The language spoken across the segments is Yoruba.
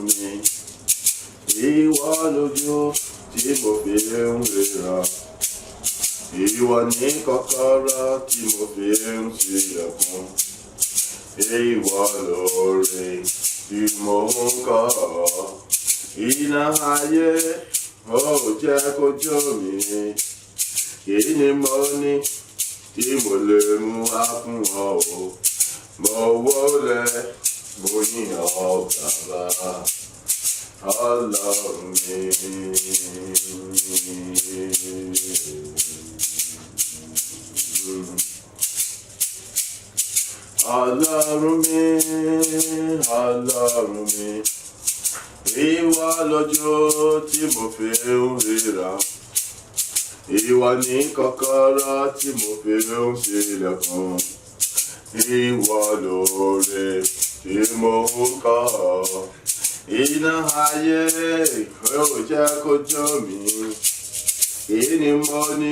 mi, ìwọ lójú tí mo fi ń ríran, ìwọ ní kọ́kọ́rọ́ tí mo fi ń ṣílẹ̀kùn, ìwọ lóore tí mo ń kọ́, iná ayé ó jẹ́ kó jó mi, kí ni mo ní tí mo lè mú wá fún ọ o, mo wólẹ̀ mo yìn ọ́ bàbá Ọlọ́run mi. Ọlọ́run mi, Ọlọ́run mi, ìwọ lójú tí mo fi ń ríran, ìwọ ní kọ́kọ́rọ́ tí mo fi ń ṣílẹ̀kùn, ìwọ lóore tí mo ń kọ́, iná ayé ó jẹ́ kó jó mi, kí ni mo ní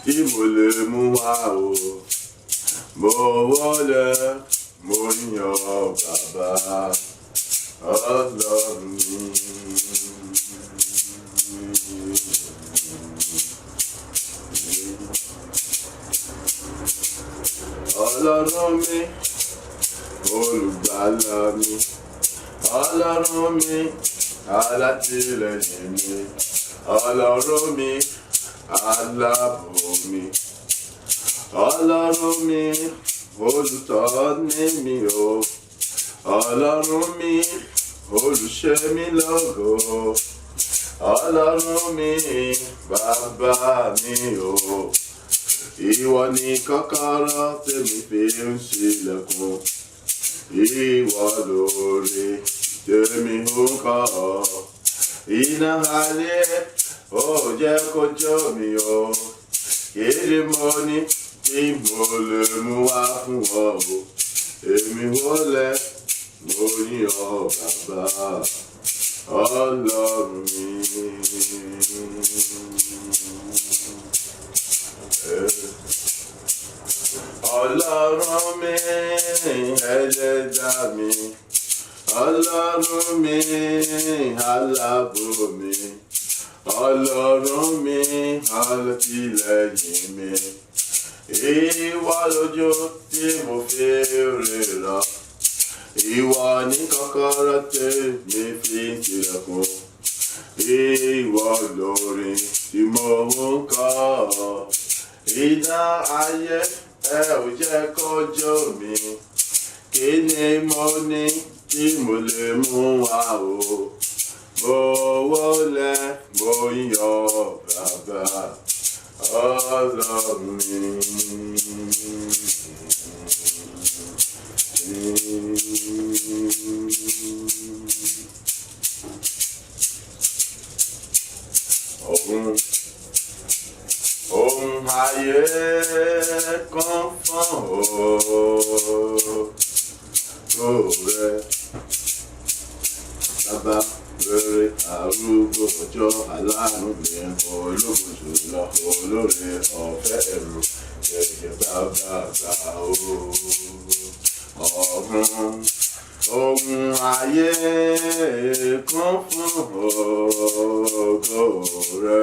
tí mo lè mú wá o, mo wólẹ̀ mo yìn ọ́ bàbá Ọlọ́run mi. Ọlọ́run mi, olùgbàlà mi, Ọlọ́run mi, alátìlẹ́yìn mi, Ọlọ́run mi, aláàbò mi, Ọlọ́run mi, olùtọ́ni mi o, Ọlọ́run mi, olùṣe mi lógo, Ọlọ́run mi, bàbá mi o, ìwọ ní kọ́kọ́rọ́ tèmi fi ń ṣílẹ̀kùn, ìwọ lóore tèmi ń kọ́, iná ayé ó jẹ́ kó jó mi o, kí ni mo ní tí mo lè mú wá fún ọ o, èmi wólẹ̀ mo yìn ọ́ bàbá Ọlọ́run mi. Ọlọ́run mi, ẹlẹ́dà mi, Ọlọ́run mi, aláàbò mi, Ọlọ́run mi, alátìlẹ́yìn mi, ìwọ lójú tí mo fi ríran, ìwọ ní kọ́kọ́rọ́ tèmi fi ń ṣílẹ̀kùn, ìwọ lóore tí mo ń kọ́, iná ayé ẹ ò jẹ́ kó jó mi, kí ni mo ní tí mo lè mú wá o, mo wólẹ̀ mo yìn ọ́ bàbá Ọlọ́run mi. Ohun ayé kan fún ògo rẹ, bàbá rere arúgbó ọjọ́, aláàánú mi, ológun jùlọ, olóore ọ̀fẹ́ ẹ̀rù jẹ̀jẹ̀ bàbá gbà o. Ohun ayé kan fún ògo rẹ,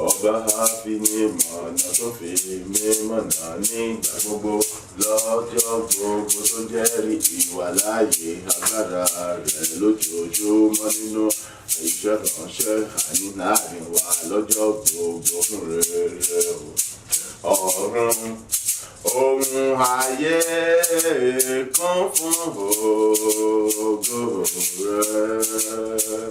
ọba afinimọ̀nà tó fi mí mọ̀nà nígbà gbogbo, lọ́jọ́ gbogbo tó jẹ́rìí ìwàláàyè agbára rẹ̀ lójoojúmọ́ nínú iṣẹ́ ránṣẹ́ àní láàrin wa lọ́jọ́ gbogbo fún rere o. Ohun ayé kan fún ògo rẹ,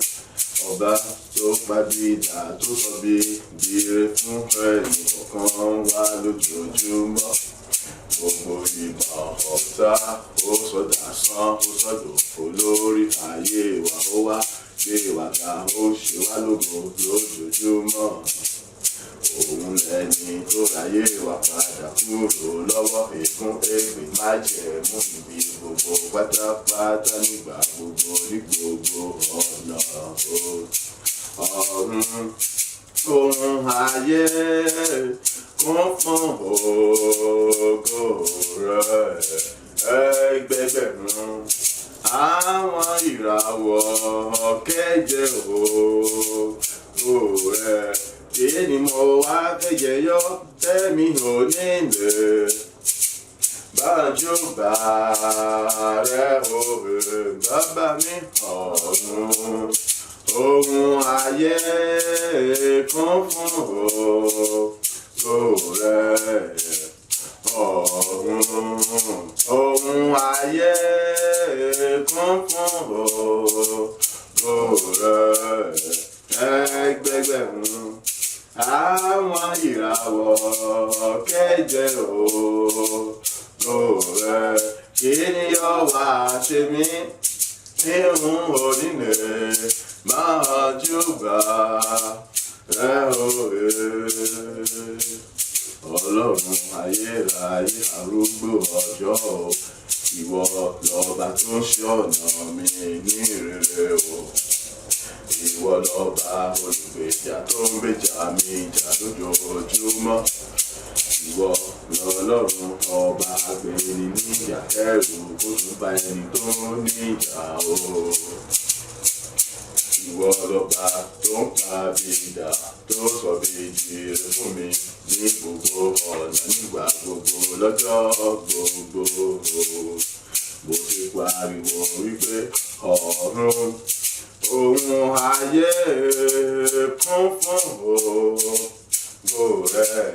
ọba tó pàdídà tó sọ bí dire fún ẹnì kọ̀ọ̀kan wá lójoojúmọ́, gbogbo ìmọ̀ ọ̀tá ó sọdá sán ó sọdòfo lórí ayé wa, ó wá gbé wa ga ó ṣe wá lógo lójoojúmọ́. Òun lẹni tó ráyé wa padà kúrò lọ́wọ́ ègún ègbè májẹ̀mú ibi gbogbo pátápátá nígbà gbogbo ní gbogbo ọ̀nà ọ̀run. Ohun ayé kún fún ògo rẹ̀, ẹgbẹgbẹ̀rún àwọn ìràwọ̀ kéje ògo rẹ̀. Kí ni mo wá kéje yọ tẹ́mi ò nílẹ̀? Bájú bá rẹ̀ òwe bàbá mi ọ̀run. Ohun ayé kún fún ògo rẹ̀. Ọ̀run. Ohun ayé kún fún ògo rẹ̀. Ẹgbẹgbẹ̀rún àwọn ìràwọ̀ kéje ògo rẹ̀. Kí ni yóò wá ṣe mí ihun onílẹ̀ máa júbà rẹ̀ òwe? Ọlọ́run ayérayé arúgbó ọjọ́ o, ìwọ lọ́ba tó ń ṣọ̀nà mi ní rere o. Ìwọ lọ́ba olùgbèjà tó ń gbèjà mi jà lójoojúmọ́. Ìwọ lọ́lọ́run ọba agbèrè níjà kẹrù kó tún bá ẹni tó níjà o. Ìwọ lọ́ba tó ń pa bìdà tó sọ bèjì rẹ̀ fún mi ní gbogbo ọ̀nà nígbà gbogbo lọ́jọ́ gbogbo. Mo ti pariwo wípé ọ̀run ohun ayé kún fún ògo rẹ̀.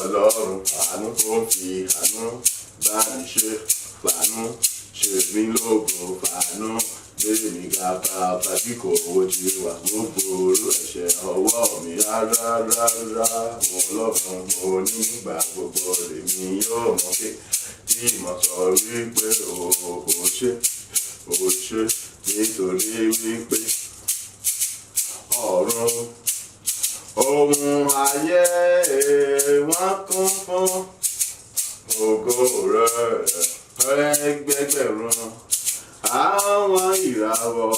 Ọlọ́run àánú tó ń fi àánú bá mi ṣe, fàánú ṣe mí lógo, fàánú gbé mi ga bàbá bí kò wojú wà gbogbo ẹ̀ṣẹ̀ ọwọ́ mi rárá. Ọlọ́run mo nígbà gbogbo lèmi yóò mọ̀ pé tí mo sọ wípé o ṣe nítorí wípé ọ̀run ohun ayé wọn kún fún ògo rẹ̀. Ẹgbẹgbẹ̀rún àwọn ìràwọ̀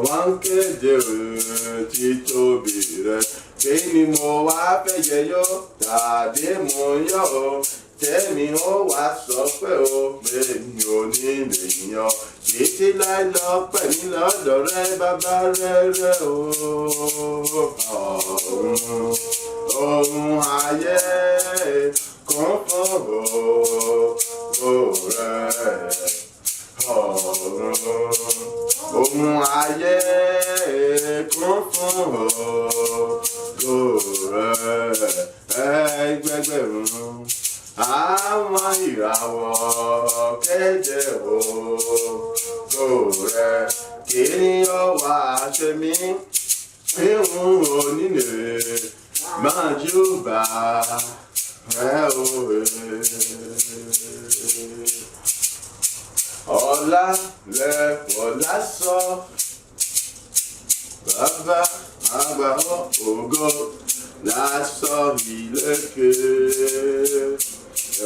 wọn kéde títóbi rẹ̀. Kí ni mo wá fẹ́ jẹ yó tàbí mo yọ o? Tẹ́mi ó wá sọ pé o mi ò ní lè yan títí láì lọ pẹ̀lú lọ́dọ̀ rẹ bàbá rere o. Ọ̀run ohun ayé kún fún ògo rẹ̀. Ọ̀run ohun ayé kún fún ògo rẹ̀. Ẹgbẹgbẹ̀rún àwọn ìràwọ̀ kéje ògo rẹ̀. Kí ni yóò wá ṣe mí ihun onílẹ̀ máa júbà rẹ̀ òwe? Ọlá lẹ́pọ̀ lásán bàbá àgbà ògo lásán ìlẹ̀kẹ̀.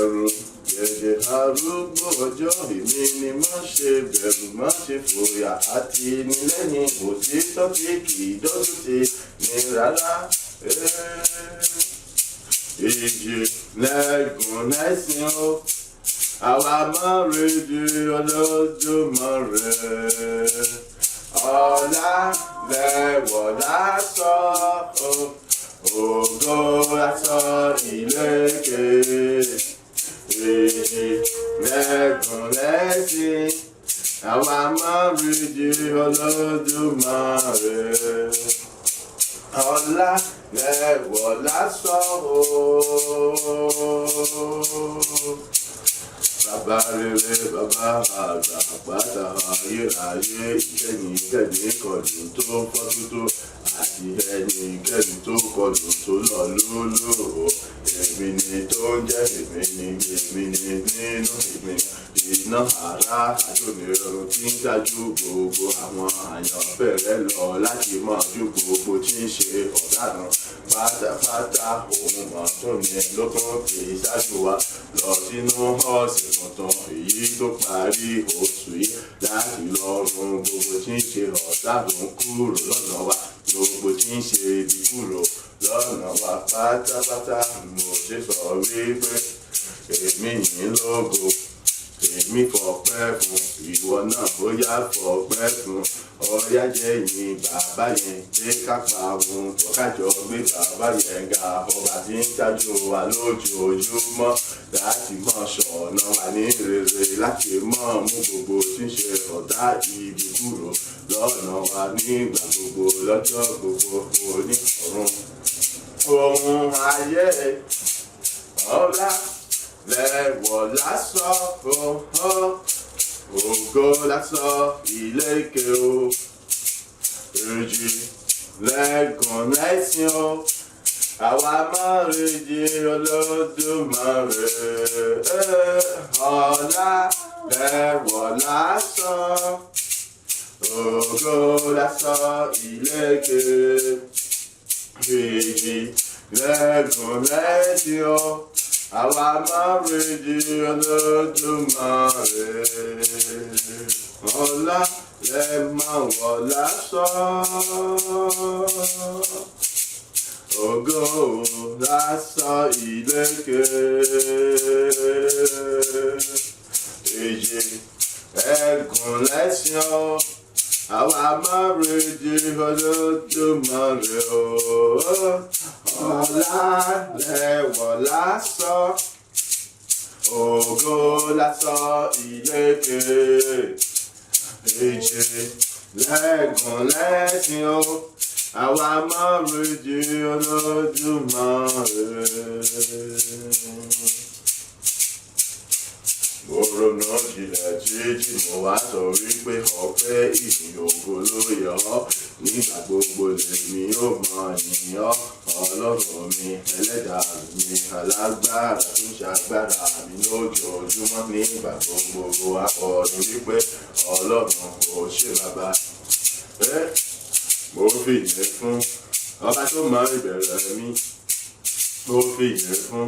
Ẹ̀rù gẹ̀gẹ̀ arúgbó ọjọ́ èmi ni má ṣe bẹ̀rù má ṣe fòyà àti nílẹ́yìn òtítọ́ tí kì í dọ́jú ti ní rárá. Ìjì lẹ́gùn lẹ́sìn o, àwa máa retí Olódùmarè. Ọlá lẹ́wọ̀ lásán o, ògo lásán ìlẹ̀kẹ̀. Ìjì lẹ́gùn lẹ́sìn, àwa máa retí Olódùmarè. Ọlá lẹ́wọ̀ lásán o. Bàbá rere bàbá àgbà àpáta ayérayé, ìkẹ́ni kọlù tó fọ́tú tó àti ẹnikẹ́ni tó kọlù tó lọ lólò. Èmi ni tó ń jẹ́ èmi ni nínú èmi iná àrá àjòmíràn tí ń dájú gbogbo àwọn àyànfẹ́ rẹ̀ lọ láti máa ju gbogbo tí ń ṣe ọ̀daràn pátápátá. Òun mọ̀ tó ní lókun kì í ṣáájú wa lọ sínú ọ̀sẹ̀ tuntun èyí tó parí oṣù yìí láti lọ run gbogbo tí ń ṣe ọ̀daràn kúrò lọ́nà wa, gbogbo tí ń ṣe ibi kúrò lọ́nà wa pátápátá. Mo ṣe sọ wípé èmi yìí lógo, èmi fọpẹ́ fún ìwọ náà ó yá fọpẹ́ fún ọ̀yá jẹ́ yìn bàbá yẹn gbé kápá ohun tọ́kájọ gbé bàbá yẹn ga ọba tí ń tájú wa lójoojúmọ́ láti mọ̀ ṣọ̀nà wà ní rere láti mọ̀ mú gbogbo tí ń ṣe ọ̀tá ibi kúrò lọ́nà wa nígbà gbogbo lọ́jọ́ gbogbo oníkọ̀run. Ohun ayé ọlá lẹ́wọ̀ lásán ògo lásán ìlẹ̀kẹ̀ o èjì lẹ́gàn lẹ́sìn o àwa máa rèjì Olódùmarè ọlá lẹ́wọ̀ lásán ògo lásán ìlẹ̀kẹ̀ èjì lẹ́gàn lẹ́sìn o àwa máa rèjì Olódùmarè ọlá lẹ máa wọ̀ lásán ògo lásán ìlẹ̀kẹ̀ èjì ẹ̀gùn lẹ́sìn o àwa máa rèjì Olódùmarè ọlá lẹ wọ̀ lásán ògo lásán ìlẹ̀kẹ̀ èjì lẹ́gàn lẹ́sìn o àwa máa rèjì Olódùmarè. Mo ronú jinlẹ̀ jíjí mo wá sọ wípé ọpẹ́ ìyìn ògo ló yẹ ọ́ nígbà gbogbo lèmi yóò mọ ìyìn ọ́ Ọlọ́run mi ẹlẹ́dàá mi alágbára tó ń ṣàgbára mi lójoojúmọ́ nígbà gbogbo akọrin wípé Ọlọ́run ò ṣe bàbá. Mo fi ìyìn fún ọba tó mọ ìbẹ̀rẹ̀ mi. Mo fi ìyìn fún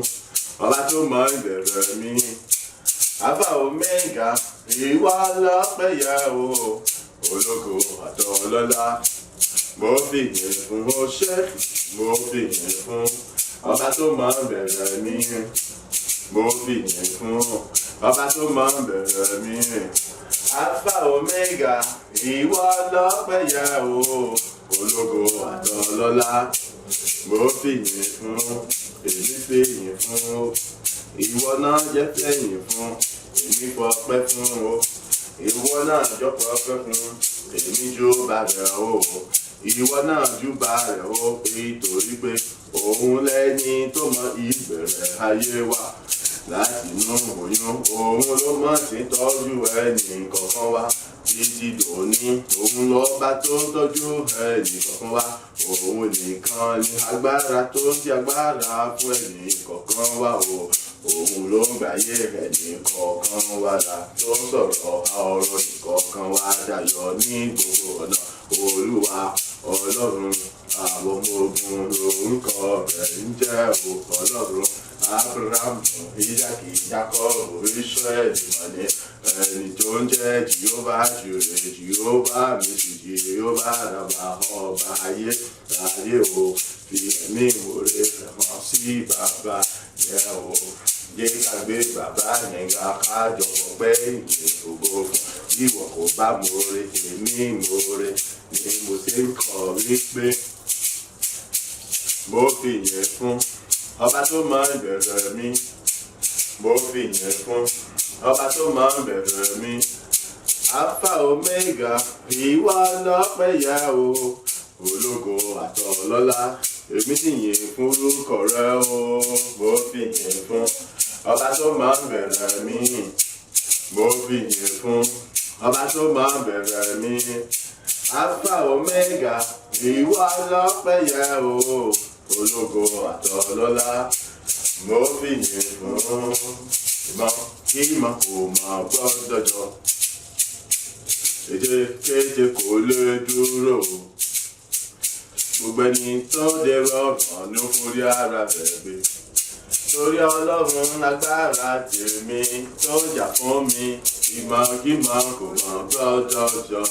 ọba tó mọ ìbẹ̀rẹ̀ mi. Alpha Omega ìwọ lọ́pẹ́ yẹ o ológo àtọlọ́lá. Mo fi ìyìn fún ọṣẹ́ mo fi ìyìn fún ọba tó máa ń bẹ̀rẹ̀ mí. Mo fi ìyìn fún ọba tó máa ń bẹ̀rẹ̀ mí. Alpha Omega ìwọ lọ́pẹ́ yẹ o ológo àtọlọ́lá. Mo fi ìyìn fún èmi fi ìyìn fún ìwọ náà jẹ́ fẹ̀yìn fún èmi fọpẹ́ fún o ìwọ náà jọpọ̀ ọpẹ́ fún èmi jó bàrẹ̀ o ìwọ náà júbà rẹ̀ o nítorí pé òun lẹ́ni tó mọ ìbẹ̀rẹ̀ ayé wa láti inú oyún òun ló mọ̀ sí tọ́jú ẹnì kọ̀ọ̀kan wa títí dòní òun lọ́ba tó ń tọ́jú ẹnì kọ̀ọ̀kan wa òun nìkan ni agbára tó ń di agbára fún ẹnì kọ̀ọ̀kan wa o òun ló ń gbàyè ẹnì kọ̀ọ̀kan wa là tó ń sọ̀rọ̀ ọ̀rọ̀ ìkọ̀ọ̀kan wa dayọ̀ ní gbogbo ọ̀nà Olúwa Ọlọ́run àwọn ọmọ ogun lórúkọ rẹ̀ ń jẹ́ o Ọlọ́run Abraham Isaki Jacob Israẹli mọ̀ni ẹni tó ń jẹ́ Jehovah Jireh Jehovah Nisi Jehovah Rama ọba ayé o fi ẹ̀mí ìmoore hàn sí bàbá yẹn o jẹ́ ká gbé bàbá yẹn ga kájọ pẹ́ ìyìn ògo bí ìwọ kò bá moore èmi moore ni mo ṣe ń kọ wípé mo fi yẹn fún ọba tó máa ń bẹ̀rẹ̀ mi. Mo fi yẹn fún ọba tó máa ń bẹ̀rẹ̀ mi. Alpha Omega ìwọ lọ́pẹ́ yẹ o ológo àtọlọ́lá èmi sì yìn fún orúkọ rẹ o. Mo fi yìn fún ọba tó máa ń bẹ̀rẹ̀ mi. Mo fi yìn fún ọba tó máa ń bẹ̀rẹ̀ mi. Alpha Omega ìwọ lọ́pẹ́ yẹ o ológo àtọlọ́lá. Mo fi yìn fún ìmọ̀ kí ìmọ̀ kò máa gbọ́dọ̀ jọ kéde kò lè dúró gbogbo ẹni tó dèrò ọ̀ràn ló forí ara rẹ̀ gbé torí Ọlọ́run lágbára tèmi tó jà fún mi ìmọ̀ kí ìmọ̀ kò máa gbọ́dọ̀ jọ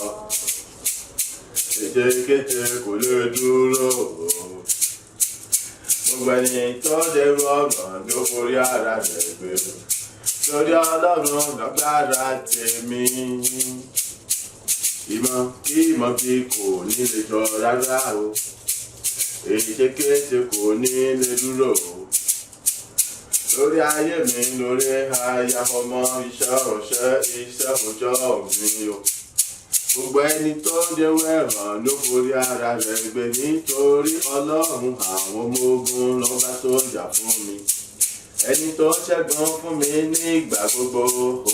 kéde kò lè dúró gbogbo ẹni tó dèrò ọ̀ràn ló forí ara rẹ̀ gbé lórí Ọlọ́run lágbára tèmi. Ìmọ̀ bí kò ní lè jọ rárá o, èṣekéṣe kò ní lè dúró o. Lórí ayé mi, lórí aya, ọmọ, iṣẹ́ ọ̀ṣẹ́, iṣẹ́ òjọ́ mi o. Gbogbo ẹni tó jẹ́wọ́ ẹ̀ràn ló forí ara rẹ̀ gbé, nítorí Ọlọ́run àwọn ọmọ ogun lọ́ba tó jà fún mi. Ẹni tó ṣẹ́gun fún mi nígbà gbogbo,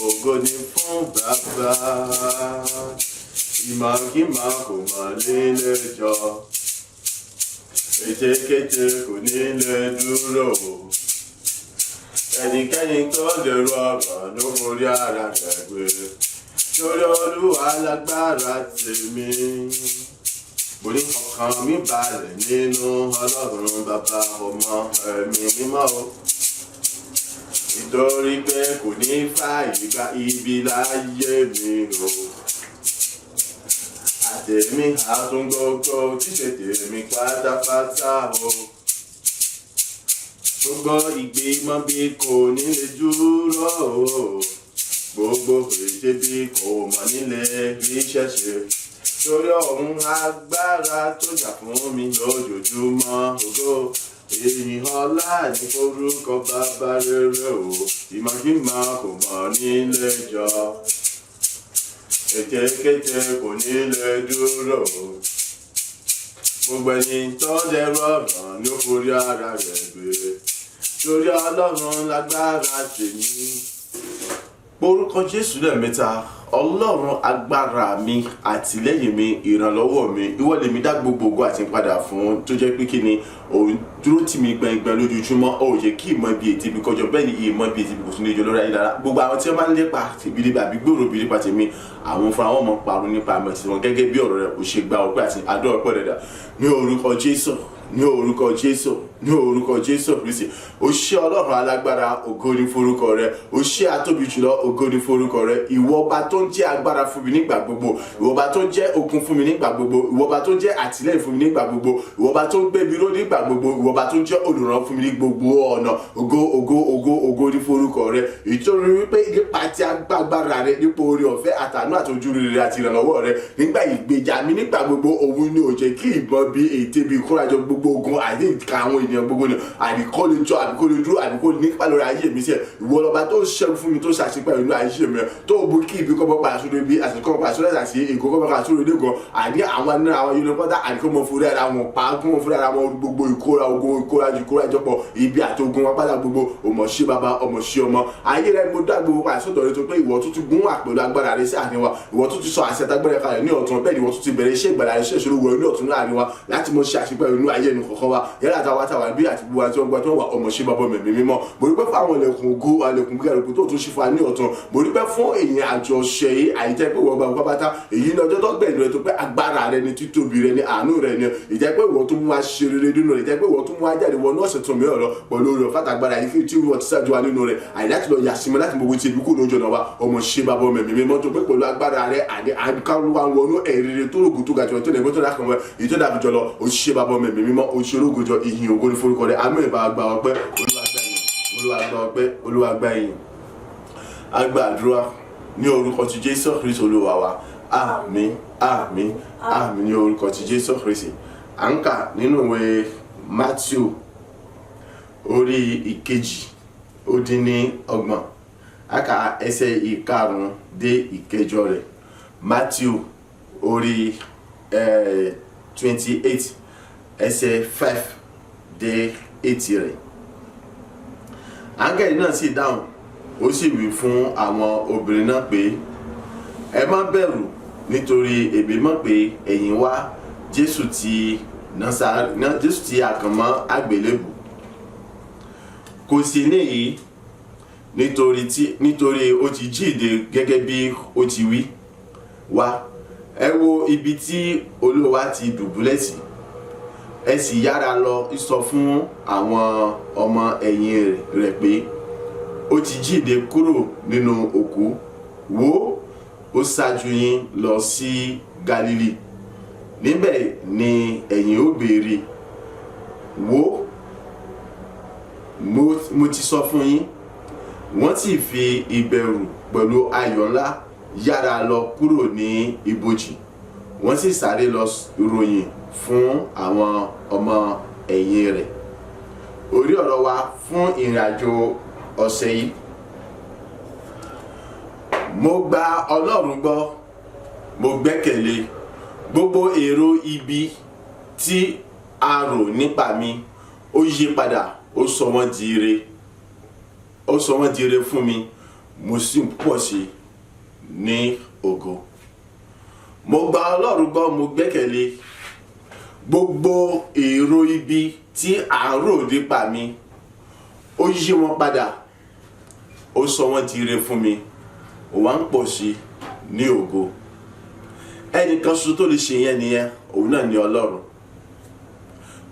ògo ni fún Bàbá. Ìmọ̀kímọ̀ kò mọ̀ nílé jọ, ètekéte kò nílé dúró. Ẹnikẹ́ni tó dèrò ọ̀rọ̀ ló forí ara rẹ̀ gbé, torí Olúwa lágbára tèmi. Mo ní ọkàn mi balẹ̀ nínú Ọlọ́run Bàbá, Ọmọ, Ẹ̀mí Mímọ́ o. Nítorí pé kò ní fààyè gba ibi láyé mi o. Àtèmi àtúngbògbò tí ṣe tèmi pátápátá o. Gbogbo ìgbìmọ̀ bí kò ní lè dúró o. Gbogbo èdè bí kò mọ̀ nílé ríṣẹ́ ṣe. Torí ọ̀run agbára tó jà fún mi lójoojúmọ́ ògo. Ìyìn ọlá ní forúkọ Bàbá rere o. Ìmọ̀kímọ̀ kò mọ̀ nílé jọ, ètekéte kò nílé dúró. Gbogbo ẹni tó dẹrù ọ̀ràn ló forí ara rẹ̀ gbé, torí Ọlọ́run lágbára tèmi. Orúkọ Jésù lẹ́ẹ̀mẹ́ta. Ọlọ́run agbára mi, àtìlẹ́yìn mi, ìrànlọ́wọ́ mi, ìwọ lèmi dá gbogbo ògo àti padà fún, tó jẹ́ pé kí ni òun dúró tì mí gbẹngbẹn lójoojúmọ́. Ó jẹ́ kí ìmọ̀ ibi ètí ibi kọjọ, bẹ́ẹ̀ ni ìmọ̀ ibi ètí ibi kò tún lè jọ lórí ayélujára. Gbogbo àwọn tí wọ́n máa ń lépa tìbí lépa àbí gbòòrò bí lépa tèmi, àwọn fúnra wọn mọ̀ parun nípa àmọ̀ tí wọn gẹ́gẹ́ bí ọ̀rọ̀ rẹ̀ ò ṣe gba ọpẹ́ àti àdó ọpẹ́ dẹ̀dà ní orúkọ Jésù, ní orúkọ Jésù, ní orúkọ Jésù Kristi. Ó ṣé Ọlọ́run alágbára, ògo ni forúkọ rẹ. Ó ṣé atóbi jùlọ, ògo ni forúkọ rẹ. Ìwọ ọba tó ń jẹ́ agbára fún mi nígbà gbogbo, ìwọ ọba tó ń jẹ́ okun fún mi nígbà gbogbo, ìwọ ọba tó ń jẹ́ àtìlẹ́yìn fún mi nígbà gbogbo, ìwọ ọba tó ń gbé mi ró nígbà gbogbo, ìwọ ọba tó ń jẹ́ olùràn fún mi ní gbogbo ọ̀nà. Ògo ògo ògo ògo ni forúkọ rẹ. Ìtorí wípé nípa ti agbára rẹ, nípa oore ọ̀fẹ́ àtàánú àti ojúrere àti ìrànlọ́wọ́ rẹ nígbà ìgbèjà mi nígbà gbogbo, òun ni ó jẹ́ kí ìbọn bí ète bí ìkórajọ gbogbo ogun àti ìka àwọn ènìyàn gbogbo ni àdìkọ́ lè jọ àdìkọ́ lè dúró àdìkọ́ lè nípa lórí ayé mi sí ẹ̀. Ìwọ lọ́ba tó ṣẹ́gun fún mi, tó ṣàṣepẹ́ ìlú ayé mi, tó bu kí ibi kọ́bọ́ padà sórí ibi àṣekọ́ padà sórí àṣì èkó kọ́bọ́ padà sórí ilé gan. Àní àwọn Yorùbá àdìkọ́ mọ fúri ara wọn pa kún wọn fúri ara wọn gbogbo ìkóra ogun ìkórajọpọ̀ ibi àti ogun wọn padà gbogbo. Ọmọ ṣe bàbá, ọmọ ṣe ọmọ, ayé rẹ mo dá gbogbo padà sọ́dọ̀ rẹ, tó pé ìwọ tó ti gún wà pẹ̀lú agbára rẹ sí àárín wa. Ìwọ tó ti sọ àṣẹ tágbára kalẹ̀ ní ọ̀tún, bẹ́ẹ̀ ni ìwọ tó ti bẹ̀rẹ̀ iṣẹ́ ìgbàlà iṣẹ́ ìṣòro wọ ní ọ̀tún láàrin wa láti mọ ṣe àṣepẹ́ inú ayé ẹnu kọ̀ọ̀kan wa. Yálà táwa bí àti gbogbo àti ọgbà tó wà, ọmọ ṣe bàbá Ẹ̀mí Mímọ́. Mo dúpẹ́ fún àwọn ilẹ̀kùn ògo, àlẹ̀kùn gíga tó tún ṣí fún wa ní ọ̀tún. Mo dúpẹ́ fún èyí àjọṣe yìí àìjẹ́ pé wọ́n gba pátá. Èyí ní ọjọ́ tó gbẹ̀yìn rẹ, tó pé agbára rẹ ni, títóbi rẹ ni, àánú rẹ ni. Ìjẹ́ pé ìwọ tó mú wa ṣe rere nínú rẹ̀, ìjẹ́ pé ìwọ tó mú wa jáde wọ nọ́ọ̀sì tó mìíràn lọ pẹ̀lú oore ọ̀fẹ́ àtàgbára yìí tí wọ́n ti ṣáájú wa nínú rẹ̀. Àìláti lọ yàsímọ́ láti gbogbo ti ibi kúrò lójú ọ̀nà wa. Ọmọ ṣe bàbá Ẹ̀mí Mímọ́, tó pé pẹ̀lú agbára rẹ àdìkáwá wọnú ẹ̀rẹ̀rẹ̀ tó rògùn tó ga jọ tó lè gbọ́tọ̀ lákàn wẹ̀ èyí tó dàbí jọlọ. Ó ṣe bàbá Ẹ̀mí Mímọ́, ó ṣe ológo jọ ìyìn ògo ní forúkọ rẹ̀. Àmín. Bá gba ọpẹ́, Olúwa gba ọpẹ́, Olúwa gba ìyìn. A gba àdúrà ní orúkọ ti Jésù Kristi Olúwa wa. Àmín, àmín, àmín ní orúkọ ti Jésù Kristi. À ń kà nínú ìwé Mátíù orí ìkejì ó dín ní ọgbọ̀n. A kà ẹsẹ̀ ìkarùn-ún dé ìkẹjọ rẹ̀. Mátíù orí 28 ẹsẹ̀ 5 dé 8 rẹ̀. Áńgẹ́lì náà sì dáhùn, ó sì wí fún àwọn obìnrin náà pé ẹ má bẹ̀rù, nítorí èmi mọ̀ pé ẹ̀yin wá Jésù tí a kàn mọ́ àgbélébù. Kò sí níyìí, nítorí ó ti jíǹde gẹ́gẹ́ bí ó ti wí. Wá, ẹ wo ibi tí Olúwa ti dùbúlẹ̀ sí. Ẹ sì yára lọ sọ fún àwọn ọmọ ẹ̀yìn rẹ̀ pé ó ti jíǹde kúrò nínú òkú. Wò, ó ṣáájú yín lọ sí Gálílì, níbẹ̀ ni ẹ̀yin ó béèrè. Wò, mo ti sọ fún yín. wọ́n sì fi ìbẹ̀rù pẹ̀lú ayọ̀ ńlá yára lọ kúrò ní ibojì, wọ́n sì sáré lọ ròyìn fún àwọn ọmọ ẹ̀yìn rẹ̀. Orí ọ̀rọ̀ wa fún ìrìn àjò ọ̀sẹ̀ yìí: mo gba Ọlọ́run gbọ́, mo gbẹ́kẹ̀lé. Gbogbo èrò ibi tí a rò nípa mi ó yí padà, ó sọ wọ́n di ire, ó sọ wọ́n di ire fún mi, mo sì ń pọ̀ sí ní ògo. Mo gba Ọlọ́run gbọ́, mo gbẹ́kẹ̀lé. Gbogbo èrò ibi tí a rò nípa mi ó yí wọn padà, ó sọ wọ́n di ire fún mi, ó wá ń pọ̀ sí ní ògo. Ẹnìkan ṣoṣo tó lè ṣe yẹn nìyẹn, òun náà ni Ọlọ́run.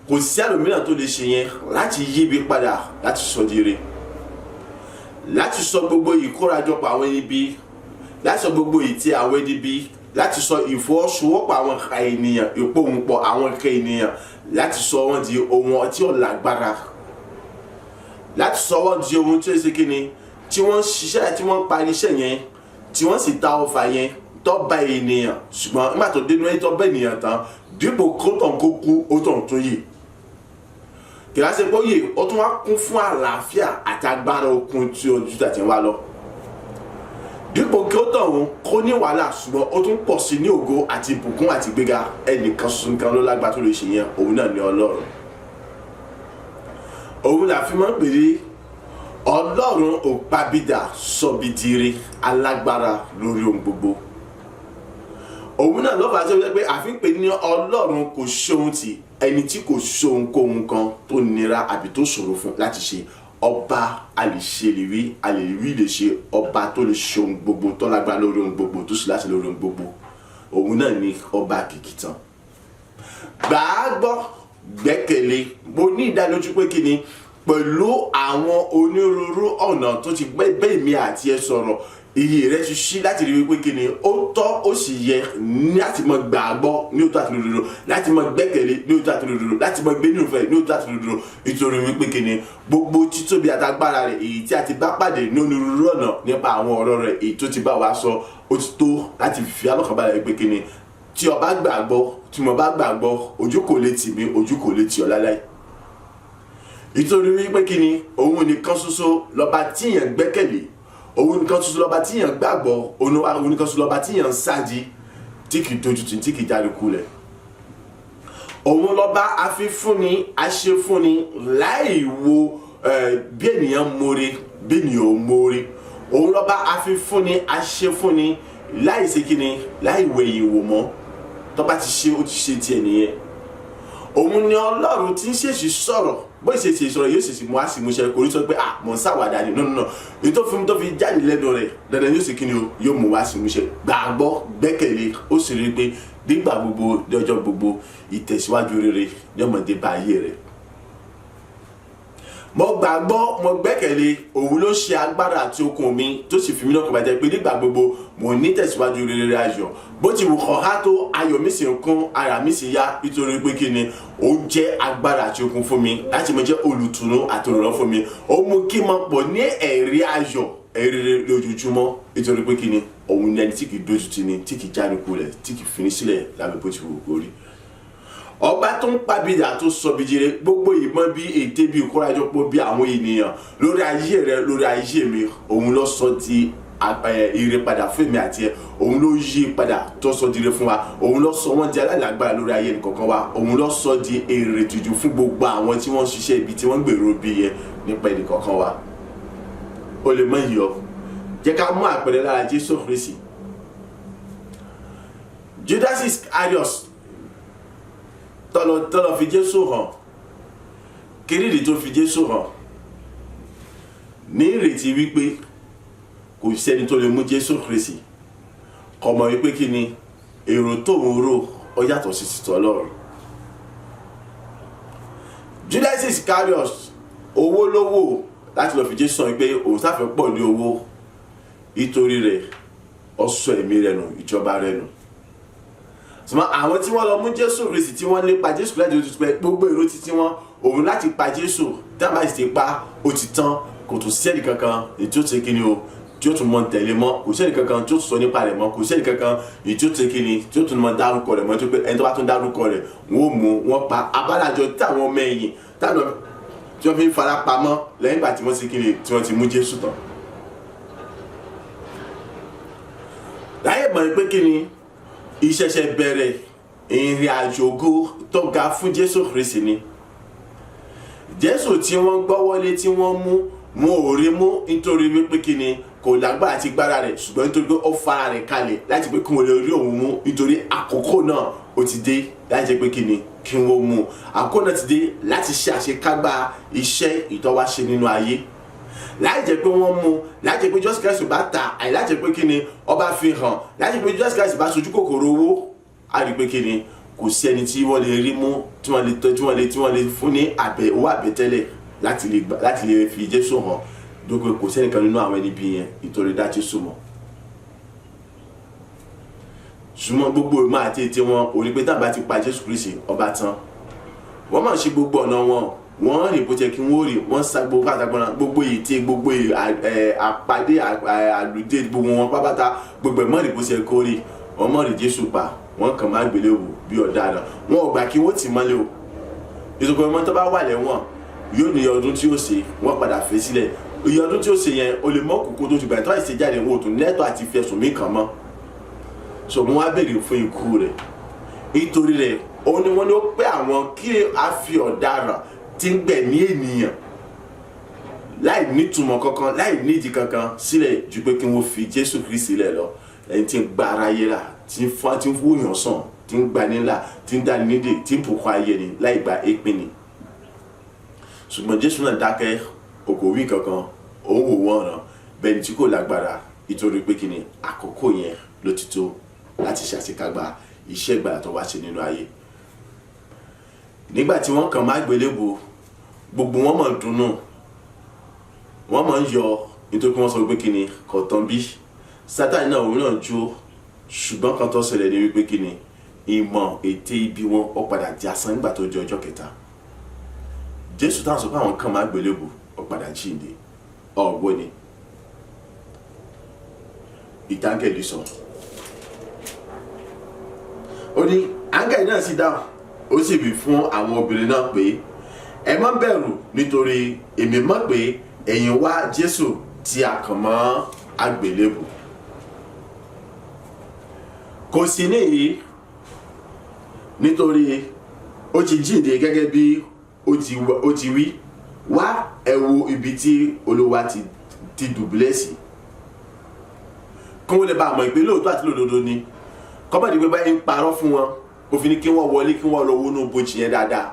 Kò sí ẹlòmíràn tó lè ṣe yẹn láti yí ibi padà, láti sọ di ire, láti sọ gbogbo ìkórajọpọ̀ àwọn ibi, láti sọ gbogbo ìtì àwọn ibi, láti sọ ìfọwọ́sowọ́pọ̀ àwọn ènìyàn, ìpòhùnpọ̀ àwọn ènìyàn, láti sọ wọ́n di ohun tí ó lágbára, láti sọ wọ́n di ohun tí ó ṣe kíni, tí wọ́n ṣiṣẹ́, tí wọ́n parí iṣẹ́ yẹn, tí wọ́n sì ta ọfà yẹn tó bá ènìyàn, ṣùgbọ́n nígbà tó dénú ẹ̀ tó bá ènìyàn tán, dípò kó tàn kó kú, ó tàn tó yè. Kìláṣẹ́ pé ó yè, ó tún wá kún fún àlàáfíà àti agbára okun tí ojú tàti wá lọ. Dípò kí ó tàn òun kó ní wàhálà, ṣùgbọ́n ó tún pọ̀ sí ní ògo àti ìbùkún àti ìgbéga. Ẹnìkan ṣoṣo ló lágbára tó lè ṣe yẹn, òun náà ni Ọlọ́run. Òun là fi máa ń pè ní Ọlọ́run òpábídà sọ̀bìdìrì alágbára lórí ohun gbogbo. Òun náà lọ́fà tí ó jẹ́ pé àfi ń pè ní Ọlọ́run kò ṣohun tì, ẹni tí kò ṣohun kóhun kan tó nira àbí tó ṣòro fún láti ṣe. Ọba àlèṣèlérí, àlèrí lè ṣe, ọba tó lè ṣohun gbogbo, tó lágbára lórí ohun gbogbo, tó sì láti lórí ohun gbogbo. Òun náà ni ọba kìkìtàn. Gbà á gbọ́, gbẹ́kẹ̀lé. Mo ní ìdánilójú pé kí ni, pẹ̀lú àwọn onírúurú ọ̀nà tó ti bẹ́ mi àti ẹ sọ̀rọ̀, iye rẹ ti ṣí láti rí wípé kí ni ó tọ́ ó sì yẹ láti mọ gbàgbọ́ ní òótọ́ àti lódodo, láti mọ gbẹ́kẹ̀lé ní òótọ́ àti lódodo, láti mọ gbé nínú ìfẹ́ ní òótọ́ àti lódodo, nítorí wípé kí ni gbogbo títóbi àtagbára rẹ̀ èyí tí a ti bá pàdé ní onírúurú ọ̀nà nípa àwọn ọ̀rọ̀ rẹ̀ èyí tó ti bá wa sọ, ó ti tó láti fi alọ́kànbalẹ̀ wípé kí ni tí o bá gbàgbọ́, tí mo bá gbàgbọ́, ojú kò lè tì mí, ojú kò lè tì ọ́ láláì. Nítorí wípé kí ni òun nìkan ṣoṣo lọ́ba tíyàn gbẹ́kẹ̀lé, òun nìkan ṣoṣo lọ́ba tíyàn gbàgbọ́, òun nìkan ṣoṣo lọ́ba tíyàn sádi, tí kì í dojútì, tí kì í jáde kulẹ̀. Òun lọ́ba afífúnni, aṣefúnni láì wo bí ènìyàn mórè, bí ènìyàn ò mórè. Òun lọ́ba afífúnni, aṣefúnni láì ṣe kí ni, láì wẹ̀yìn wò mọ́. Tó bá ti ṣe, ó ti ṣe tiẹ̀ nìyẹn. Òun ni Ọlọ́run tí ń ṣèṣì sọ̀rọ̀, bó ṣe ṣe ìṣòro yóò ṣèṣì mú àṣìmúṣẹ, kò ní sọ pé mò ń ṣàwàdà ni, no. Èyí tó fi jáde lẹ́nu rẹ̀ dandan yóò ṣe kí ni o, yóò mú àṣìmúṣẹ. Gbàgbọ́, gbẹ́kẹ̀lé, ó sì rí pé nígbà gbogbo, lọ́jọ́ gbogbo, ìtẹ̀síwájú rere yóò mọ̀ dé bá ayé rẹ̀. Mo gbàgbọ́, mo gbẹ́kẹ̀lé, òun ló ṣe agbára àti okun mi tó sì fi mí lọ́kàn balẹ̀ pé nígbà gbogbo mo ní tẹ̀síwájú rere ayọ̀. Bó ti wù kọ́ há tó, ayọ̀ mi sì ń kún, ara mi sì yá, nítorí pé kí ni ó jẹ́ agbára àti okun fún mi láti mọ jẹ́ olùtùnú àti olùrànlọ́wọ́ fún mi. Ó mú kí n máa pọ̀ ní ẹ̀rí ayọ̀, ẹ̀rí lójoojúmọ́, nítorí pé kí ni òun ni ẹni tí kì í dójú tì ni, tí kì í jáde kulẹ̀, tí kì í fi ní sílẹ̀ lábẹ́ bó ti wù kó rí. Ọba tó ń pàbídà tó sọ bìjìrè, gbogbo ìmọ̀ bí ète bí ìkórajọpọ̀ bí àwọn ènìyàn lórí ayé rẹ, lórí ayé mi, òun ló sọ di ire padà fún èmi àti ẹ, òun ló yí padà tó sọ di ire fún wa, òun ló sọ wọ́n di alágbára lórí ayé nìkankan wa, òun ló sọ di èrè tìjú fún gbogbo àwọn tí wọ́n ṣiṣẹ́ ibi tí wọ́n gbèrò bí yẹ nípa ẹnìkankan wa. O lè mọ iyọ̀, jẹ́ ká mú àpẹẹrẹ lára Jésù Kristi. Judas Iscariot tọ́lọ̀ fi Jésù hàn, kérìdì tó fi Jésù hàn ní ìrètí wípé kò sẹ́ni tó lè mú Jésù Kristi, kò mọ̀ wípé kí ni èrò tó ń rò ó yàtọ̀ sí ti Ọlọ́run. Judas Iscariot owó lówó láti lọ fi Jésù hàn wípé òun sáfẹ́ pọ̀ ní owó, nítorí rẹ̀ ó sọ ẹ̀mí rẹ̀ nù, ìjọba rẹ̀ nù. Ṣùgbọ́n àwọn tí wọ́n lọ mú Jésù Kristi tí wọ́n lépa Jésù láti ojú pẹ́ gbogbo èrò títí wọn òun láti pa Jésù, tí wọ́n bá sì ti pa ó ti tán, kò tún sí ẹnì kankan èyí tí ó ṣe kíni o tí ó tún mọ tẹ̀lé mọ́, kò sí ẹnì kankan tí ó tún sọ nípa rẹ̀ mọ́, kò sí ẹnì kankan èyí tí ó ṣe kíni tí ó tún mọ dárúkọ rẹ̀ mọ́, tó pé ẹni tó bá tún dárúkọ rẹ̀ wọ́n ó mú wọn pa. abálájọ táwọn ọmọ ẹ̀yìn táwọn tí wọ́n fi ń fara pamọ́ lẹ́yìn ìgbà tí wọ́n ṣe kíni tí wọ́n ti mú Jésù tán. láyé mọ̀ pé kíni ìṣẹ̀ṣẹ̀ bẹ̀rẹ̀ ìrìn àjò ògo tó ga fún Jésù Kristi ni. Jésù tí wọ́n gbọ́ wọlé tí wọ́n mú wọn ò rí mú nítorí wípé kíni kò lágbára àti gbára rẹ̀, ṣùgbọ́n nítorí pé ó fara rẹ̀ kalẹ̀ láti pé kí wọ́n lè rí òun mú, nítorí àkókò náà ó ti dé láti pé kíni kí wọ́n mú. àkókò náà ti dé láti ṣe àṣekágbá iṣẹ́ ìtọ́wáṣe nínú ayé. láì jẹ́ pé wọ́n mú, láì jẹ́ pé Jésù Kristi bá ta, àì láì jẹ́ pé kíni ọba fi hàn, láì jẹ́ pé Jésù Kristi bá sojú kòkòrò owó, á rí pé kíni kò sí ẹni tí wọ́n lè rí mú, tí wọ́n lè fún ní owó àbẹ̀tẹ́lẹ̀ láti lè fi Jésù hàn. dókè kò sí ẹnìkan nínú àwọn ẹni bí yẹn ìtòrí dá Jésù mọ̀. ṣùgbọ́n gbogbo ìmọ̀ àti ètè wọn ò rí pé tábà ti pa Jésù Kristi ọba tán. wọ́n máa ṣe gbogbo ọ̀nà wọn, wọ́n rìn bó jẹ́ kí wọ́n rìn, wọ́n sá gbogbo àtàgbọ́n, gbogbo ète, gbogbo àpàdé àlùdé gbogbo wọn pápátá, gbogbo ẹ̀mọ́ rìn bó ṣe kó rí. wọ́n mọ̀ rí Jésù pa, wọ́n kàn máa gbélé wò bí ọ̀daràn. wọn ò gbà kí wọ́n tì mọ́lẹ̀ o. ìsopọ̀ ọmọ tó bá wà lẹ́wọ̀n yóò ní ọdún tí ó ṣe, wọ́n padà fẹ́ sílẹ̀. iye ọdún tí ó ṣe yẹn o lè mọ kókó tó ti gbà tó àìsè jáde wọn ò tún lẹ́tọ̀ àti fi ẹ̀sùn mí kàn mọ́. so wọ́n á béèrè fún ikú rẹ̀. nítorí rẹ̀ òun ni wọ́n ní ó pé àwọn kí a fi ọ̀daràn tí ń gbẹ̀mí ènìyàn láì nítumọ̀ kankan, láì nídìí kankan sílẹ̀ ju pé kí wọ́n fi Jésù Kristi sílẹ̀ lọ. ẹni tí ń gba aráyé là, tí ń wúyàn sàn, tí ń gba nílà, tí ń dání nídè, tí ń bùkún ayé ni láì gba èpin ni. ṣùgbọ́n Jésù náà dákẹ́, kò wí kankan, òun wò wọ́n ràn bẹ́ẹ̀ ni tí kò lágbára, nítorí pé kíni àkókò yẹn ló ti tó láti ṣàṣekágbá iṣẹ́ ìgbàlà tó wá ṣe nínú ayé. nígbà tí wọ́n kàn má gbélébùú, gbogbo wọn mọ̀ dùnnú, wọ́n mọ̀ ń yọ̀ nítorí pé wọ́n sọ pé kíni kò tán bí. Sátánì náà òun náà jó, ṣùgbọ́n kan tó ṣẹlẹ̀ ní wípé kíni ìmọ̀ ète ibi wọn ó padà jásán nígbà tó di ọjọ́ kẹta. Jésù táwọn sọ pé àwọn kan má gbélébùú ó padà jíǹde. ọ̀gbọ́n ni ìtàngẹ̀lì sọ. ó ní áńgẹ̀lì náà sì dáhùn, ó sì wí fún àwọn obìnrin náà pé ẹ má bẹ̀rù, nítorí èmi mọ̀ pé ẹ̀yin wá Jésù tí a kàn mọ́ àgbélébùú. kò sí níyì, nítorí ó ti jíǹde gẹ́gẹ́ bí ó ti wí. wá ẹ wo ibi tí Olúwa ti dùbúlẹ̀ sí. kí wọ́n lè bá àmọ́ ìpè lóòótọ́ àti lódodo ni. kọ́mọ̀dé pé báyìí ń parọ́ fún wọn, ó fi ní kí wọ́n wọlé, kí wọ́n lọ wọnú bojì yẹn dáadáa.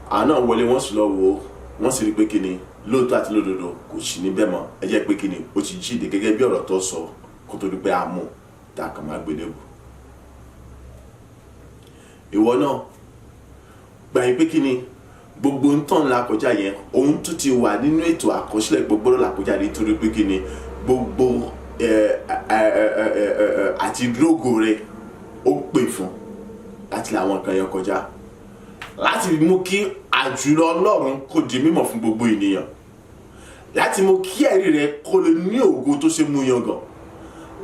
àwọn náà wọlé, wọ́n sì lọ wò ó, wọ́n sì rí pé kíni lóòótọ́ àti lódodo kò sí níbẹ̀ mọ́. ẹ jẹ́ pé kíni ó ti jíǹde gẹ́gẹ́ bí ọ̀rọ̀ tó sọ kó tó di pé a mú tá a kàn máa gbélébùú. ìwọ náà gbà yín pé kíni gbogbo ń tàn lákọjá yẹn òun tún ti wà nínú ètò àkọsílẹ̀ gbogbo lákọjá nítorí pé kíni gbogbo àti dúrógò rẹ ó pè fún láti làwọn kan yẹn kọjá, láti mú kí àjùlọ Ọlọ́run kó di mímọ̀ fún gbogbo ènìyàn, láti mú kí ẹ̀rí rẹ kó lè ní ògo tó ṣe mú yangàn,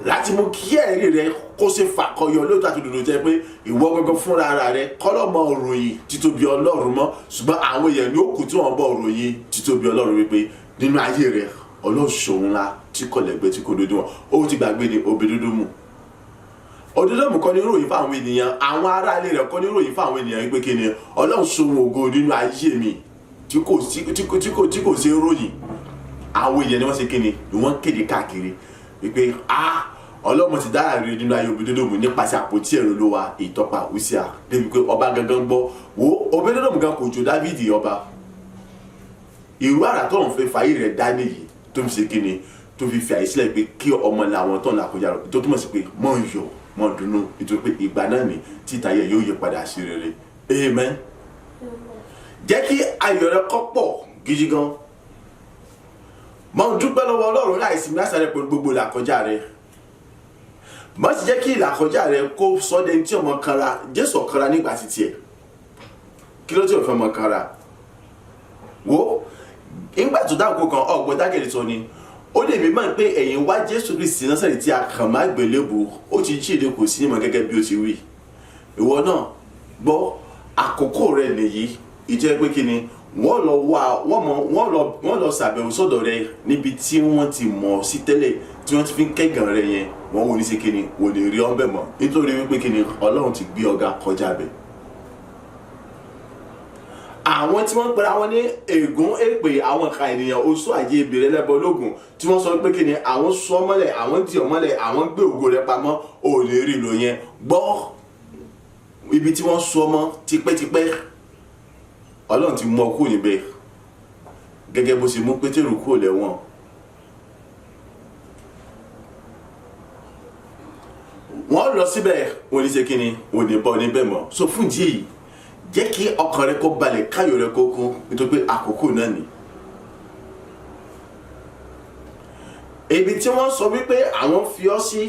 láti mú kí ẹ̀rí rẹ kó ṣe fàkọyọ lóòótọ́ àti òdodo jẹ́ pé ìwọ gangan fúnra ara rẹ kọ́lọ́mọ òròyìn títóbi Ọlọ́run mọ́, ṣùgbọ́n àwọn èèyàn ní òkú tí wọ́n bọ̀ òròyìn títóbi Ọlọ́run wípé nínú ayé rẹ Ọlọ́run ṣòun ńlá tí kò lẹ́gbẹ́ tí kò dodo wọn. ó ti gbàgbé ní Obedédómù. Obedédómù kọ́ ní ròyìn fáwọn ènìyàn, àwọn aráalé rẹ̀ kọ́ ní ròyìn fáwọn ènìyàn wípé kí ni Ọlọ́run ṣòun ògo nínú ayé mi tí kò ṣe ròyìn. àwọn èèyàn ni wọ́n ṣe kí ni wọ́n kéde káàkiri wípé Ọlọ́run ti dára rí nínú ayé Obedédómù nípasẹ̀ àpótí ẹ̀rọ ló wa ìtọ́pa Úsíà, débi pé ọba gangan gbọ́ wo Obedédómù gan kò jọ Dáfídì ọba. irú àrà tó ń fẹ́ fàyè rẹ̀ dá nìyí tó ń ṣe kí ni tó fi àyè sílẹ̀ pé kí ọmọ làwọn tó ń là kọjá rẹ̀ tó túmọ̀ sí pé mọ̀ ń yọ̀ mọ̀ dùnnú nítorí pé ìgbà náà ni títa yẹ yóò yí padà sí rere. Amen. jẹ́ kí ayọ̀ rẹ kó pọ̀ gidi gan. mọ̀ ń dúpẹ́ lọ́wọ́ Ọlọ́run láìsí lásàrẹ̀ pẹ̀lú gbogbo làkọjá rẹ̀. má sì jẹ́ kí ìlàkọjá rẹ kó sọ́dẹ̀ tí ọmọ kanra. Jésù ọ̀kanra nígbà títí ẹ̀, kí ló tí ò fẹ́ ọmọ kanra? wo nígbà tó dáko kan ọgbọ́n dákẹ́rẹ́ tó ni ó lè mí mọ̀ pé ẹ̀yin wá Jésù Kristi Násárẹ́tì tí a kàn má gbélébùú ó ti jíǹde kò sí nímọ̀ gẹ́gẹ́ bí ó ti wí. Ìwọ náà gbọ́ àkókò rẹ nìyí ìjẹ́ pé kí ni wọ́n lọ ṣàbẹ̀wò sọ́dọ̀ rẹ níbi tí wọ́n ti mọ̀ sí tẹ́lẹ̀ tí wọ́n ti fi ń kẹ́gàn rẹ yẹn wọ́n wò ní sí kí ni wò lè rí ọ́n bẹ̀ mọ́ nítorí wípé kí ni Ọlọ́run ti gbé ọ̀gá kọjá bẹ̀. Àwọn tí wọ́n pera wọn ní ègún èpè àwọn kan ènìyàn oṣù àjẹ́ ìbèrè lẹ́bọ lógún tí wọ́n sọ pé kí ni àwọn sọ mọ́lẹ̀ àwọn dì ọ́ mọ́lẹ̀ àwọn gbé ògo rẹ pamọ́ ò lè rí lò yẹn gbọ́ ibi tí wọ́n sọ mọ́ tipẹ́tipẹ́ Ọlọ́run ti mú ọ kúrò níbẹ̀ gẹ́gẹ́ bó ṣe mú Pétérù kúrò lẹ́wọ̀n. Wọ́n lọ síbẹ̀ wọ́n ní ṣe kí ni wọ́n ní bọ́ níbẹ̀ mọ́ so fún ìdí èyí jẹ́ kí ọkàn rẹ kó balẹ̀ káyọ̀ rẹ kó kún nítorí pé àkókò náà ni. Ibi tí wọ́n sọ wípé àwọn fi ọ́ sí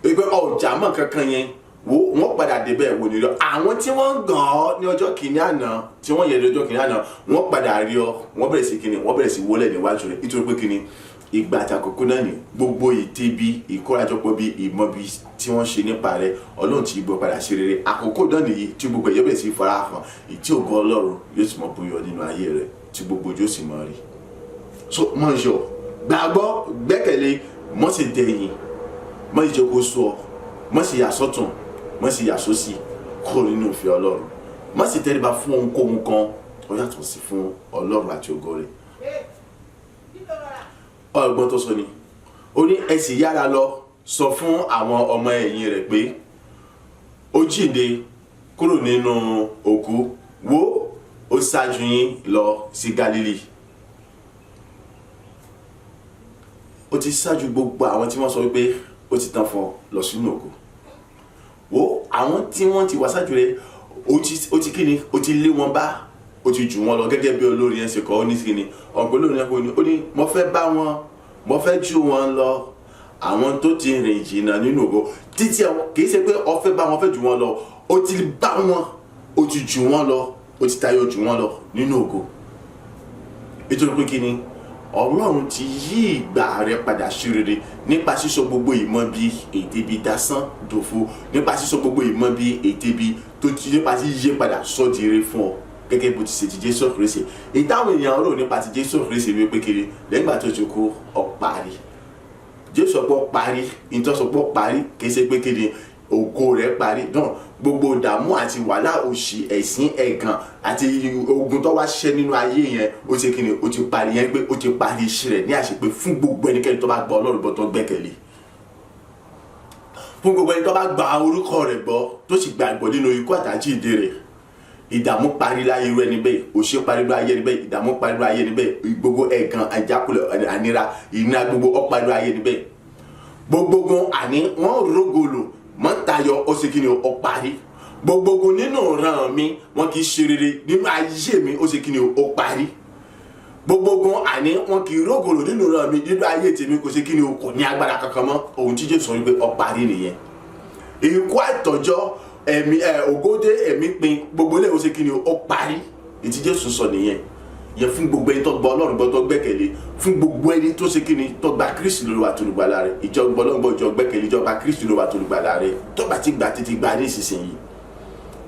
wípé ọjà mọ̀ kankan yẹn wọ́n padà débẹ̀ wò ní lọ àwọn tí wọ́n gàn ọ́ ní ọjọ́ kìíní àná tí wọ́n yẹ lọ́jọ́ kìíní àná wọ́n padà rí ọ wọ́n bẹ̀rẹ̀ sí kíni wọ́n bẹ̀rẹ̀ sí wọlé níwájú rẹ̀ nítorí pé kíni ìgbà àtàkùkù náà ni gbogbo ìtẹ́ bí ìkórajọpọ̀ bí ìmọ̀ bí tí wọ́n ṣe nípa rẹ̀ Ọlọ́run ti gbọ́ padà ṣe rere àkókò náà nìyí tí gbogbo ẹ̀yẹ́ bẹ̀rẹ̀ sí fara hàn ìtí ògo Ọlọ́run yóò sì mọ̀ bóyọ nínú ayé rẹ̀ tí gbogbo ojú sì mọ̀ rí. So mọ̀ yọ gbàgbọ́ gbẹ́kẹ̀lé mọ̀ sì dẹ̀yìn mọ̀ ìjókòó sọ mọ̀ sì yà sọ́tún mọ̀ sì yà sósì kúrò nínú ìfẹ́ Ọlọ́run mọ̀ sì tẹríba fún ohunkóhun kan ó yàtọ̀ sí fún Ọlọ́run àti ògo rẹ̀. Ọgbọ́n tó sọ ni ó ní ẹ sì yára lọ sọ fún àwọn ọmọ ẹ̀yìn rẹ̀ pé ó jíǹde kúrò nínú òkú wò ó ṣáájú yín lọ sí Gálílì. Ó ti ṣáájú gbogbo àwọn tí wọ́n sọ wípé ó ti tán fún lọ sínú òkú wò àwọn tí wọ́n ti wá ṣáájú rẹ̀ ó ti kíni ó ti lé wọn bá ó ti jù wọn lọ gẹ́gẹ́ bí olórí yẹn ṣe kọ́ ó ní kíni ọ̀pọ̀ olórí yẹn ó ní mo fẹ́ bá wọn mo fẹ́ jù wọn lọ àwọn tó ti rìn jìnnà nínú ògo títí kì í ṣe pé ó fẹ́ bá wọn fẹ́ jù wọn lọ ó ti bá wọn ó ti jù wọn lọ ó ti tayọ jù wọn lọ nínú ògo nítorí pé kíni Ọlọ́run ti yí ìgbà rẹ padà sí rere nípa sísọ gbogbo ìmọ̀ bí ète bí dasán dòfo nípa sísọ gbogbo ìmọ̀ bí ète bí tó ti nípa sí yíyé padà sọ di ire fún ọ gẹ́gẹ́ bó ti ṣe ti Jésù Kristi ìtàwọn èèyàn rò nípa ti Jésù Kristi wípé kiri lẹ́yìn ìgbà tó ti kú ó parí Jésù sọ pé ó parí ìtọ́ sọ pé ó parí kì í ṣe pé kiri ògo rẹ̀ parí náà gbogbo ìdààmú àti wàhálà òṣì ẹ̀sín ẹ̀gàn àti ogun tó wá ṣiṣẹ́ nínú ayé yẹn ó ti kiri ó ti parí yẹn pé ó ti parí iṣẹ́ rẹ̀ ní àṣepé fún gbogbo ẹnikẹ́ni tó bá gba Ọlọ́run gbọ́ tó gbẹ́kẹ̀lé fún gbogbo ẹni tó bá gba orúkọ rẹ̀ gbọ́ tó sì gbàgbọ́ nínú ikú àtàjíǹde rẹ̀ ìdààmú parí láyé irú ẹni bẹ́ẹ̀ òṣè parí láyé ẹni bẹ́ẹ̀ ìdààmú parí láyé ẹni bẹ́ẹ̀ gbogbo ẹ̀gàn àjákulẹ̀ ànira ìnira gbogbo ó parí láyé ẹni bẹ́ẹ̀ gbogbogun àní wọ́n rógolo mọ́ tayọ ó sì kí ni ó parí gbogbogun nínú ọ̀ràn mi wọ́n kì í ṣe rere nínú ayé mi ó sì kí ni ó parí gbogbogun àní wọ́n kì í rógolo nínú ọ̀ràn mi nínú ayé tèmi kò sí kí ni kò ní agbára kankan mọ́ ohun tí Jésù sọ wípé ó parí nìyẹn ikú àtọjọ́ ẹ̀mí ògódé ẹ̀mí pin gbogbo ilé ìwòsàn kí ni ó parí ètí Jésù sọ nìyẹn yẹ fún gbogbo ẹni tó gba Ọlọ́run gbọ́ tó gbẹ́kẹ̀lé fún gbogbo ẹni tó ṣe kí ni tó gba Kristi lólúwa tó lùgbàlà rẹ̀ ìjọ gbọ́lọ́gbọ́ ìjọ gbẹ́kẹ̀lé ìjọ gba Kristi lólúwa tó lùgbàlà rẹ̀ tó bá ti gbà títí gbà ní ìsinsìnyí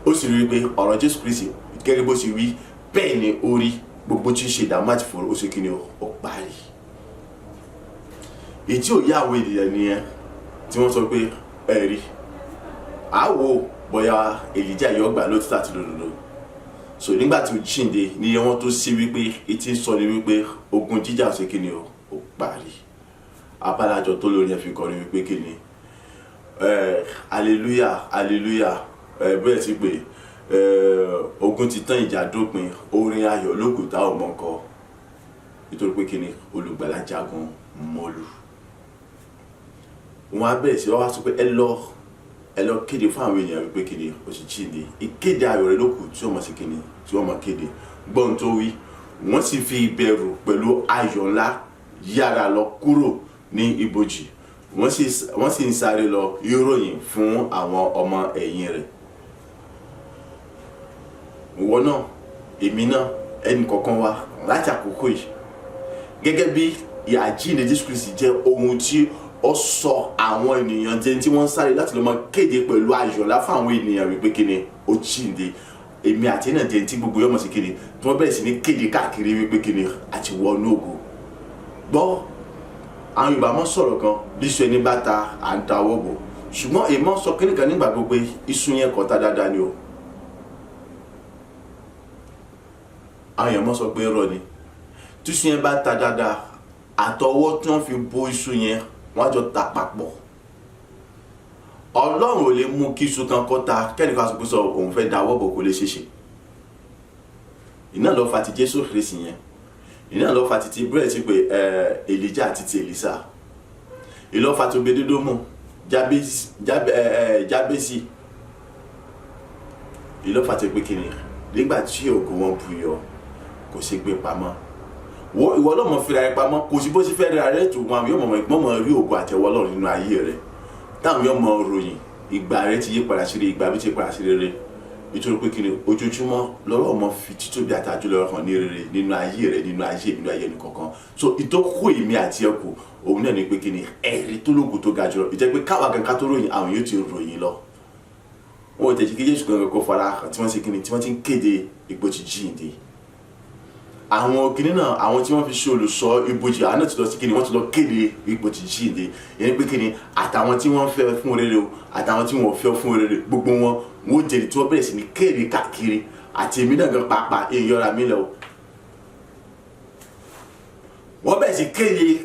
ó sì rí i pé ọ̀rọ̀ Jésù Kristi gẹ́gẹ́ bó ṣe wí bẹ́ẹ̀ ni ó rí gbogbo tí ń ṣe ìdààmú àti fòrò ó ṣe kí ni ó parí ètí ò yá àwọn ènìyàn nìyẹn tí wọ́n sọ pé ẹ̀rí àwò bóyá Èlíjà yóò gbà lótìtọ́ àti lòdòdó so nígbà tí ó jíǹde ní wọ́n tó sí wípé etí sọ ni wípé ogun jíjà ṣe kí ni ó parí abálájọ tó lórí ẹ fi kọrin wípé kí ni hallelujah hallelujah bẹ́ẹ̀ sí pé ogun ti tán ìjà dópin orin ayọ̀ lókùtà ọmọkọ nítorí pé kí ni olùgbàlà jagun mọ́lù wọn á bẹ̀rẹ̀ sí wọ́n wá sọ pé ẹ lọ kéde fún àwọn èèyàn wípé kéde ó sì jíǹde ìkéde ayọ̀ rẹ̀ lókù tí wọ́n mọ̀ sí kíni tí wọ́n mọ̀ kéde gbọ́n tó wí wọ́n sì fi ìbẹ̀rù pẹ̀lú ayọ̀ ńlá yára lọ kúrò ní ibojì wọ́n sì ń sáré lọ ìròyìn fún àwọn ọmọ ẹ̀yìn rẹ̀ ìwọ náà èmi náà ẹnì kọ̀ọ̀kan wa láti àkókò yìí gẹ́gẹ́ bí àjíǹde Jésù Kristi jẹ́ ohun tí ó sọ àwọn ènìyàn jẹ́ tí wọ́n sáré láti lọ máa kéde pẹ̀lú ayọ̀lá fún àwọn ènìyàn wípé kíni ó jíǹde. Èmi àti náà jẹ́ tí gbogbo yọmọ sí kíni tí wọ́n bẹ̀rẹ̀ sí ní kéde káàkiri wípé kíni àti wọnú ògo. Gbọ́ àwọn Yorùbá mọ́ sọ̀rọ̀ kan bí iṣu ẹni bá ta à ń ta ọwọ́ bò, ṣùgbọ́n èèmọ̀ sọ kíní kan nígbà gbogbo iṣu yẹn kọ́ ta dáadáa ni o. Àwọn èèyàn mọ́ sọ pé rọ ni tí iṣu yẹn bá ta dáadáa àtọwọ́ tí wọ́n fi bó iṣu yẹn wọ́n á jọ ta papọ̀. Ọlọ́run ò lè mú kí iṣu kan kọ́ ta kẹ́nìkan sọ pé sọ òun fẹ́ da ọwọ́ bò kó lè ṣeéṣe. Iná lọ fa ti Jésù Kristi yẹn, iná lọ fa ti bírẹ̀ ti pé Èlíjà àti ti Èlísà, ìlọ́fà tó Obedédómù, Jábésì, ìlọ́fà tó pé kíni nígbà tí ògo wọn buyọ kò sí gbé pamọ́. Ìwọ ọlọ́mọ fira ẹ pamọ́ kò sí bó ṣe fẹ́ ra rẹ tó wọn yóò mọ̀ rí ògo àtẹwọ́ Ọlọ́run nínú ayé rẹ. Táwọn yóò mọ ròyìn ìgbà rẹ ti yí padà sí rere, ìgbà bí ti padà sí rere. Nítorí pé kíni ojoojúmọ́ lọ́rọ̀ ọmọ fi títóbi àtàjù lọ́rọ̀ hàn ní rere nínú ayé rẹ, nínú ayé ẹnì kọ̀ọ̀kan. So ìtókò èmi àti ẹkù òun náà ni pé kíni ẹ̀rí tó lógo tó ga jùlọ ìjẹ́ pé káwa gan ká tó ròyìn àwọn yóò ti ròyìn lọ. Wọ́n tẹ̀sí kí Jésù gangan kó fara hàn tí wọ́n ṣe kíni tí wọ́n ti ń kéde ìgbòjì jíǹde. Àwọn kíní náà àwọn tí wọ́n fi ṣe olùsọ ibojì àwọn náà ti lọ sí kíni wọ́n ti lọ kéde ìgbòjì jíǹde. Ìyẹn pé kíni àtàwọn tí wọ́n fẹ́ fún rere o àtàwọn tí wọ́n fẹ́ fún rere gbogbo wọn wọ́n jẹ́rìí tí wọ́n bẹ̀rẹ̀ sí ní kéde káàkiri àti èmi náà gan pàápàá èèyàn mi lọ. Wọ́n bẹ̀rẹ̀ sí kéde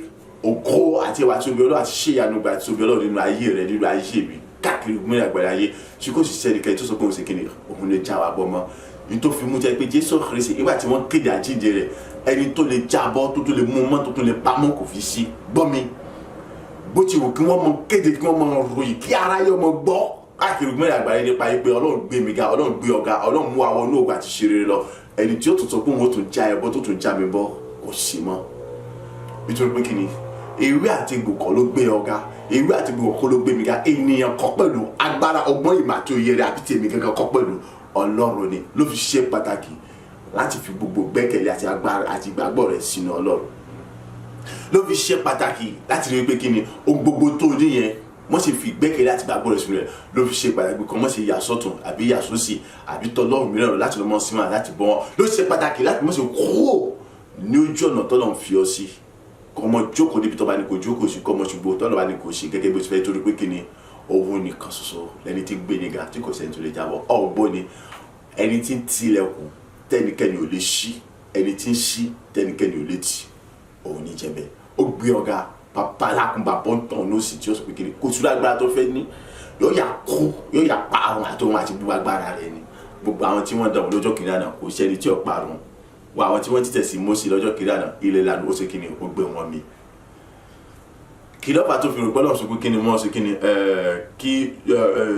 ògo àti ìwà tí omi Ọlọ́run àti ṣe ìyanu gba tí omi Ọlọ́run nínú ayé rẹ nínú ayé mi káàkiri gbọ́n àgbàlá ayé tí kò sì sẹ́nikẹ́ni tó sọ pé òun ṣe kíni òun lè já wa bọ́ mọ́. Ní tó fi mú jẹ́ pé Jésù Kristi nígbà tí wọ́n kéde àjíǹde rẹ̀ ẹni tó lè jábọ́ tó lè mú mọ́ tó lè pamọ́ kò fi sí gbọ́ mi. Bó ti wù kí wọ́n mọ kéde kí wọ́n mọ ròyìn kí aráyé ọmọ gbọ́ káàkiri gbọ́n àgbàlá nípa yìí pé Ọlọ́run gbé mi ga, Ọlọ́run gbé ọ̀gá, Ọlọ́run mú àwọn olóògbé àti ṣe rere lọ. Ẹni tí ó tún sọ pé òun ó tún já ẹbọ tó tún já mi bọ́ kò sí mọ́. Nítorí pé kíni ewé àti egbò kọ́ ló gbé ọ̀gá, ewé àti egbò kọ́ ló gbé mi ga, ènìyàn kọ́ pẹ̀lú agbára ọgbọ́n ìmọ̀ àti òye rẹ̀ àbí tèmi gangan kọ́ pẹ̀lú Ọlọ́run ni. Ló fi ṣe pàtàkì láti fi gbogbo gbẹ́kẹ̀lé àti agbára àti ìgbàgbọ́ rẹ̀ sínú Ọlọ́run. Ló fi ṣe pàtàkì láti rí pé kíni ohun gbogbo tó ní yẹn wọ́n sì fi gbẹ́kẹ̀lé àti ìgbàgbọ́ rẹ̀ sínú rẹ̀. Ló fi ṣe pàtàkì kan wọ́n sì yà sọ́tún àbí yà sósì àbí tọ́lọ́run mìíràn láti lọ́mọ sí wọn láti bọ́ wọn. Ló ṣe pàtàkì láti mọ̀ sí kúrò ní ojú ọ̀nà tọ́lọ́run fi ọ sí. Kọ́mọ jókòó níbi tó bá ní kó jókòó sí, kọ́mọ ṣùgbọ́n tọ́lọ́ bá ní kó ṣe gẹ́gẹ́ bó ti fẹ́ torí pé kíni òun nìkan ṣoṣo lẹni tí gbé níga tí kò sẹ́ni tó lè jábọ́. Ọ̀gbọ́n ni ẹni tí ń tilẹ̀kùn tẹ́nikẹ́ni ò lè ṣí, ẹni tí ń ṣí tẹ́nikẹ́ni ò lè tì, òun ní jẹ́ bẹ́ẹ̀. Ó gbé ọ̀gá bàbá alákùnbà bọ́ntàn ló sì tí ó sọ pé kíni kò tún lágbára tó fẹ́ ní yóò yà kú yóò yà parun àtòun àti gbogbo agbára rẹ̀ ni. Gbogbo àwọn tí wọ́n dànwó lọ́jọ́ kìnìún àná kò sẹ́ni tí ó parun. Wọ àwọn tí wọ́n ti tẹ̀sí Mósè lọ́jọ́ kìnìún àná ilẹ̀ lànà ó ṣe kíni ó gbé wọn mì. Kí lọ́pàá tó fi rò pé Ọlọ́run sọ pé kíni wọ́n ṣe kíni kí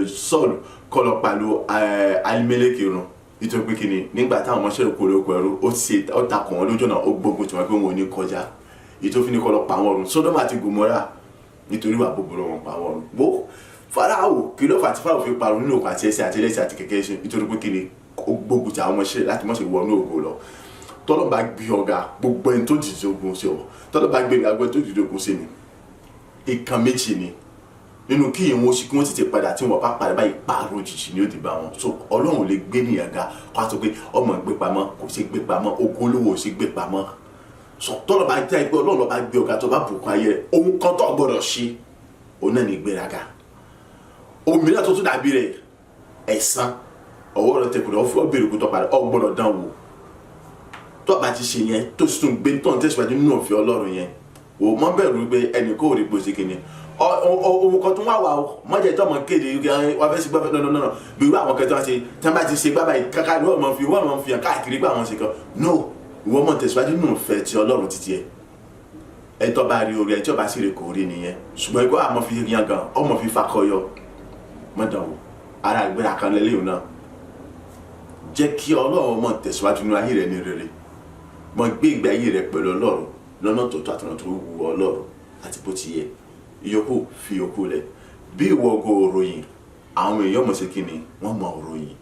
Sọ́ọ̀lù kọ́ lọ pàlú Ahimeleki run nítorí pé kíni nígbà táwọn ọmọọṣẹ́ rẹ̀ kó lóko ẹrú ó takùn wọn lójú ọ̀nà ó gbógun tí wọ́n pé wọn ò ní kọjá ìtòfin ní kọ́ lọ pa wọn run. Sódómù àti Gòmórà nítorí wà búburú wọn pa wọn run. Bó Fáráò kí ló fà tí Fáráò fi parun nínú òkú àti ẹsẹ̀ àti ẹlẹ́sẹ̀ àti kẹ̀kẹ́ ẹṣin nítorí pé kíni ó gbógun tí àwọn ọmọọṣẹ́ láti mọ̀ sí wọnú ògo lọ. Tọ́lọ́ bá gbé ọ̀gá gbogbo ẹni tó dìde ogun sí ọ, tọ́lọ́ bá gbé gbogbo ẹni tó dìde ogun sí ni ìkan méjì ni nínú kí ìwọ̀n oṣù kí wọ́n ti padà tí wọ́n bá padà báyìí pààrọ̀ òjijì ni ó ti bá wọn. So Ọlọ́run lè gbé nìyẹn ga kó a sọ pé ọmọ gbé pamọ́ kò sí gbé pamọ́ ògo olówó ò sí gbé pamọ́. So tọ́lọ́ bá jẹ́ pé Ọlọ́run bá gbé ọ̀gá tó bá bùkún ayé rẹ̀ ohun kan tó gbọ́dọ̀ ṣe òun náà ní ìgbéraga. Òmìnira tó tún dàbí rẹ̀ ẹ̀san ọwọ́ rẹ̀ tẹ̀kùn lọ́wọ́ fún ọ̀bẹ̀rẹ̀ òkútọ́ padà ọ̀ gbọ́dọ̀ dán wò. Tó bá ti ṣe yẹn tó sì tún gbé tó ń tẹ̀síwájú nínú òfin Ọlọ́run yẹn o mọ bẹ̀rù pé ẹnì kò rí gbòsì kìíní ohun kan tó wà wà o mọ̀jẹ̀ tó mọ̀ kéde wà fẹ́ sí gbàgbé náà bí irú àwọn kẹtọ́ ṣe tí wọ́n bá ti ṣe gbàgbé yìí káká ni wọ́n mọ̀ fi hàn káàkiri pé àwọn ṣe kan no ìwọ mọ̀ tẹ̀síwájú nínú ìfẹ́ ti Ọlọ́run títí ẹ̀ ẹ̀ tó bá rí orí ẹ̀ tí ó bá sì rí kò rí nìyẹn ṣùgbọ́n ẹgbẹ́ àmọ́ fi yan gan ọmọ fi fakọyọ mọ̀dànwó ara ìgbéra kan lẹ́lẹ́yìn náà jẹ́ kí Ọlọ́run mọ̀ tẹ̀síwájú nínú ayé rẹ̀ ní rere mọ̀ gbé ìgbé ayé rẹ̀ pẹ̀lú Ọlọ́run lọ́nà tó tó àtọ̀nà tó wù Ọlọ́run àti bó ti yẹ ìyókù fi yókù lẹ̀ bí ìwọ ògo òròyìn àwọn èèyàn mọ̀ sí kíni wọ́n mọ̀ òròyìn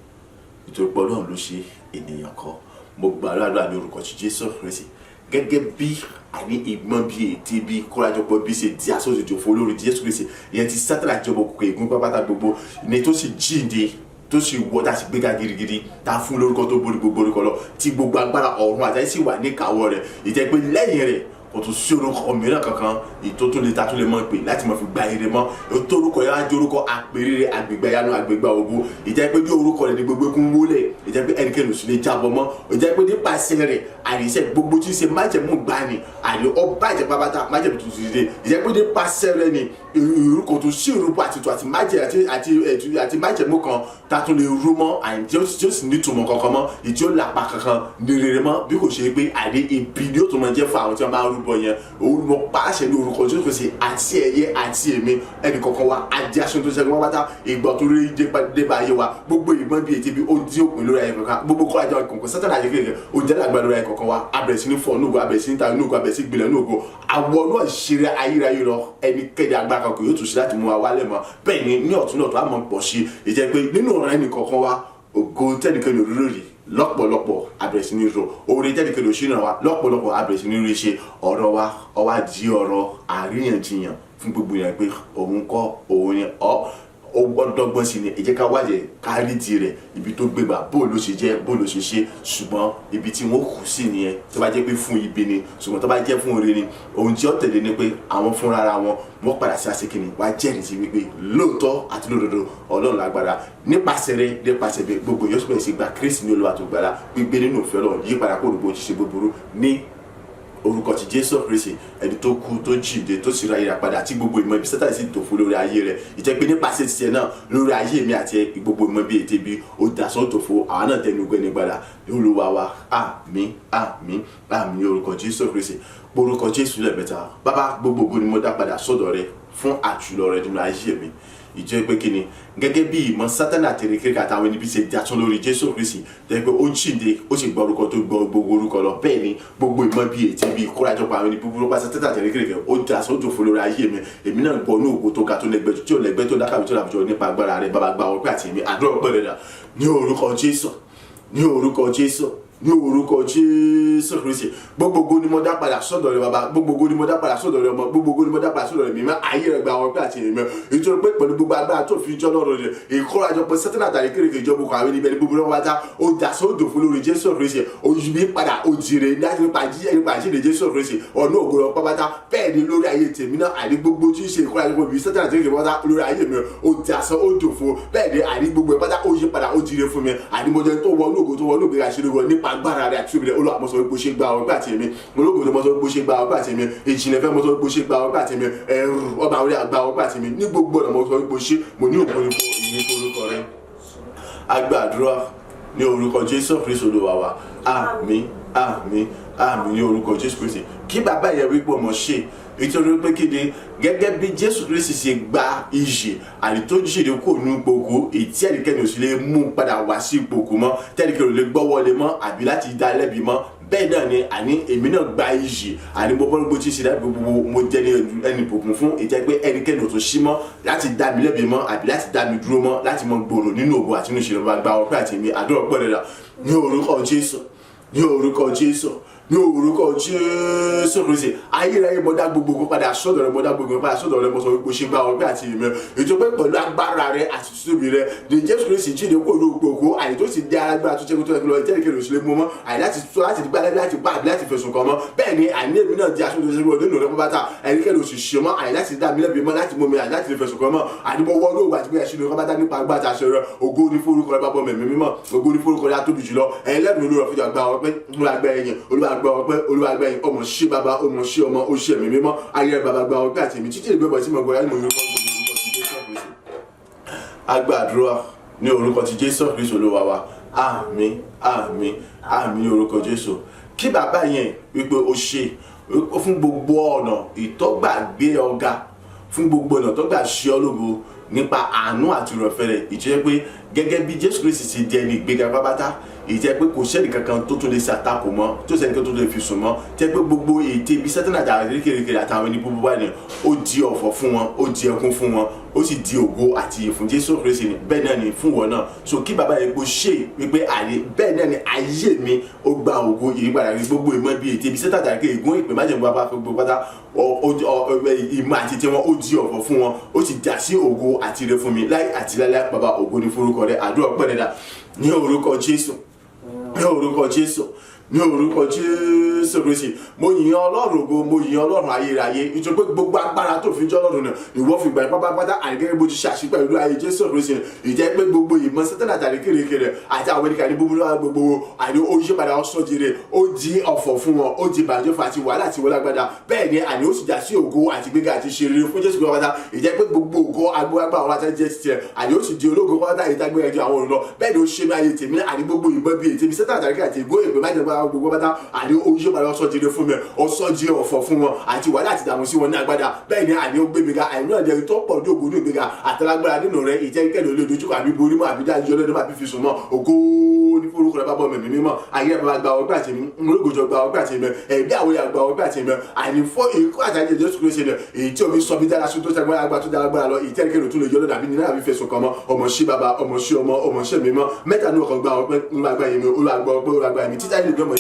nítorí pé Ọlọ́run ló ṣe ènìyàn kọ́ mo gbàdúrà ní orúkọ ti Jésù Kristi gẹ́gẹ́ bí àní ìgbọ́n bí ètè bí kórajọpọ̀ bí ṣe di asọ́jòjò fún olórí Jésù Kristi ìyẹn ti Sátánì àti ọmọ òkùnkùn ègún pápátá gbogbo ní tó sì jíǹde tó sì wọ́ tá a sì gbéga gidigidi tá a fún lórúkọ tó borí gbogbo orúkọ lọ tí gbogbo agbára ọ̀run àtàyè sì wà ní ìkáwọ́ rẹ̀ ìjẹ́ pé lẹ́yìn rẹ̀ kò tún sí orúkọ mìíràn kankan ìtò tó lè ta tó lè mọ̀ pé láti mọ̀ fi gba ire mọ́ ètò orúkọ yẹn á jẹ́ orúkọ àpèrè àgbègbè yanu àgbègbè ògo ìjẹ́ pé ní orúkọ rẹ̀ ní gbogbo ekún wólẹ̀ ìjẹ́ pé ẹnikẹ́ni ò sì lè jábọ́ mọ́ ìjẹ́ pé nípasẹ̀ rẹ̀ àríṣẹ́ gbogbo tí ń ṣe májẹ̀mú gbani àní ọba ìjẹ̀pá bátá májẹ̀mú tuntun dìde ìjẹ́ pé nípasẹ̀ rẹ̀ ni orúkọ tó sí orúkọ àtìtò àti májẹ̀mú kan tá tún lè rú mọ́ àní tí ó sì nítumọ̀ kankan mọ́ ìtí ó làpá kankan ní rere mọ́ bí kò ṣe pé àní ibi ni ó tún máa jẹ́ fún àwọn tí wọ́n bá ń rúbọ yẹn òun mọ pàṣẹ ní orúkọ Jésù Kristi àti ẹ̀yẹ àti èmi ẹnì kankan wa ajé aṣọ tó ṣẹ́gun wá pátá ìgbà tó rí débà ayé wa gbogbo ìgbọ́n bíi ètí bí ó dín òpin lórí ayé kankan gbogbo kọ́ àjọ ìkọ̀kọ̀ Sátánì àti kékeré ó jẹ́ lágbára lórí ayé kankan wa abẹ̀rẹ̀ sí ní fọ́ nógo abẹ̀rẹ̀ sí ní ta nógo abẹ̀rẹ̀ sí gbilẹ̀ nógo àwọn náà ṣeré ayérayé lọ ẹnikẹ́ni agbára kan kò yóò tún ṣe láti mú wa wálẹ̀ mọ́ bẹ́ẹ̀ ni ní ọ̀tún náà tó á mọ̀ pọ̀ sí ìjẹ́ pé nínú ọ̀rọ̀ ẹnì kankan wa ògo tẹ́nikẹ́ni òróró rè lọ́pọ̀lọpọ̀ abẹ̀rẹ̀ sí ní ro orin tẹ́nikẹ́ni òṣìnà wa lọ́pọ̀lọpọ̀ abẹ̀rẹ̀ sí ní rí ṣe ọ̀rọ̀ wa ọwá di ọ̀rọ̀ àríyànjiyàn fún gbogbo yẹn pé òun kọ́ òun ni ó gbọ́dọ̀gbọ́n sí ni ẹ jẹ́ ká wáyé kárí ti rẹ̀ ibi tó gbégbà bó ló ṣe jẹ́ bó ló ṣe ṣe ṣùgbọ́n ibi tí wọ́n kù sí nìyẹn tó bá jẹ́ pé fún ibi ni ṣùgbọ́n tó bá jẹ́ fún oore ni ohun tí ó tẹ̀lé ni pé àwọn fúnra wọn wọ́n padà sí àṣekìnì wá jẹ́rìí sí wípé lóòótọ́ àti lódodo Ọlọ́run lágbára nípasẹ̀ rẹ̀ nípasẹ̀ bẹ́ẹ̀ gbogbo yóò sọ̀rọ̀ sí gba Kristi ní Olúwa tó gbára gbígbé nínú ìfẹ́ Ọlọ́run yípadà kó olùgbò ti ṣe búburú ní orúkọ ti Jésù Kristi ẹni tó kú tó jíǹde tó sì ra ìrà padà tí gbogbo ìmọ̀ ibi Sátánì sì tò fún lórí ayé rẹ̀ ìjẹ́ pé nípasẹ̀ tiẹ̀ náà lórí ayé mi àti gbogbo ìmọ̀ ibi ètè bí ó dasọ́ tó fún àwọn náà tẹnu gbẹ́ni gbàdá Olúwa wa àmín àmín àmín orúkọ Jésù Kristi orúkọ Jésù lẹ́ẹ̀mẹ́ta bàbá gbogbo ni mo dá padà sọ́dọ̀ rẹ fún àjùlọ rẹ nínú ayé mi ìjẹ́ pé kíni gẹ́gẹ́ bí ìmọ̀ Sátánì àti erékèrékà àtàwọn ẹni bí ṣe dàtún lórí Jésù Kristi jẹ́ pé ó ń jíǹde ó sì gbọ́ orúkọ tó gbọ́ gbogbo orúkọ lọ bẹ́ẹ̀ ni gbogbo ìmọ̀ bíi ètí bíi kórajọpọ̀ àwọn ẹni búburú pa Sátánì àti erékèrékà ó dà sójú fún lórí ayé mi èmi náà gbọ́ ní ògo tó ga tó lẹ́gbẹ́ tí ó lẹ́gbẹ́ tó dákàwé tó làbùjọ nípa agbára rẹ bàbá gba ọpẹ́ àti èmi àdúrà ọpẹ́ rẹ dà ní orúkọ Jésù ní orúkọ Jésù ní orúkọ Jésù Kristi gbogbogbò ni mo dá padà sọ́dọ̀ rẹ bàbá gbogbogbò ni mo dá padà sọ́dọ̀ rẹ ọmọ gbogbogbò ni mo dá padà sọ́dọ̀ rẹ mímọ́ ayé rẹ gba ọpẹ́ àti èmi nítorí pé pẹ̀lú gbogbo agbára tó fi jọ́ lọ́rọ̀ rẹ ìkórajọpọ̀ Sátánì àtàrí kéréje ìjọba òkú àwọn ẹni gbogbo wọn wájá ó dà sódò fún lórí Jésù Kristi òyìnbí padà òjìrè láti nípa àjíǹde Jésù Kristi ọ̀nà ògùrọ̀ pátá bẹ́ẹ̀ ni lórí ayé tèmi náà àní gbogbo tí ń ṣe ìkórajọpọ̀ bí Sátánì àti kéréje pátá lórí ayé mi ó dà sódò fún bẹ́ẹ̀ ni àní gbogbo pátá ó yí padà ó jìrè fún mi àní mo jẹ́ tó wọ ológo tó wọ ológo àṣírí wọn nípa agbára rẹ àti Olúwa mo sọ pé ṣe gba ọgbà àti èmi ológo tó mo sọ pé ṣe gba ọgbà àti èmi ìjìnlẹ̀ fẹ́ mo sọ pé ṣe gba ọgbà àti èmi ẹrù ọba orí àgbà ọgbà àti èmi ní gbogbo ọ̀nà mo sọ pé ṣe mo ní òkú ní orúkọ rẹ agbàdúrà ní orúkọ Jésù Kristi Olúwa wa àmín àmín àmín ní orúkọ Jésù Kristi kí bàbá yẹn wípé ọmọ ṣe nítorí pé kéde gẹ́gẹ́ bí Jésù Kristi ṣe gba ìyè àní tó jíde kó nu gbogbo ètí ẹnikẹ́ni ò sì lè mú padà wá sí gbogbo mọ́ tẹ́nikẹ́ni ò lè gbọ́wọ́ lé mọ́ àbí láti dá lẹ́bi mọ́ bẹ́ẹ̀ náà ni àní èmi náà gba ìyè àní mo bọ́n gbòtí ṣe dábì gbogbo mo jẹ́ ní ẹni bùkún fún ìjẹ́ pé ẹnikẹ́ni ò tún ṣí mọ́ láti dá mi lẹ́bi mọ́ àbí láti dá mi dúró mọ́ láti mọ gbòòrò nínú ògo àti inú ìṣẹ̀lẹ̀ bá gba ọpẹ́ àti èmi àdúrà pẹ́ rẹ̀ ní orúkọ Jésù ní orúkọ Jésù ní orúkọ Jésù Kristi ayérayé mo dá gbogbo padà sọ́dọ̀ rẹ mo dá gbogbo padà sọ́dọ̀ rẹ mo sọ wípé ṣe gba ọpẹ́ àti ìmọ̀ ètò pé pẹ̀lú agbára rẹ àti títóbi rẹ ní Jésù Kristi jíde kó ló gbogbo àyè tó sì dé alágbára tó jẹ́ kó tó yẹ kí lọ jẹ́ kí lọ sílé mú mọ́ àyè láti tó láti gbá láti bá àbí láti fẹ̀sùn kàn mọ́ bẹ́ẹ̀ ni àní èmi náà di aṣọ tó ṣe wọlé nínú rẹ pátá ẹnikẹ́ni oṣù ṣe mọ́ àyè láti dá mi lẹ́bi mọ́ láti mú mi àyè láti fẹ̀sùn kàn mọ́ àdìbò wọ́n ló wà tí bóyá ṣe pátá nípa agbára àṣẹ rẹ ògo ní forúkọ rẹ bábọ mẹ̀mí mímọ́ ògo ní forúkọ rẹ atóbi jùlọ ẹlẹ́nu olúwa fìjà gba ọpẹ́ olúwa gba ẹ̀yìn olúwa gba ọpẹ́ olúwa gba ẹ̀yìn ọmọ ṣí bàbá ọmọ ṣí ọmọ ó ṣí ẹ̀mí mímọ́ ayé bàbá gba ọpẹ́ àti èmi títí ìgbẹ́bọ̀ tí mo gbọ́ yá ni mo yọ agbàdúrà ní orúkọ ti Jésù Kristi Olúwa wa àmín àmín àmín ní orúkọ Jésù kí bàbá yẹn wípé ó ṣe fún gbogbo ọ̀nà ìtọ́gbàgbé ọ̀gá fún gbogbo ọ̀nà tó gbà ṣe ológo nípa àánú àti ìrọ̀fẹ́ rẹ̀ ìjẹ́ pé gẹ́gẹ́ bí Jésù Kristi ti di ẹni ìgbéga pápátá ìjẹ́ pé kò sẹ́ni kankan tó tún lè ṣàtakò mọ́ tó sẹ́ni kankan tó tún lè fi sùn mọ́ jẹ́ pé gbogbo ète ibi sẹ́tẹ̀nì àtàwọn kékeré àtàwọn ẹni búburú wà ní ó di ọ̀fọ̀ fún wọn ó di ẹkún fún wọn ó sì di ògo àti ìyìn fún Jésù Kristi ni bẹ́ẹ̀ náà ni fún wọn náà so kí bàbá yẹn kó ṣe wípé àyè bẹ́ẹ̀ náà ni ayé mi ó gba ògo ìyípadà rí gbogbo ìmọ̀ bíi ète ibi sẹ́tẹ̀nì àtàwọn ìgún ìpè májèmú bàbá gbogbo pátá ìmọ̀ àti tiwọn ó di ọ̀fọ̀ fún wọn ó sì já sí ògo àti ire fún mi láì àti láíláí bàbá ògo ní forúkọ rẹ àdúrà pẹ́ dẹ́dà ní orúkọ Jésù ní orúkọ Jésù ní orúkọ Jésù Kristi mo yìn Ọlọ́run ògo mo yìn Ọlọ́run ayérayé nítorí pé gbogbo agbára tó fi jọ́ Ọlọ́run náà ìwọ fi gbà pátápátá àìgẹ́gẹ́ bó ti ṣàṣìpẹ́ ìlú ayé Jésù Kristi ìjẹ́ pé gbogbo ìmọ̀ sẹ́tẹ̀nì àtàrí kérékèrè àti àwọn ènìyàn ní búburú gbogbo àní ó yí padà ọsọ jire ó di ọ̀fọ̀ fún wọn ó di ìbànújẹ́ fún àti wàhálà àti wọlágbádá bẹ́ẹ̀ ni àní ó sì já sí ògo àti gbéga àti ṣe rere fún Jésù pátá ìjẹ́ pé gbogbo ògo agbóhágbá àwọn àtẹ́jẹ́ tiẹ̀ àní ó sì di ológo pátá ìtagbé ẹjọ́ àwọn òun lọ bẹ́ẹ̀ ni ó ṣe ní ayé tèmi àní gbogbo ìmọ̀ bíi ètèmi sẹ́tẹ̀nì àtàrí àti ìgò ìgbé májèmú gbogbo pátá àní ó yí padà ọsọ jire fún mi ọsọ jí ọ̀fọ̀ fún wọn àti wàhálà àti ìdààmú sí wọn ní agbádá bẹ́ẹ̀ ni àní ó gbé mi ga àìní ọ̀dẹ tó pọ̀ ní ògo ní ìgbéga àtàlágbára nínú rẹ ìjẹ́kẹ́lẹ́ olè dojúkọ àbí borí mọ́ àbí dájú ọlọ́dún máa fi sùn mọ́ ògo ní forúkọ rẹ bá bọ́ mẹ̀mí mímọ́ ayé ẹ̀ bá gba ọgbà àti mi ológojọ gba ọgbà àti mi ẹ̀bí àwọn ìyá gba ọgbà àti mi àní fọ́ ikú àtàjẹ Jésù Kristi rẹ èyí tí omi sọ bí dára sí tó tẹgbẹ́ agbá tó dára gbára lọ ìtẹ́kẹ́lẹ́ tó lè yọ lọ́dà bí nínú àbí fẹ̀sùn kan mọ́ ọmọ sí bàbá ọmọ sí ọmọ ọmọ sí mímọ́ mẹ́ta ní ọkàn gba ọpẹ́ nínú àgbà yẹmi olùgbà ọpẹ́ olùgbà yẹmi títà ilé ìgbẹ́mọ̀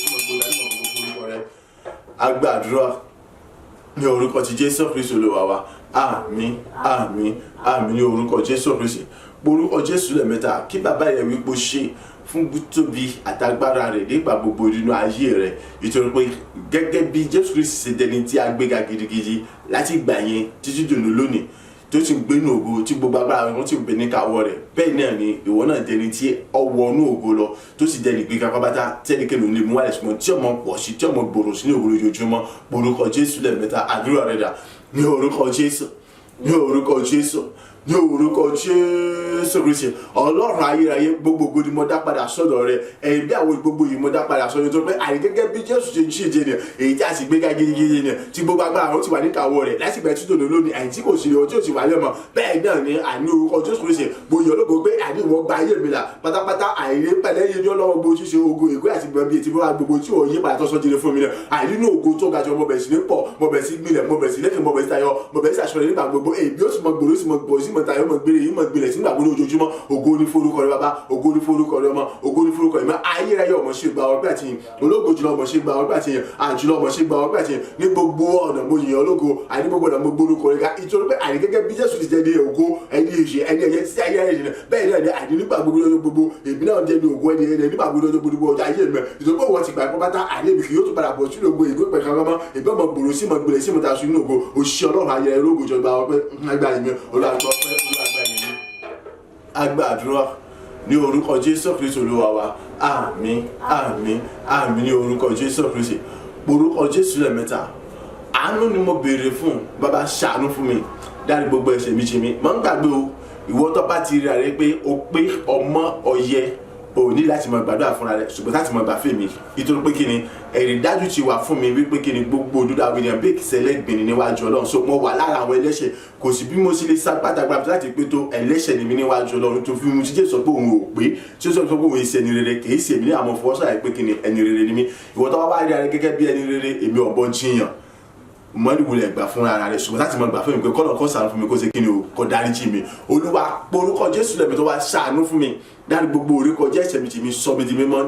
agbàdúrà ní orúkọ ti Jésù Kristi Olúwa wa àmín àmín àmín ní orúkọ Jésù Kristi orúkọ Jésù lẹ́mẹ́ta kí bàbá yẹn wípé ṣe fún tóbi àtagbára rẹ̀ nígbà gbogbo nínú ayé rẹ̀ nítorí pé gẹ́gẹ́ bí Jésù Kristi ṣe dẹni tí a gbéga gidigidi láti gbà yẹn títí dòní lónìí tó ti ń gbé ní ògo tí gbogbo agbára wọn ti ń gbé ní káwọ́ rẹ̀ bẹ́ẹ̀ náà ni ìwọ náà dẹni tí ọwọ́ inú ògo lọ tó sì dẹni gbéga pápátá tẹ́nikẹ́ni ò lè mú wálẹ̀ ṣùgbọ́n tí ọmọ pọ̀ sí tí ọmọ gbòòrò sí ní ògo lójoojúmọ́ orúkọ Jésù lẹ́ẹ̀mẹ́ta àdúrà rẹ̀ dà ní orúkọ Jésù ní orúkọ Jésù ní orúkọ Jésù Kristi Ọlọ́run ayérayé gbogbo ni mo dá padà sọ́dọ̀ rẹ ẹ̀yin bí àwọn gbogbo yìí mo dá padà sọ́dọ̀ tó pé àrí gẹ́gẹ́ bí Jésù ṣe ṣèjẹ ni èyí tí a sì gbéga gidigidi ni tí gbogbo agbára ó ti wà ní kàwọ́ rẹ̀ láti bẹ̀rẹ̀ títò lónìí àyìn tí kò sí ọjọ́ ò sì wà lẹ́mọ̀ bẹ́ẹ̀ náà ni àní orúkọ Jésù Kristi gbòòyàn ológo pé àní ìwọ gba ayé mi là pátápátá àìrí pẹ̀lẹ́ yé ní ọlọ́wọ́ gbogbo ṣíṣe ogo ègbé àti gbọ̀nbí ètí bó wà gbogbo tí ò yí padà tó sọ́jire fún mi náà àìrí inú ogo tó ga jọ mo bẹ̀rẹ̀ sí ní pọ̀ mo bẹ̀rẹ̀ sí gbilẹ̀ mo bẹ̀rẹ̀ sí lẹ́kìn mo bẹ̀rẹ̀ sí tayọ mo bẹ̀rẹ̀ sí aṣọ rẹ̀ nígbà gbogbo èbí ó sì mọ gbòòrò sí mọ gbòòrò sí mọ tayọ mọ gbére yìí mọ gbilẹ̀ sí nígbà gbogbo ojoojúmọ́ ògo ní forúkọ rẹ bàbá ògo ní forúkọ rẹ ọmọ ògo ní forúkọ rẹ mọ ayérayé ọmọ ṣe gba ọgbẹ́ àtìyìn ológo jùlọ ọmọ ṣe gba ọgbẹ́ àtìyìn àjùlọ ọmọ ṣe gba ọgbẹ́ àtìyìn ní gbogbo ọ̀nà mo yìn ológo àní gbogbo ọ̀nà mo gbórúkọ rẹ ká ìtòrí pé àní gẹ́gẹ́ bí Jésù ti jẹ́ ní ògo ẹni èyí ẹni ẹ̀yẹ tí ayé rẹ̀ jìnnà bẹ́ẹ̀ náà ni àní nígbà gbogbo ọjọ́ gbogbo èmi náà jẹ́ ní ògo ẹni ẹni nígbà gbogbo ọjọ́ gbogbo ọjọ́ ayé mi ìtòrí pé wọ́n ti gbà pátá àní èmi kì yóò tún padà bọ̀ sínú ògo ìgbé pẹ̀ka ọmọ ìbí ọmọ gbòòrò sí mọ gbèlè sí mọ ta sínú ògo òṣìṣẹ́ Ọlọ́run ayẹyẹ ológo jọba ọpẹ́ agbára mi olùgbà ọpẹ́ olùgbà yẹn agbàdúrà ní orúkọ Jésù Kristi Olúwa wa àmín àmín àmín ní orúkọ Jésù Kristi orúkọ Jésù lẹ́ẹ̀mẹ́ta àánú ni mo béèrè fún bàbá ṣàánú fún mi dárí gbogbo ẹ̀ṣẹ̀ mi jì mí mọ́ ń gbàgbé o ìwọ tó bá ti rí rẹ pé o pé ọmọ ọyẹ o ní láti máa gbàdúrà fúnra rẹ ṣùgbọ́n láti máa gbà fún mi nítorí pé kí ni ẹ̀rí dájú ti wà fún mi wípé kí ni gbogbo òdúdà William Bake sẹlẹ̀gbìn níwájú Ọlọ́run so mo wà lára àwọn ẹlẹ́ṣẹ̀ kò sí bí mo sì lè sá pátágbá láti pé tó ẹlẹ́ṣẹ̀ ni mi níwájú Ọlọ́run tó fi mu jíjẹ́ sọ pé òun ò pé tí ó sọ pé òun ìṣe ẹni rere kì í ṣe èmi ní àmọ́ fọwọ́sọ̀ pé kí ni ẹni rere ni mí ìwọ tó wá wá rí ara gẹ́gẹ́ bí ẹni rere èmi ọ̀bọ jiyàn mọ́ni wulẹ̀ gbà fún ara rẹ̀ ṣùgbọ́n láti mọ gbà fún mi pé kọ́nà kọ́ ṣàánú fún mi kó ṣe kí ni o kó dáríjì mi Olúwa porúkọ Jésù lẹ́mi tó wá ṣàánú fún mi dárí gbogbo orí kọjá ẹ̀ṣẹ̀ mi tì mí sọ mi di mímọ́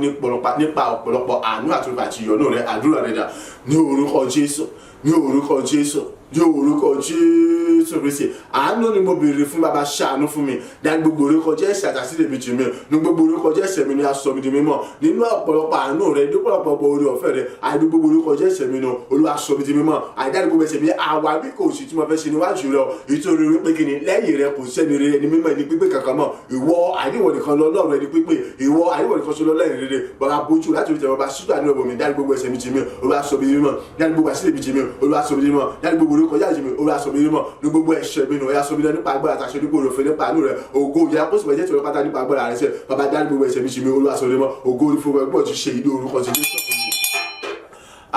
nípa ọ̀pọ̀lọpọ̀ àánú àtúntò àti ìyọ́nú rẹ̀ àdúrà rẹ̀ dà ní orúkọ Jésù ní orúkọ Jésù ní orúkọ Jésù Kristi àánú ni mo béèrè fún bàbá ṣàánú fún mi dárí gbogbo orí kọjá ẹ̀ṣẹ̀ àtàsílẹ̀ mi jì mí ní gbogbo orí kọjá ẹ̀ṣẹ̀ mi ni a sọ mi di mímọ́ nínú ọ̀pọ̀lọpọ̀ àánú rẹ̀ ní ọ̀pọ̀lọpọ̀ orí ọ̀fẹ́ rẹ̀ àìní gbogbo orí kọjá ẹ̀ṣẹ̀ mi náà Olúwa sọ mi di mímọ́ àìdárí gbogbo ẹ̀ṣẹ̀ mi àwa bí kò sí tí mo fẹ́ ṣe níwájú rẹ̀ ìtorí wípé kí ni lẹ́yìn rẹ̀ kò sẹ́ni rere ẹni mímọ́ ẹni pípé kankan mọ́ ìwọ àìníwọ̀ nìkan lọ́lọ́run ẹni pípé ìwọ àìníwọ̀ nìkan ṣe lọ́lọ́run rere bàbá bójú láti orí bàbá ṣíjú àánú ẹ̀bùn mi dárí gbogbo ẹ̀ṣẹ̀ mi jì mí Olúwa sọ mi di mímọ́ dárí gbogbo àṣírí mi jì mí Olúwa sọ mi di mímọ́ dárí gbogbo orí kọjá jì mí Olúwa sọ mi di mímọ́ ní gbogbo ẹ̀ṣẹ̀ mi nù ọ̀yà sọ mi lọ nípa agbára àtàṣe nípa òròfin nípa àánú rẹ̀ ògo ìyá kó sì bẹ̀jẹ̀ tí wọ́n pátá nípa agbára rẹ̀ ṣe bàbá dárí gbogbo ẹ̀ṣẹ̀ mi jì mí Olúwa sọ mi di mímọ́ ògo ìfowópamọ́ ẹgbẹ́ ti ṣe ìdí orúkọ ti Jésù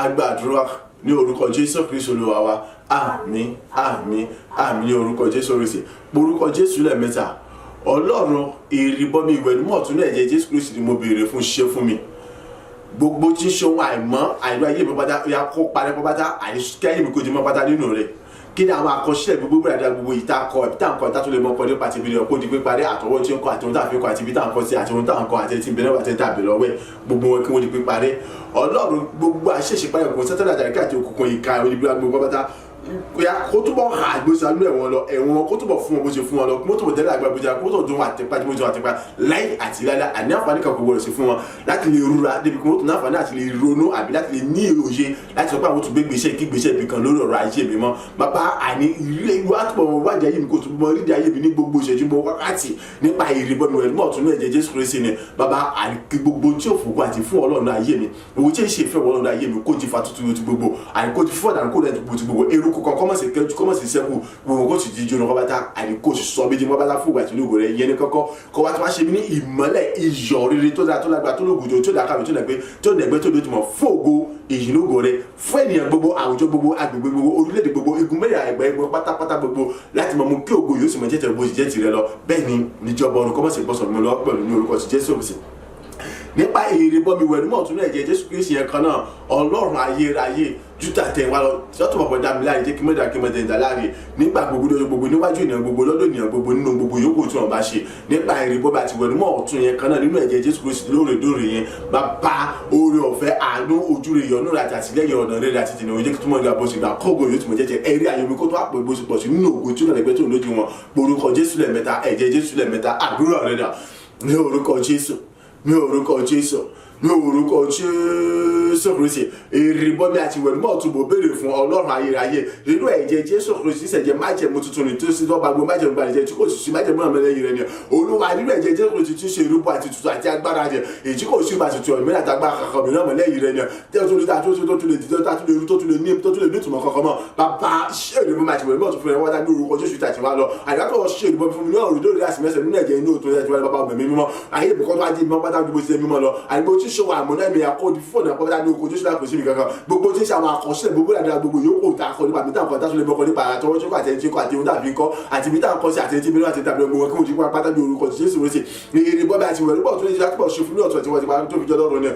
agbàdúrà ní orúkọ Jésù Kristi Olúwa wa àmín àmín àmín ní orúkọ Jésù Kristi orúkọ Jésù lẹ́ẹ̀mẹ́ta Ọlọ́run ìrìbọmi ìwẹ̀nùmọ́ ọ̀tún náà ẹ̀jẹ̀ Jésù Kristi ni mo béèrè fún ṣe fún mi. Gbogbo tí ń ṣe ohun àìmọ́ àìlú ayé mi pátá ya kó parẹ́ pátá àìsíkẹ́ ayé mi kò jí mọ́ pátá nínú rẹ̀. Kí ni àwọn àkọsílẹ̀ gbogbo bẹ̀rẹ̀ gbogbo ìta kọ ibi tá à ń kọ ìta tó lè mọ ọkọ nípa ti ìbílẹ̀ ọkọ di píparí àtọwọ́ tí ó ń kọ àti ohun tá à fi kọ àti ibi tá à ń kọ sí àti ohun tá à ń kọ àti ti ìbílẹ̀ àti tàbí lọ́wọ́ gbogbo wọn kí wọ́n di píparí. Ọlọ́run gbogbo àṣẹ̀ṣe páyọ̀ kò sẹ́tẹ̀lá àjàríkà àti òkùnkùn ìka oníbílẹ̀ gbogbo pátá kó túbọ̀ ha àgbèsà nínú ẹ̀wọ̀n lọ ẹ̀wọ̀n kó túbọ̀ fún wọn bó ṣe fún wọn lọ kó túbọ̀ tẹ́lẹ̀ àgbàgbèjà kó tó dún àtẹ̀pá tí mo jọ àtẹ̀pá láì àti láìlá àní àǹfààní kan kò gbọdọ̀ sí fún wọn láti lè rúra débi kí wọ́n tún náǹfààní àti lè ronú àbí láti lè ní òye láti sọ pé àwọn tó gbé gbèsè kí gbèsè ibì kan lórí ọ̀rọ̀ ayé mi mọ́ bàbá àní ilé ìwà àtúbọ̀ wájú ayé mi kò tún mọ rídìí ayé mi ní gbogbo ìṣẹ́jú mọ́ wákàtí nípa ìrìbọmi rẹ̀ mọ́ ọ̀tún ẹ̀jẹ̀ Jésù Kristi ni bàbá àní gbogbo tí ò fòkó àti fún Ọlọ́run ayé mi owó tí ì ṣe ìfẹ́ Ọlọ́run ayé mi kó ti fa tuntun ti gbogbo àní kó ti fún ọ̀dà kó lẹ́nu ti gbogbo eruku kan kọ́mọ̀sì kẹ́jú kọ́mọ̀sì sẹ́kù gbogbo kó sì di jóná kọ́ bá tá àní kó sì sọ méjì mọ́ bá tá fún ìgbà tí olóògùn rẹ̀ yẹn ní kọ́kọ́ kọ́ wá tí wọ́n ṣe mí ní ìmọ́lẹ̀ iyọ̀ rere tó dáa tó lágbà tó lóògùn tó dáa káwé tó dẹ̀gbẹ́ tó dẹ̀gbẹ́ tó dójúmọ̀ fún ògo ìyìnlógo rẹ̀ fún ènìyàn gbogbo àwùjọ gbogbo agbègbè gbogbo orílẹ̀-èdè gbogbo igun mẹ́rin àgbẹ̀ gbogbo pátápátá gbogbo láti mọ̀ mú kí ògo yóò sì mọ̀ jẹ́jẹ́ bó ti jẹ́ tirẹ̀ lọ bẹ́ẹ̀ ni níjọba ọ̀run kọ́mọ̀sì bọ́sọ̀ mi lọ pẹ̀lú ní orúkọ ti Jésù Kristi nípa ìrìbọmi ìwẹ̀nùmọ́ ọ̀tún náà ẹ̀jẹ̀ Jésù Kristi yẹn kan náà Ọlọ́run ayérayé jútà tẹ̀ wá lọ sọ́tò bọ̀bọ̀ dá mi láàyè jẹ́ kí mẹ́ta kí mẹ́ta ìdá láàyè nígbà gbogbo lọ́jọ́ gbogbo níwájú ènìyàn gbogbo lọ́dọ̀ ènìyàn gbogbo nínú gbogbo yòókù tí wọ́n bá ṣe nípa ìrìbọmi àti ìwẹ̀nùmọ́ ọ̀tún yẹn kan náà nínú ẹ̀jẹ̀ Jésù Kristi lóòrèdóòrè yẹn bàbá oore ọ̀fẹ́ àánú ojú rẹ̀ yọ̀nù àti àtìlẹ́yìn ọ̀nà rẹ̀ àti tìǹbù jẹ́ kí túmọ̀ nígbà bó ṣe gbà kọ́gò yóò túmọ̀ jẹ́jẹ́ ẹ̀rí ayọ̀mí kó tó àpò ìbò ṣe pọ̀ sí nínú ògo tí ó lẹ́gbẹ́ tó ń lójú wọn orúkọ Jésù lẹ́ẹ̀mẹ́ta ẹ̀jẹ̀ Jésù lẹ́ẹ̀mẹ́ta àdúrà rẹ̀ dà ní orúkọ Jésù ní orúkọ Jésù ní orúkọ Jésù Kristi ìrìbọmi àti ìwẹ̀nùmọ́ ọ̀tún bò béèrè fún Ọlọ́run ayérayé nínú ẹ̀jẹ̀ Jésù Kristi ṣẹ̀jẹ̀ májẹ̀mú tuntun ní tó sì lọ́ba gbogbo májẹ̀mú gbàlejò tí kò sì sí májẹ̀mú náà mẹ́lẹ́yìn rẹ̀ ni Olúwa nínú ẹ̀jẹ̀ Jésù Kristi tí ṣe ìrúbọ àti tuntun àti agbára rẹ̀ èyí tí kò sí ìbá tuntun ọ̀mí àti agbára kankan mìíràn mẹ́lẹ́yìn rẹ̀ ni tó lè dìde tó lè ní ìtumọ̀ kankan mọ́ bàbá ṣé ìrìbọmi àti ìwẹ̀nùmọ́ ọ̀tún fún ẹ wọ́n dá ní orúkọ Jésù tàti wá lọ àyàtọ̀ ṣe ìrìbọmi fún mi ní ọ̀rọ̀ ìdóòrè àti mẹ́sẹ̀ nínú ẹ̀jẹ̀ inú òtún ẹ̀ tí wọ́n bá ọmọ mi mímọ́ ayé ìbùkọ́ tó wá jẹ́ mímọ́ pátá ju bó ṣe mímọ́ lọ àyíkó tí ṣòwò àmúná mi àkọ́dí fóònù àpọ́tà ní oko Jésù lápò sí mi kankan gbogbo tí ń ṣe àwọn àkọsílẹ̀ gbogbo dáadáa gbogbo yòókù tá a kọ nípa mi tá a kọ tá a tún lè bọ́kọ nípa àtọwọ́ tí ó kọ àti ẹni tí ó kọ àti ohun tàbí kọ àti mi tá a kọ sí àti ẹni tí mi náà àti tàbí ọmọ wọn kí mo ti kó apáta ní orúkọ Jésù rẹ̀ sí èrè bọ́bẹ̀ àti ìwẹ̀rù bọ̀ tó lè ṣe láti pọ̀ ṣe fún ní ọ̀tún àti wọ́n ti máa tó fi jọ lọ́rùn ní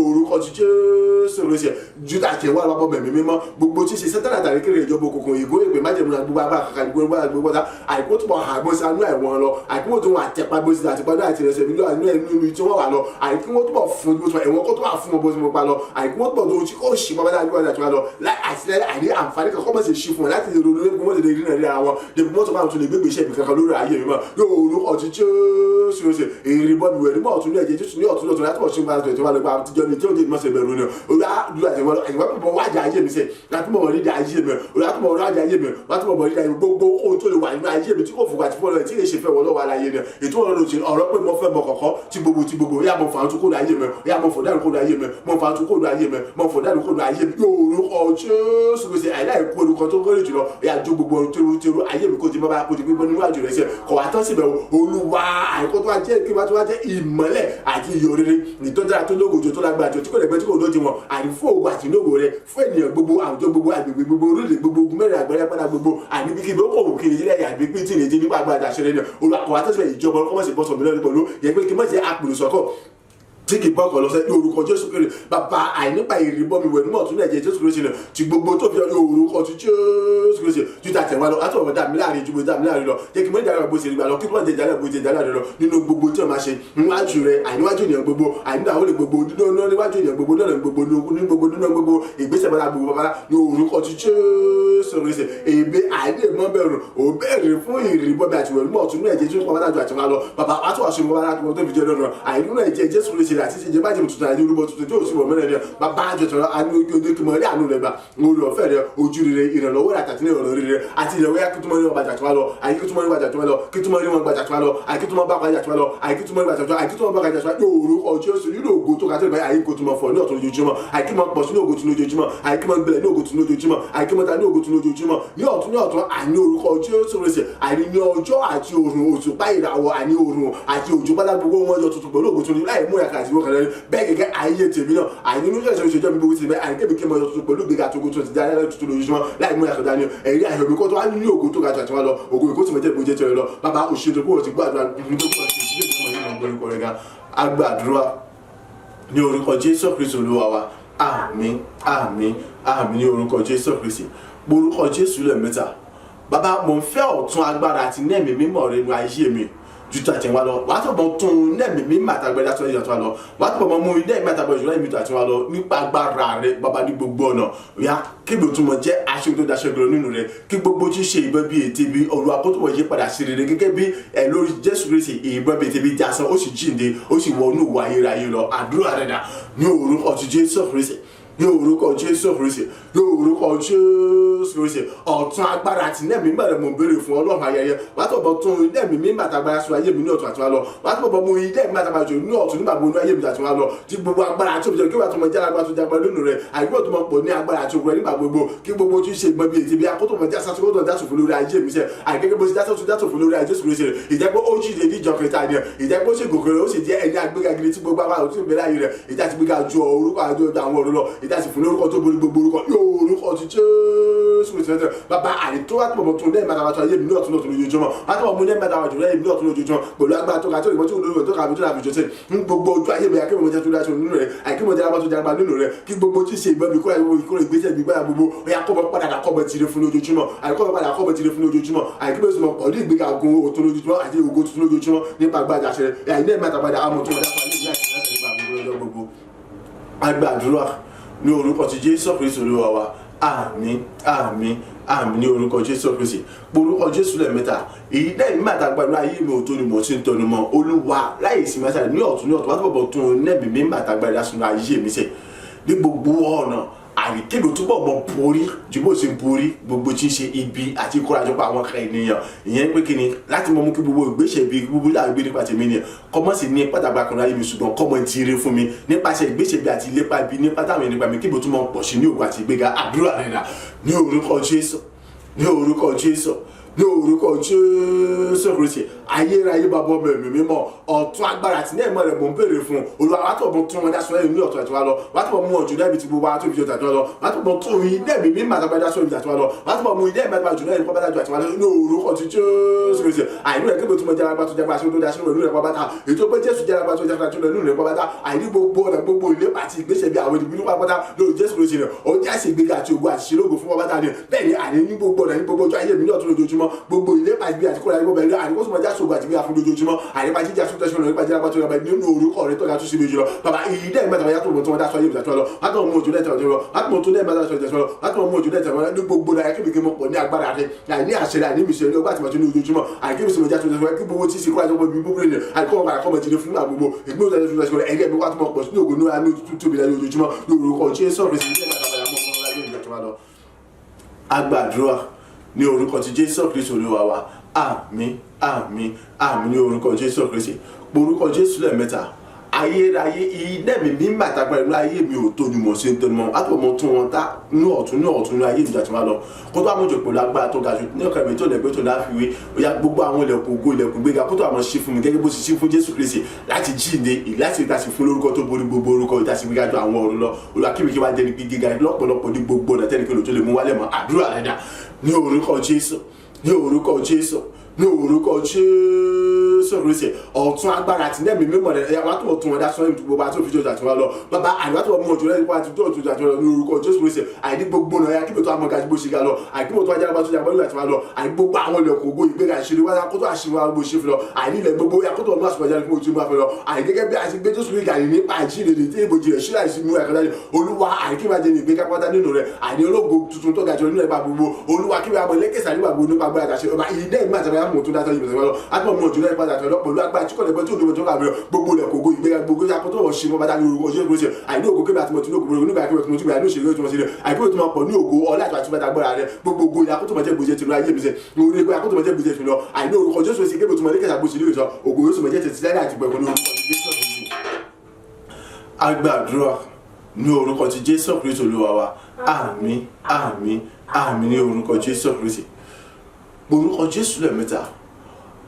orúkọ Jésù rẹ̀ sí júdà àti ẹ̀wọ́ àlọ́bọ̀ mẹ̀mí mímọ́ gbogbo tí ń ṣe sẹ́tẹ̀lá àtàrí kéré ìjọba òkùnkùn ìgò ìpè májèmú gbogbo agbára kankan gbogbo pátá àìkú tó bọ̀ àgbọn sí anú ẹ̀wọ̀n lọ àìkú tó wọn àtẹ̀pá bó ti àtẹ̀pá náà àti ìrẹsẹ̀ mílíọ̀nù anú ẹ̀mí tí wọ́n wà lọ àìkú wọn tó bọ̀ fún ẹ̀wọ̀n kó tó wà fún wọn bó ti mọ̀ pa lọ àìkú wọn tó bọ̀ tó ti kó ṣì pọ̀ bá dáa níwájú àti wọn lọ àtìlẹ́yìn àìní àǹfààní kan kọ́ mọ̀ sí ṣí fún wọn láti lè ronú lé wọ́n lè rí nàìjíríà ara wọn dèbò mọ́tò máa tún lè gbégbé iṣẹ́ ìbìkankan lórí ayé mi mọ́ yóò rú ọtí Jésù ṣe èrè bọ́ mi wẹ̀ nígbà ọ̀tún ní ẹ̀jẹ̀ Jésù ní ọ̀tún lọ́tún láti pọ̀ ṣe ń bá a tó wà lọ́gbà àtijọ́ ní tí ó dé mọ́ ṣe bẹ̀rù ni olú àdúrà àtìwọ́n àyìnbá wájà ayé mi sẹ́ látúmọ̀ wọ́n rídìí ayé mi olú àtúmọ̀ wọ́n rájà ayé mi látúmọ̀ wọ́n rídìí ayé mi gbogbo ohun tó lè wà nínú ayé mi tí kò fòkà tí fún ọlọ́run tí lè ṣe fẹ́ wọ́n lọ́wọ́ aláyé ni ètò ọ̀rọ̀ pé mo fẹ́ mọ kọ̀kọ́ tí gbogbo yá mo fà á tún kóòdù ayé mi yá mo fò dáàrú kóòdù ayé mi mo fà á tún kóòdù ayé mi mo fò dáàrú kóòdù ayé mi yóò Jésù kò sí àìláì kú olùkọ́ tó kọ́lé jùlọ yà jó gbogbo ọ̀run tẹ́rù ayé mi kò ti bá kò ti gbígbọ́ níwájú rẹ̀ ṣe kọ̀ wá tán síbẹ̀ Olúwa àìkó tó wá jẹ́ kí wá tó wá jẹ́ ìmọ́lẹ̀ àti iyọ̀ rere ìtọ́jára tó lógojo tó lágbára tí kò lẹ́gbẹ́ tí kò lóde wọn àrífò ògùn àti lógo rẹ̀ fún ènìyàn gbogbo àwùjọ gbogbo agbègbè gbogbo orílẹ̀ gbogbo ogun mẹ́rin àgbẹ̀rẹ̀ padà gbogbo àníbíkí ló kò kiri jílẹ̀ yàgbé pín tí ìrètí nípa àgbàdà ṣẹlẹ̀ náà olùkọ́ àtẹ́sílẹ̀ ìjọba ọkọ̀mọ̀sí bọ́sọ̀ mi lọ́dún pẹ̀lú yẹ pé kí mọ̀ jẹ́ àpòlùsọ̀kọ̀ tí kì í bọ́ ọkọ̀ lọ́sẹ̀ ní orúkọ Jésù kéré bàbá àìnípa ìrìbọmi wẹ̀ nímọ̀ tún ẹ̀jẹ̀ Jésù kéré sílẹ̀ tí gbogbo tó fi ọ ní orúkọ tí Jésù kéré sílẹ̀ tí ta tẹ̀wá lọ láti ọ̀rọ̀ dàmí láàrin ju dàmí láàrin lọ jẹ́ kí mọ́ ìdára bó ṣe rí gbà lọ kí wọ́n ti jálẹ̀ bó ṣe jálẹ̀ lọ nínú gbogbo tí wọ́n máa ṣe níwájú rẹ̀ àìníwájú ènìyàn gbogbo àìníwájú ènìyàn gbogbo níwájú ènìyàn gbogbo lọ́nà gbogbo nínú gbogbo ìgbésẹ̀ bọ́lá gbogbo bàbá ní orúkọ tí Jésù kéré sílẹ̀ èbè àìní ìmọ̀ bẹ̀rù ò bẹ̀rẹ̀ fún ìrìbọmi àti ìwẹ̀ nímọ̀ tún ẹ̀jẹ̀ Jésù pàmò àti wá lọ bàbá wá tó wà ṣe bàbá láti wọ́n tó fi jẹ́ lọ́nà àìnú ẹ̀jẹ̀ Jésù kéré sílẹ̀ àti ìṣèjẹ́ bá jẹ́ tuntun àti orúbọ tuntun tí ó sì wọ̀ mẹ́rin ni bàbá àjọṣọ̀rọ̀ àánú ojú kí mo rí àánú rẹ̀ gbà orí ọ̀fẹ́ rẹ̀ ojú rere ìrànlọ́wọ́ àtàtì ní ìrànlọ́wọ́ rere àti ìrànlọ́wọ́ kí túmọ̀ rí wọn gbàjà tó wá lọ àyè kí túmọ̀ rí gbàjà tó wá lọ kí túmọ̀ rí wọn gbàjà tó wá lọ àyè kí túmọ̀ bá gbàjà tó wá lọ àyè kí túmọ̀ rí gbàjà tó wá àyè kí túmọ̀ bá gbàjà tó wá yóò orúkọ Jésù nínú ògo tó kàtó ìbáyà àyè kò túmọ̀ fọ̀ ní ọ̀tún lójoojúmọ́ àyè kí mọ̀ pọ̀ sí ní ògo tún lójoojúmọ́ àyè kí mọ̀ gbẹlẹ̀ ní ògo tún lójoojúmọ́ àyè kí mọ̀ ta ní ògo tún lójoojúmọ́ ní ọ̀tún àní orúkọ Jésù Kristi àní ní ọjọ́ àti òrùn òṣùpá ìràwọ̀ àní òrùn àti òjò pátá gbogbo wọn yọ tuntun pẹ̀lú ògùn tuntun láì mú ẹ̀ka àti ìwọ̀n kan lẹ́nu bẹ́ẹ̀ gẹ́gẹ́ ayé tèmi náà àní inú ìṣẹ̀ṣẹ̀ ìṣèjọ́ mi gbogbo ti bẹ́ẹ̀ àní kébì kí mo yọ tuntun pẹ̀lú ìgbéga tó tuntun ti dáadáa tuntun lójoojúmọ́ láì mú ẹ̀ka dání ẹ̀rí àyọ̀ mi kó tó wá ní ògo tó ga jù àti wọn lọ ògo ìkó tí mo jẹ́ ìbòjẹ́ tẹ̀rẹ̀ lọ bàbá òṣèlú kó o ti gbàdúrà agbàdúrà ní orúkọ Jésù Kristi Olúwa wa àmín àmín àmín ní orúkọ Jésù Kristi orúkọ Jésù lẹ́ẹ̀mẹ́ta bàbá mo ń fẹ́ ọ̀tun agbára àti nẹ́ẹ̀mí mímọ́ rẹ nínú ayé mi ju tàtẹ̀ wá lọ wàá tọ̀bọ̀ tún nẹ́ẹ̀mí mímọ́ àtàgbẹ́dá tó yàtọ̀ wá lọ wàá tọ̀bọ̀ mú nẹ́ẹ̀mí àtàgbẹ́dá tó yàtọ̀ wá lọ nípa agbára rẹ bàbá ní gbogbo ọ̀nà ya kébì tó mọ jẹ́ aṣọ tó daṣẹ́ gbọ́dọ̀ nínú rẹ kí gbogbo tí ṣe ìbọn bíi ètè bíi Olúwa kó tó wọ̀ yí padà sí rere gẹ́gẹ́ bí lórí Jésù Kristi ìbọn bíi ètè bíi dasán ó sì jíǹde ó sì wọnú ìwà ayérayé lọ àdúrà rẹ dà ní orúkọ ti Jésù Kristi ní orúkọ Jésù Kristi ní orúkọ Jésù Kristi ọ̀tun agbára àti nẹ́ẹ̀mí mẹ́rẹ̀ mo béèrè fún Ọlọ́run ayẹyẹ wàá tọ̀bọ̀ tún nẹ́ẹ̀mí mímọ́ àtàgbára sọ ayé mi ní ọ̀tun àti wá lọ wàá tọ̀bọ̀ mú ilé mi àtàgbára jù ní ọ̀tun nígbà gbogbo ayé mi àti wá lọ tí gbogbo agbára àti òbíjọ kí wàá tó mọ jára agbára tó jágbá nínú rẹ àìgbọ́ tó mọ pọ̀ ní agbára àti òkúrẹ́ nígbà gbogbo kí gbogbo tí ń ṣe ìgbọ́n bíi ètí bí akótó mọ jásá tó tó jásòfò lórí ayé mi sẹ àìgẹ́gẹ́ bó ṣe jásòfò lórí ayé Jésù Kristi ìjẹ́pọ̀ ó jìde ní ìjọ kẹta ni ìjẹ́pọ̀ ó ṣe gòkèrè ó sì jẹ́ ẹni agbéga gidi tí gbogbo àwọn òtún ìgbéra yìí rẹ̀ ìjà ti gbéga ju orúkọ àjọ àwọn ọ̀rọ̀ lọ ìjà sì fún lórúkọ tó borí gbogbo orúkọ orúkọ ti Jésù Kristi bàbá àìtó wá tó bọ̀ tó lẹ́yìn mẹ́ta wájú ayé mi ní ọ̀tún lọ́tún lójoojúmọ́ wá tó bọ̀ mú lẹ́yìn mẹ́ta wájú lẹ́yìn mi ní ọ̀tún lójoojúmọ́ pẹ̀lú agbára tó ga tó ìmọ̀ tí olórí tó kàbí tó làbí jọ́sẹ̀ ní gbogbo ojú ayé mi akéwòn mọ́jẹ́ tó dáṣọ nínú rẹ̀ àìkéwòn jẹ́ alábàtó jẹ́ nínú rẹ̀ kí gbogbo tí ṣe ìbọn mi kúrò ìgbésẹ̀ mi gbára gbogbo ó yà kọ́bọ̀ padà kọ́bọ̀ tìrẹ fún lójoojúmọ́ àìkọ́bọ̀ padà kọ́bọ̀ tìrẹ fún lójoojúmọ́ àìkéwòn sọmọ pọ̀ ní ìgbéga ogun òtún lójoojúmọ́ àti ògo tuntun lójoojúmọ́ nípa gbàjà ṣẹ àìní ẹ̀mẹ́ta padà àmọ̀ tó agbàdúrà ní orúkọ ti Jésù Kristi Olúwa wa àmín àmín àmín ní orúkọ Jésù Kristi orúkọ Jésù lẹ́ẹ̀mẹ́ta èyí lẹ́yìn mẹ́ta gbàdúrà ayé mi ò tó ni mo ti ń tẹnu mọ́ Olúwa láyé ìsinmi ẹ̀sà ní ọ̀tún wá tó bọ̀ tún nẹ́ẹ̀mí mi mẹ́ta gbàdúrà sínú ayé mi sẹ́ ní gbogbo ọ̀nà àríkèbè túbọ̀ mọ borí ju bó ṣe borí gbogbo tí ń ṣe ibi àti ìkórajọpọ̀ àwọn kan ènìyàn ìyẹn pé kí ni láti mọ mú kí gbogbo ìgbésẹ̀ bíi gbogbo láàgbé nípa tèmi ni kọ́mọ́ sì ní pàtàkì àkànlá yìí mi ṣùgbọ́n kọ́mọ́ ti rí fún mi nípasẹ̀ ìgbésẹ̀ bíi àti ìlépa ibi nípa táwọn ènìyàn nípa mi kébè túbọ̀ pọ̀ sí ní ògùn àti ìgbéga àdúrà rẹ̀ dà ní orúkọ Jésù ní orúkọ Jésù ní orúkọ Jésù Kristi ayérayé bàbá ọmọ ẹ̀mí mímọ́ ọ̀tun agbára àti ní ẹ̀mọ́ rẹ̀ mò ń béèrè fún Olúwa wàá tó bọ̀ tún wọn dáṣọ ẹ̀yìn ní ọ̀tún àti wá lọ wàá tó bọ̀ mú ọ̀jù lẹ́bi tí gbogbo wa tó fi jọ tàbí lọ wàá tó bọ̀ tún ilé ẹ̀mí mímọ́ àtàgbà dáṣọ ẹ̀yìn àti wá lọ wàá tó bọ̀ mú ilé ẹ̀mí àtàgbà jù lẹ́yìn pọ́pátá jù àti wá lọ ní orúkọ ti Jésù Kristi àìní rẹ̀ kébè tó mọ jára tó jára tó dáṣọ ẹ̀yìn rẹ̀ pọ́pátá ètò pé Jésù jára tó jára tó ẹ̀yìn rẹ̀ pọ́pátá àìní gbogbo ọ̀nà gbogbo ilé àti ìgbésẹ̀ bí àwọn ìbínú pọ́pátá lórí Jésù Kristi rẹ̀ ó já sí ìgbéga àti ògo àti ìṣelógo fún pọ́pátá ni bẹ́ẹ̀ ni àìní ní gbogbo ọ̀nà ní gbogbo ọjọ́ ayé mi ní ọ̀tún lójoojúmọ́ gbogbo ilé àti àti kóra gbogbo ẹ̀rí àìní kó sọ ma já sògùn àti bí àfún lójoojúmọ́ àìní bá jíjà sókè sókè nípa jíjà bá tó yọ báyìí nínú orúkọ rẹ̀ tó ga tó síbi jùlọ bàbá ìyí dẹ́ ìgbà tàbí yàtọ̀ mọ̀ tó wọn dá sọ ayé ìbùdó lọ wàá tó mú ojú lẹ́tẹ̀ ọjọ́ lọ wàá tó mú ojú lẹ́tẹ̀ ọjọ́ lọ wàá tó mú ojú lẹ́tẹ̀ ọjọ́ ní gbogbo náà kí bìkẹ́ mọ̀ pọ̀ ní agbára rẹ̀ àìní àṣẹ àìní mìṣẹ́ ní ọgbà àtìmọ̀tò ní ojoojúmọ́ àìkí mìṣẹ́ mọ̀já tó ṣe kí gbogbo tí ìsìnkú àjọpọ̀ bí gbogbo ènìyàn àìkọ́ wọn kàkọ́ mọ̀ jìnnà fún àgbogbo ìgbó ìdájọ́ tó ṣe ẹ̀rí ẹ̀mí wá tó mọ̀ pọ̀ sí ògùn náà ní tóbi lẹ́yìn ojoojúmọ́ lórúkọ Jésù Kristi agbàdúrà ní orúkọ ti Jésù Kristi Olúwa wa àmín àmín àmín ní orúkọ Jésù Kristi orúkọ Jésù lẹ́ẹ̀mẹ́ta ayérayé ilé mi bí màtàgbà ìlú ayé mi ò tó ni mo ṣe ń tẹnu mọ́ àtọ̀ mo tún wọn tá ní ọ̀tún ní ayé ìjà tí wọ́n lọ kó tó àwọn òjòpó lágbára tó ga jù ní ọkàn mi tó lẹ́gbẹ́ tó láfiwé ó yá gbogbo àwọn ilẹ̀kùn ògo ilẹ̀kùn gbéga kó tó àwọn ṣe fún mi gẹ́gẹ́ bó ṣe ṣe fún Jésù Kristi láti jíǹde láti ìdásí fún lórúkọ tó borí gbogbo orúkọ ìdásí gbéga jù àwọn ọ̀run lọ olùwàkíbi kí wá jẹ́ ní gíga lọ́pọ̀lọpọ̀ ní gbogbo ọ̀nà tẹ́nikẹ́ni tó lè mú wálẹ̀ mọ́ àdúrà rẹ̀ dà ní orúkọ Jésù ní orúkọ Jésù ní orúkọ Jésù Kristi ọ̀tun agbára àti nẹ́ẹ̀mí mímọ́ rẹ̀ ẹ̀yà wá tó tún wọn dá sọ ìdúgbò bá tó fi jọjà tí wọ́n lọ bàbá àìwá tó mú ojú lẹ́yìn pa àti tó ojú àti wọn lọ ní orúkọ Jésù Kristi àìdí gbogbo náà yá kíbi tó àmọ́ gàdí bó ṣe ga lọ àìdí gbogbo tó ajára bá tó jà bọ́lú àti wọn lọ àìdí gbogbo àwọn ilẹ̀kùn ògo ìgbéga ìṣeré wáyà kó tó àṣìwò àwọn bó ṣe fi lọ àìdí ilẹ̀ gbogbo yà kó tó ọmọ àṣùwọ̀n jáde fún ojú máa fi lọ àìdí gẹ́gẹ́ bí a ti gbé Jésù Kristi àìní nípa àìjíǹde tí ìbòjì rẹ̀ ṣíra ìsinmi ẹ̀kọ́dá Olúwa àìkí máa jẹ ní ìgbéga pátá nínú rẹ̀ àìní ológo tuntun tó gàjọ nínú ẹ̀bá gbogbo Olúwa kí wàá mọ lẹ́kẹ̀sà nígbà gbogbo nípa agbára àtàṣe ọba ìdẹ́ ìgbà àtàwọn àmọ̀ tó dáta ìbẹ̀sẹ̀ lọ àtọ̀ mọ̀ jùlọ ìpàdé àtọ̀ pẹ̀lú agbára tí kò lè bọ́ tí olùmọ̀ tó kà bẹ̀rẹ̀ gbogbo ilẹ̀ kògó ìgbéga gbogbo ìyá kótó wọ̀ ṣe mọ́ bàtà ní orúkọ Jésù Kristi àìní ògo kébì àti mọ̀tún ní ògo nígbà kébì tó ti gbà ní òṣèlú tó ti rẹ̀ àìkébì tó máa pọ̀ ní ògo ọlá àti àtúbàtà agbára rẹ̀ gbogbo ògo ìyá kótó mọ̀jẹ́ gbòjẹ́ tìlú ayé mi sẹ́ lórí ẹgbẹ́ akótó mọ̀jẹ́ gbòjẹ́ tìlú àìní orúkọ Jésù Kristi kébì tó mọ̀ lẹ́kẹ̀sà gbòjì lórí sọ ògo yóò sì mọ̀jẹ́ tẹ̀sí láyé àti pẹ̀lú orúkọ Jésù Kristi agbàdúrà ní orúkọ ti Jésù Kristi Olúwa wa àmín àmín àmín ní orúkọ Jésù Kristi. Orúkọ Jésù lẹ́ẹ̀mẹ́ta.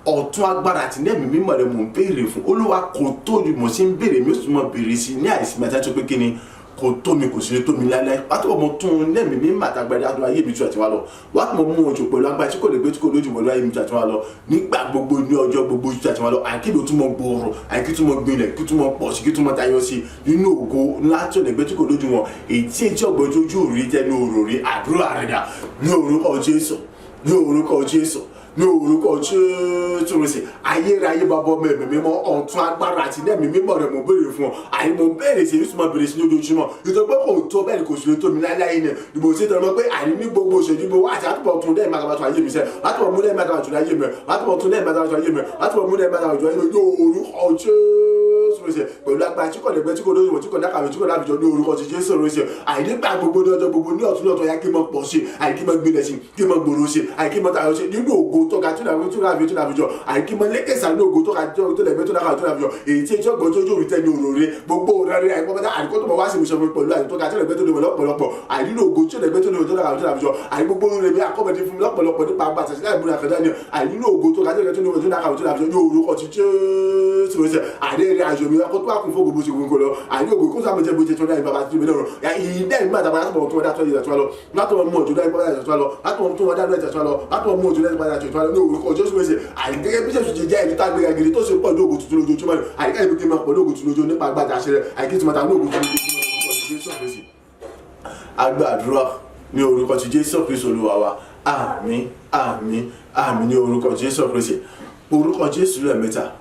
Ọ̀tún agbára àti ní ẹ̀mí mímọ́ rẹ̀ mò ń béèrè fún. Olúwa kò tó ni mo ṣe ń béèrè mi ó sì mọ béèrè sí ní àìsí mẹ́ta tó pé kí ni kò tó mi kò sí lè tó mi láíláí. Wá tó mọ tún ní ẹ̀mí mímọ́ àtàgbàdá àdúrà ayé mi tú àti wá lọ. Wá tó mọ mú ojú pẹ̀lú agbára tí kò lè gbé tí kò lójú pẹ̀lú ayé mi tú àti wá lọ. Nígbà gbogbo ní ọjọ́ gbogbo tú àti wá lọ. Àìkí ló tún mọ gbòòrò, àìkí tún mọ gbilẹ̀, kí tún mọ pọ̀ sí, kí tún mọ tayọ sí nínú ògo ńlá tí ò lè gbé tí kò lójú wọn. Èyí tí etí ọ̀gbọ́n ojú rí tẹnu òrò rí àdúrà rẹ̀ dà ní orúkọ Jésù, ní orúkọ Jésù, ní orúkọ Jésù Kristi. Ayérayé bàbá ọmọ ẹ̀mí mímọ́ ọ̀tún agbára àti ẹ̀mí mímọ́ rẹ̀ mo béèrè fún ọ. Àyè mo béèrè sí ìsúnmọ́ béèrè sí lójoojúmọ́. Nítorí pé kò tó bẹ́ẹ̀ ni kò sì lè tó mi láíláí ni. Ìbò sí tẹ̀lé mọ́ pé àní ní gbogbo òṣèlú gbogbo àti àtúbọ̀ tún dẹ́ẹ̀ máa ayé mi sẹ́. Látúbọ̀ mú dẹ́ẹ̀ máa ayé mi. Látúbọ̀ tún dẹ́ẹ̀ máa ayé mi. Látúbọ̀ mú dẹ́ẹ̀ máa ayé mi. Ní orúkọ Jésù Kristi. Pẹ̀lú agbára tí kò lè gbé tí kò lóyún tí kò dákàwé tí kò dábìjọ ní orúkọ ti Jésù Kristi. Àìnígbà gbogbo ní ọjọ́ gbogbo ní ọ̀tún lọ́tọ̀ ya kí mọ pọ̀ sí, àìkí mọ gbilẹ̀ sí, kí mọ gbòòrò sí, àìkí mọ tayọ sí nínú ògo tó ga tí láàbí tó dàbíjọ, àìkí mọ lẹ́kẹ̀sà nínú ògo tó ga tó lẹ̀gbẹ́ tó dákàwé tó dàbíjọ. Èyí tí ẹjọ́ gbọ́n tó yóò rí tẹ́ ní òròrè gbogbo rẹ̀ àìkọ́mọ́tà àìkọ́ tó mọ̀ wá sí ìmúṣẹ pẹ̀lú àìkọ́ tó ga tó lẹ̀gbẹ́ tó lẹ̀gbẹ́ lọ́pọ̀lọpọ̀ àìnínú ògo tó lẹ̀gbẹ́ tó lẹ̀gbẹ́ tó dákàwé tó dàbíjọ. Àìgbogbo rẹ̀ bí akọ́mọdé fún mi lọ́pọ̀lọpọ̀ nípa àgbà àtàṣe láì múra kẹta ni àìnínú ògo tó ga tó lẹ̀gbẹ́ tó lẹ̀gbẹ́ tó dákàwé tó dàbíjọ ní orúkọ ti Jésù Kristi. Àdéhìí àjò mi kó tó wà kún fún gbogbo ṣègùn kò lọ àìní ògo kó sáà mo jẹ́ bó ṣe tó dáì bàbá tó mi lọ́rùn ìdá ìgbà àtàwọn látọ̀ tó wọ́n dá tó yẹ tó lọ látọ̀ mú òjò dáì bàbá tó lọ látọ̀ tó wọ́n dá lọ́ọ̀ tó lọ látọ̀ mú òjò dáì bàbá tó lọ ní orúkọ Jésù Kristi. Àìgẹ́gẹ́ bí Jésù ti jẹ́ ẹni tá gbéra gidi tó ṣe pọ̀ ní ògo tuntun lójoojúmọ́ àìgẹ́ ìbí kí n máa pọ̀ ní ògo tuntun lójoojúmọ́ nípa agbára àṣẹ rẹ̀ àìkí tí mo ta ní ògo tuntun lójoojúmọ́. Agbàdúrà ní orúkọ ti Jésù Kristi Olúwa wa. Àmín, àmín, àmín ní orúkọ Jésù Kristi. Orúkọ Jésù lẹ́ẹ̀mẹ́ta.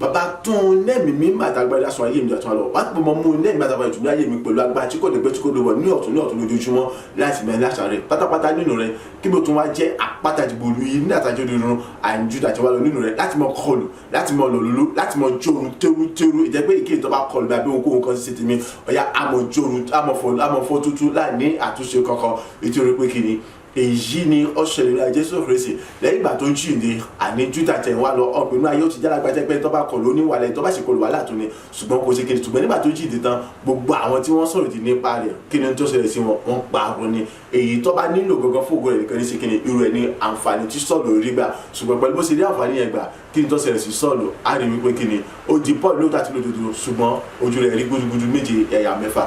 Bàbá tún nẹ́ẹ̀mí mi máa tàgbàdá sọ ayé mi dàtún àlọ́ wá pọ̀ mọ́ mú nẹ́ẹ̀mí àtàgbà ìtùnú ayé mi pẹ̀lú agbára tí kò lè gbé tí kò lè wọ̀ ní ọ̀tún lójoojúmọ́ láti mẹ́rin láṣà rẹ̀ pátápátá nínú rẹ̀ kí mo tún wá jẹ́ àpáta ìdìbò olú yìí ní àtàjọ́ ìdúró àìjú àti wà lọ nínú rẹ̀ láti mọ kọlù láti mọ lòlúlú láti mọ jóoru tẹ́rú ìjẹ́ pé ìkéyìí tó bá kọlù bí abẹ́ ohunkóhun kan sí tèmi ọ̀yá àmọ̀ jóoru àmọ̀ fọ́ tútú láì ní àtúnṣe kankan nítorí pé kí ni èyí ni ọ̀ṣẹ̀lẹ̀ ìlú Jésù Kristi lẹ́yìn ìgbà tó ń jíǹde àní Júdà tẹ̀ wá lọ ọ̀pìnú ayé ó ti jára gbajẹ́ pé tó bá kọ̀ ló níwàlẹ̀ tó bá sì kọlù wàhálà tó ní ṣùgbọ́n kò sí kiri ṣùgbọ́n nígbà tó jíǹde tán gbogbo àwọn tí wọ́n sọ̀rọ̀ dì nípa rẹ̀ kí ni tó ṣẹlẹ̀ sí wọn wọ́n pa àrùn ni èyí tó bá nílò gangan fún ògo rẹ̀ nìkan ní sí kíni irú ẹ̀ ní àǹfààní tí Sọ́ọ̀lù rí gbà ṣùgbọ́n pẹ̀lú bó ṣe rí àǹfààní yẹn gbà kí ni tó ṣẹlẹ̀ sí Sọ́ọ̀lù á rí wípé kíni ó di Paul lóòótọ́ àti lódodo ṣùgbọ́n ojú rẹ̀ rí gbúdúgbúdú méje ẹ̀yà mẹ́fà.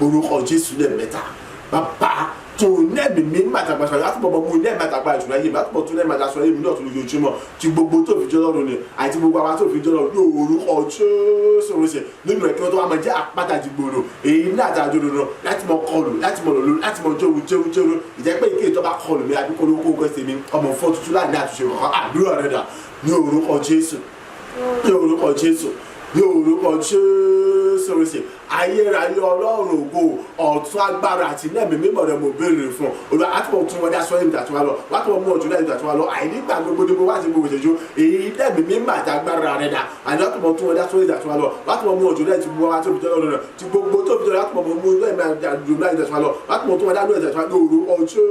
Orúkọ Jésù lẹ́ẹ̀mẹ́ta bàbá tó nẹ́ẹ̀mí mi màtàgbà sọ̀rọ̀ láti bọ̀bọ̀ mú nẹ́ẹ̀mí àtàgbà ìtura yìí láti bọ̀ tún nẹ́ẹ̀mí àtàgbà sọ̀rọ̀ yìí ní ọ̀tún lójoojúmọ́ tí gbogbo tó fi jẹ́ lọ́rùn ni àti gbogbo àwọn tó fi jẹ́ lọ́rùn ní orúkọ Jésù Kristi nínú ẹ̀kí wọn tó wà máa jẹ́ àpáta ìdìgbòrò èyí ní àtàjọ lọ́rùn láti mọ kọlù láti mọ lòlù láti mọ jẹ́rú ìjẹ́ pé ìkéyìí tó bá kọlù mi àbí kọlù kókó ẹsẹ̀ mi ọmọ fọ́ tuntun láì ní àtúnṣe kankan àdúrà rẹ̀ dà ní orúkọ Jésù ní orúkọ Jésù ní orúkọ Jésù Kristi. Ayérayé Ọlọ́run ògo ọ̀tún agbára àti nẹ́ẹ̀mí mímọ́ rẹ̀ mo béèrè fún olùwà látọ̀ tún wọn dá sọ èmi tàtúwà lọ látọ̀ mú ọjọ́ lẹ́yìn tàtúwà lọ àìnígbà gbogbo dìbò wá sí gbogbo ìṣẹ́jú èyí nẹ́ẹ̀mí mímọ́ àti agbára rẹ̀ dà àní látọ̀ tún wọn dá sọ èmi tàtúwà lọ látọ̀ mú ọjọ́ lẹ́yìn tí gbogbo wa tó fi jẹ́ lọ́rùn rẹ̀ tí gbogbo tó fi jẹ́ látọ̀ mú lẹ́yìn tàtúwà lọ látọ̀ tún wọn dá lóyìn tàtúwà lóru ọjọ́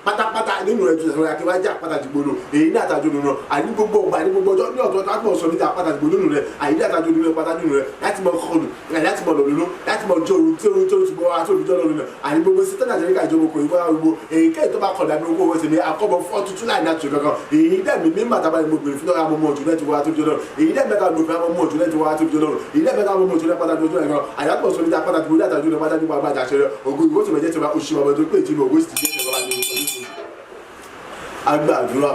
pátápátá nínú rẹ̀ tàtúwà yà kí wọ́n já pátá dìgbò lò èyí ní àtàjọ nínú àní gbogbo ọgbà ní gbogbo ọjọ́ ní ọ̀tọ̀ látọ̀ sọ níta pátá dìgbò nínú rẹ̀ àyí ní àtàjọ nínú pátá nínú rẹ̀ láti mọ kọlù láti mọ lòlú láti mọ jó orun tí ti bọ́ wá tó fi jọ́ lọ́rùn náà àní gbogbo sí tẹ́lẹ̀ àjẹríkà ìjọba kò ìwé gbogbo èyí kẹ́yìn tó bá kọ̀ dàbí owó wọ́sẹ̀ ní akọ́bọ̀ fọ́ tuntun láì náà tó kankan èyí dẹ́mi mi mà tábà ní mo bèrè fún náà mo mọ òjò náà ti wá tó fi jọ́ lọ́rùn èyí dẹ́mi mẹ́ta mo fẹ́ mọ òjò náà ti wá tó fi jọ́ lọ́rùn èyí dẹ́mi mẹ́ta mo mọ òjò náà pátá tó fi jọ́ lọ́rùn àyàtọ̀ sọ níta pátá tó fi dáta jóná pátá nípa àgbàjà àṣẹ ògùn ìwé tìmọ̀ jẹ́ ti wá oṣù ọmọ tó pé ìtìmọ̀ ògùn sì ti jẹ́ ìjọba ní orúkọ Jésù. Agbàdúrà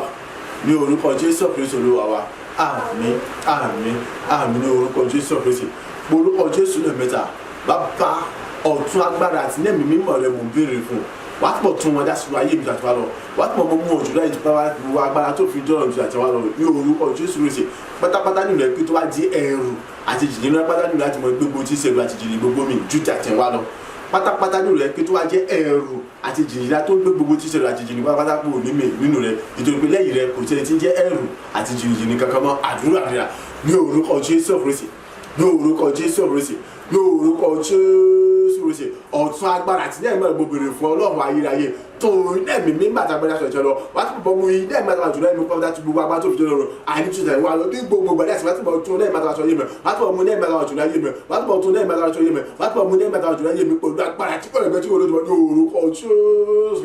ní orúkọ Jésù Kristi Olúwa wa. Àmín, àmín, àmín ní orúkọ Jésù Kristi. Orúkọ Jésù lẹ́ẹ̀mẹ́ta bàbá ọ̀tún agbára àti nẹ́ẹ̀mí mímọ́ rẹ̀ mò ń béèrè fún wàá pọ̀ tún wọn dá sínú ayé mi àti wá lọ wàá pọ̀ mọ́ mú ọ̀jọ̀ láì tó bá wà agbára tó fi jọ́rọ̀ ju àti wá lọ ní orúkọ Jésù Kristi pátápátá nínú ẹ̀ pé tó wá di ẹ̀rù àti jìnnì náà pátá nínú láti mọ gbogbo tí ìṣèlú àti jìnnì gbogbo mi ju àti wá lọ pátápátá nínú ẹ̀ pé tó wá jẹ́ ẹ̀rù àti jìnnì tó gbé gbogbo tí ìṣèlú àti jìnnì pátápátá kúrò nínú rẹ̀ nítorí pé lẹ́yìn rẹ̀ kò tiẹ̀ ti jẹ́ ẹ̀rù àti jìnnì kankan mọ́ àdúrà rẹ̀ ní orúkọ Jésù Kristi ní orúkọ Jésù Kristi ní orúkọ Jésù Kristi ọ̀tún agbára àti ní ẹ̀mọ́ ìgbòbèrè fún Ọlọ́run ayérayé tó ẹ̀mí mímọ́ àtàgbàdà sọ̀tọ̀ lọ wá tó bọ̀ mú ilé ẹ̀mí àtàgbàdà jùlọ ẹ̀mí pọ́ńtà tí gbogbo agbá tó fi jẹ́ lọ́rùn àìní tuntun ẹ̀wọ̀n àlọ́ bí gbogbo gbàdá ẹ̀sìn wá tó bọ̀ tún ẹ̀mí àtàgbàdà sọ yé mi wá tó bọ̀ mú ẹ̀mí àtàgbàdà jùlọ yé mi wá tó bọ̀ tún ẹ̀mí àtàgbàdà sọ yé mi wá tó bọ̀ mú ẹ̀mí àtàgbàdà jùlọ yé mi pẹ̀lú agbára tí kò lẹ́gbẹ́ tí kò lójúmọ́ ní orúkọ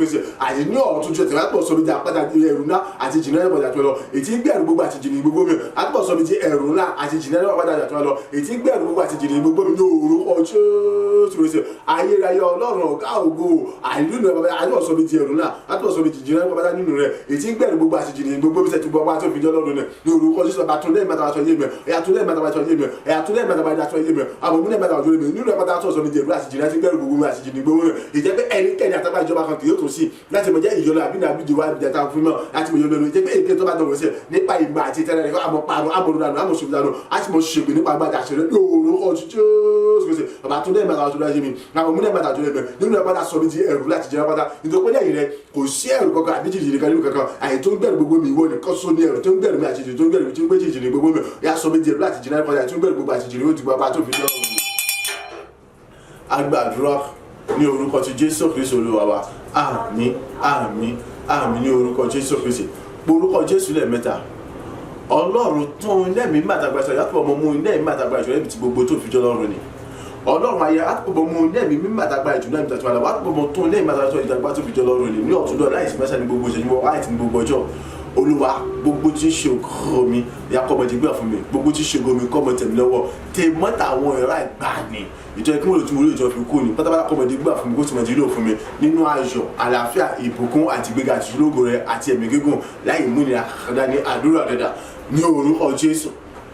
Jésù àti ní ọ̀tún jẹ́ tẹ̀wá pọ̀ sọ́bi jẹ́ àpáta ẹ̀rù ńlá àti jìnnà ẹ̀rọ àjàtọ̀ lọ ètí gbẹ̀rù gbogbo àti jìnnì gbogbo mi àpọ̀ sọ́bi jẹ́ ẹ̀rù ńlá àti jìnnà ẹ̀rọ àpáta àjàtọ̀ lọ ètí gbẹ̀rù gbogbo àti jìnnì gbogbo mi ní orúkọ Jésù ayérayé Ọlọ́run ọ̀gá ògo àìlúnu ẹ̀ bàbá àjọ sọ́bi jẹ́ ẹ̀rù ńlá àpọ̀ sọ́bi jìnnà ẹ̀rọ àpáta nínú rẹ̀ ètí gbẹ̀rù gbogbo àti jìnnì gbogbo mi sẹ́tù gbogbo àti òfin Ọlọ́run ní orúkọ Jésù bàbá tún lẹ́yìn mẹ́ta aṣọ yé mi ẹ̀yà tún lẹ́yìn mẹ́ta aṣọ yé mi ẹ̀yà tún lẹ́yìn mẹ́ta aṣọ yé mi àwọn òmìnira mẹ́ta aṣọ yé mi nínú ẹ̀pátá tó sọ́bi jẹ́ ẹ̀rù àti jìnnà ti gbẹ̀rù gbogbo mi àti jìnnì gbogbo mi ìjẹ́ pé ẹnikẹ́ni àtàgbà ìjọba kan kì yóò tó sí láti mọ̀ jẹ́ ìyọlọ àbí nàbí ìjọba ìjẹta fún mọ́ láti mọ̀ ìyọlọ ìjẹ́ pé èké tó bá dọ̀rọ̀ sí nípa ìgbà àti tẹ́lẹ̀ rẹ̀ àmọ́ parun àmọ̀rúdànù àmọ̀sọ̀dànù àti mọ̀ ṣègbè nípa àgbàjà ṣẹlẹ̀ lórúkọ Jésù bàbá tó dẹ́ ìmọ̀ta ọ̀ṣọ́dọ̀ ayé mi àwọn ọmọdé ìmọ̀ta ọ̀ṣọ́dọ̀ ẹ̀mẹ̀ nínú ẹ̀pátá sọ mi di ẹ̀rù láti jẹ́ ẹ̀pátá nítorí pé lẹ́yìn rẹ̀ kò sí ẹ̀rù kankan àbí jìjìrì kan nínú kankan àyè tó ń gbẹ̀rù gbogbo mi ìwọ nìkan sọ ní ẹ̀rù tó ń gbẹ̀rù mi àti jìjìrì tó ń gbẹ̀rù mi tí ń gbé jìjìrì gbogbo mi yà sọ mi di ẹ̀rù láti jìnnà ẹ̀pátá àti tó ń gbẹ̀rù gbogbo àti jìjìrì ó ti gbọ́ tó fi jọ́ agbàdúrà ní orúkọ ti Jésù Kristi Olúwa wa àmín àmín àmín ní orúkọ Jésù Kristi orúkọ Jésù lẹ́ẹ̀mẹ́ta Ọlọ́run tún lẹ́mí màtàgbàṣọ yàtọ̀ ọmọ mú lẹ́mí màtàgbàṣọ lẹ́mí tí gbogbo tó fi jọ lọ́rùn ni Ọlọ́run ayé àtúbọ̀ mú lẹ́mí màtàgbàṣọ lẹ́mí tàbí àlàbà àtúbọ̀ mú tún lẹ́mí màtàgbàṣọ ìjàgbá tó fi jọ lọ́rùn ni ní ọ̀túndọ̀ láìsí mẹ́sàn ní gbogbo ìṣẹ́jú wọn láìsí ní gbogbo ọjọ́ Olúwa gbogbo tí ń ṣe òkúrò mi ya kọ́mọ ti gbé fún mi gbogbo tí ń ṣe gomi kọ́mọ tẹ̀mí lọ́wọ́ tẹ mọ́tà àwọn ẹ̀rọ ìgbàanì ìjọ ìpínlẹ̀ òtún orí ìjọ fi kú ni pátápátá kọ́mọ ti gbé fún mi kó sì mọ̀ ti lò fún mi nínú ayọ̀ àlàáfíà ìbùkún àti ìgbéga àti ìlógo rẹ àti ẹ̀mí gígùn láì múnira àkàdá ní àdúrà dẹ́dà ní orúkọ Jésù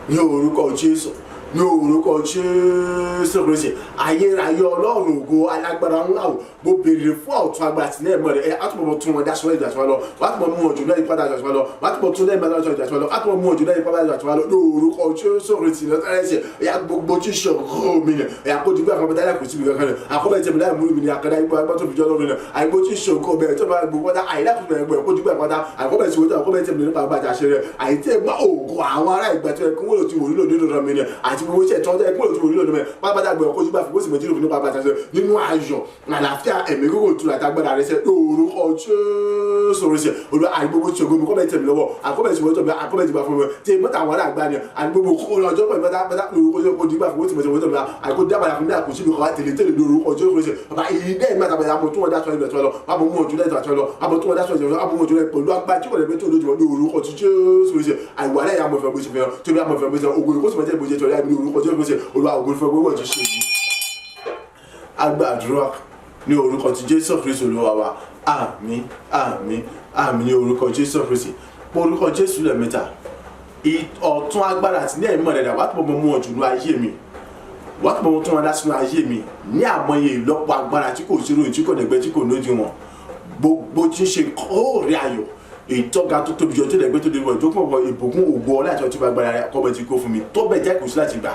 ní orúkọ Jésù ní orúkọ Jésù Kristi ayérayé Ọlọ́run ògo alágbára ńlá o mo béèrè fún ọ̀tún agbára tí náà mọ̀ rẹ̀ ẹ̀ àtúbọ̀ tún wọn dáṣọ́ ìjà tí wọ́n lọ wọ́n àtúbọ̀ mú ọ̀jọ̀ lẹ́yìn padà ìjà tí wọ́n lọ wọ́n àtúbọ̀ tún lẹ́yìn padà ìjà tí wọ́n lọ àtúbọ̀ mú ọ̀jọ̀ lẹ́yìn padà ìjà tí wọ́n lọ ní orúkọ Jésù Kristi lọ́tàrẹ́sì ẹ̀yà gbogbo tí ṣe ọ̀rọ̀ mi nẹ̀ ẹ̀yà kó dìgbà kan bẹ́tà kò sí mi kankan nẹ̀ àkọ́bẹ̀ tẹ̀mí láì múlùmí ni àkàdá igbó agbá tó fi jọ́ lọ́rùn nẹ̀ àìgbó tí ṣe òkú ọbẹ̀ tó bá gbogbo pátá àìlákùnrin ẹgbẹ́ kó dìgbà pátá àkọ́bẹ̀ tí wọ́n àkọ́bẹ̀ tẹ̀mí nípa àgbàjà ṣe rẹ̀ àìtẹ́ gbá òògùn àwọn ará ìgbà tó yẹ kí wọ́n lò ti wò nílò nínú rẹ̀ mi nẹ̀ àti gbogbo iṣẹ́ tó yẹ kí wọ́n lò ti wò nílò nínú rẹ̀ pátápátá gbẹ̀ ọkọ̀ ojúbà fún bó sì mọ̀ nípa àgbàjà ṣe nínú ayọ̀ àlàáfíà ẹ̀mí gbogbo ìtura àtàgbàdà rẹ̀ ṣe lórúkọ Jésù rẹ̀ olùwà àgbogbo tí ogun mi kọ́bẹ̀ tẹ̀mí lọ́wọ́ àkọ́bẹ̀ tí wọ́n tọ̀ àkọ́bẹ̀ tí wọ́n fún mi tí mọ́tà àwọn àgbà ni àgbogbo ọjọ́ pẹ̀lú pátápátá lórúkọ Jésù dìgbà fún bó sì mọ̀ tọ̀ àkó dábàdà fún mi àkóṣí mi kọ́ tẹ̀lé tẹ̀lé lórúkọ Jésù rẹ̀ bàbá ìdí ẹ̀ mẹ́ta bẹ̀rẹ̀ àmọ́ tún wọn dáṣọ ilẹ̀ tó lọ àmọ́ mú ojú lẹ́tọ̀ àti ọlọ àmọ́ tún wọn dáṣọ ilẹ̀ àmọ́ mú ojú lẹ́ pẹ̀lú agbá tí wọ́n lè tó lójú wọn ní orúkọ tí Jésù rẹ̀ àìwà lẹ́yìn àmọ́ ìfẹ́ bó ṣe fẹ́ràn tóbi àmọ́ ìfẹ́ bó ṣe ogun ìkóṣù mọ́tẹ́ bó ṣe tọ́lá ní orúkọ Jésù rẹ̀ olúwa ogun ìfẹ́ gbogbo ti ṣe yìí. agbàdúrà ní orúkọ tí Jésù Kristi Olúwa wa àmín àmín àmín ní orúkọ Jésù Kristi orúkọ Jésù lẹ́ẹ̀mẹ́ta ọ̀tún agbára àti ní ẹ̀mọ́ rẹ̀ wá tó mọ́ mú ọ̀jùlọ ayé mi wá tó mọ́ tó wọn dá sínú ayé mi ní àmọye ìlọ́pọ̀ agbára tí kò sí ròyìn tí kò dẹ̀gbẹ́ tí kò lójú wọn gbogbo tí ń ṣe kóòrí ayọ̀ ìtọ́ga tó tóbi jọ tó dẹ̀gbẹ́ tó dẹ̀gbẹ́ tó pọ̀ ìbùkún ògbó ọlá àti ọtí agbára rẹ̀ kọ́bẹ̀ tí kò fún mi tó bẹ̀ jẹ́ kò sí láti gbà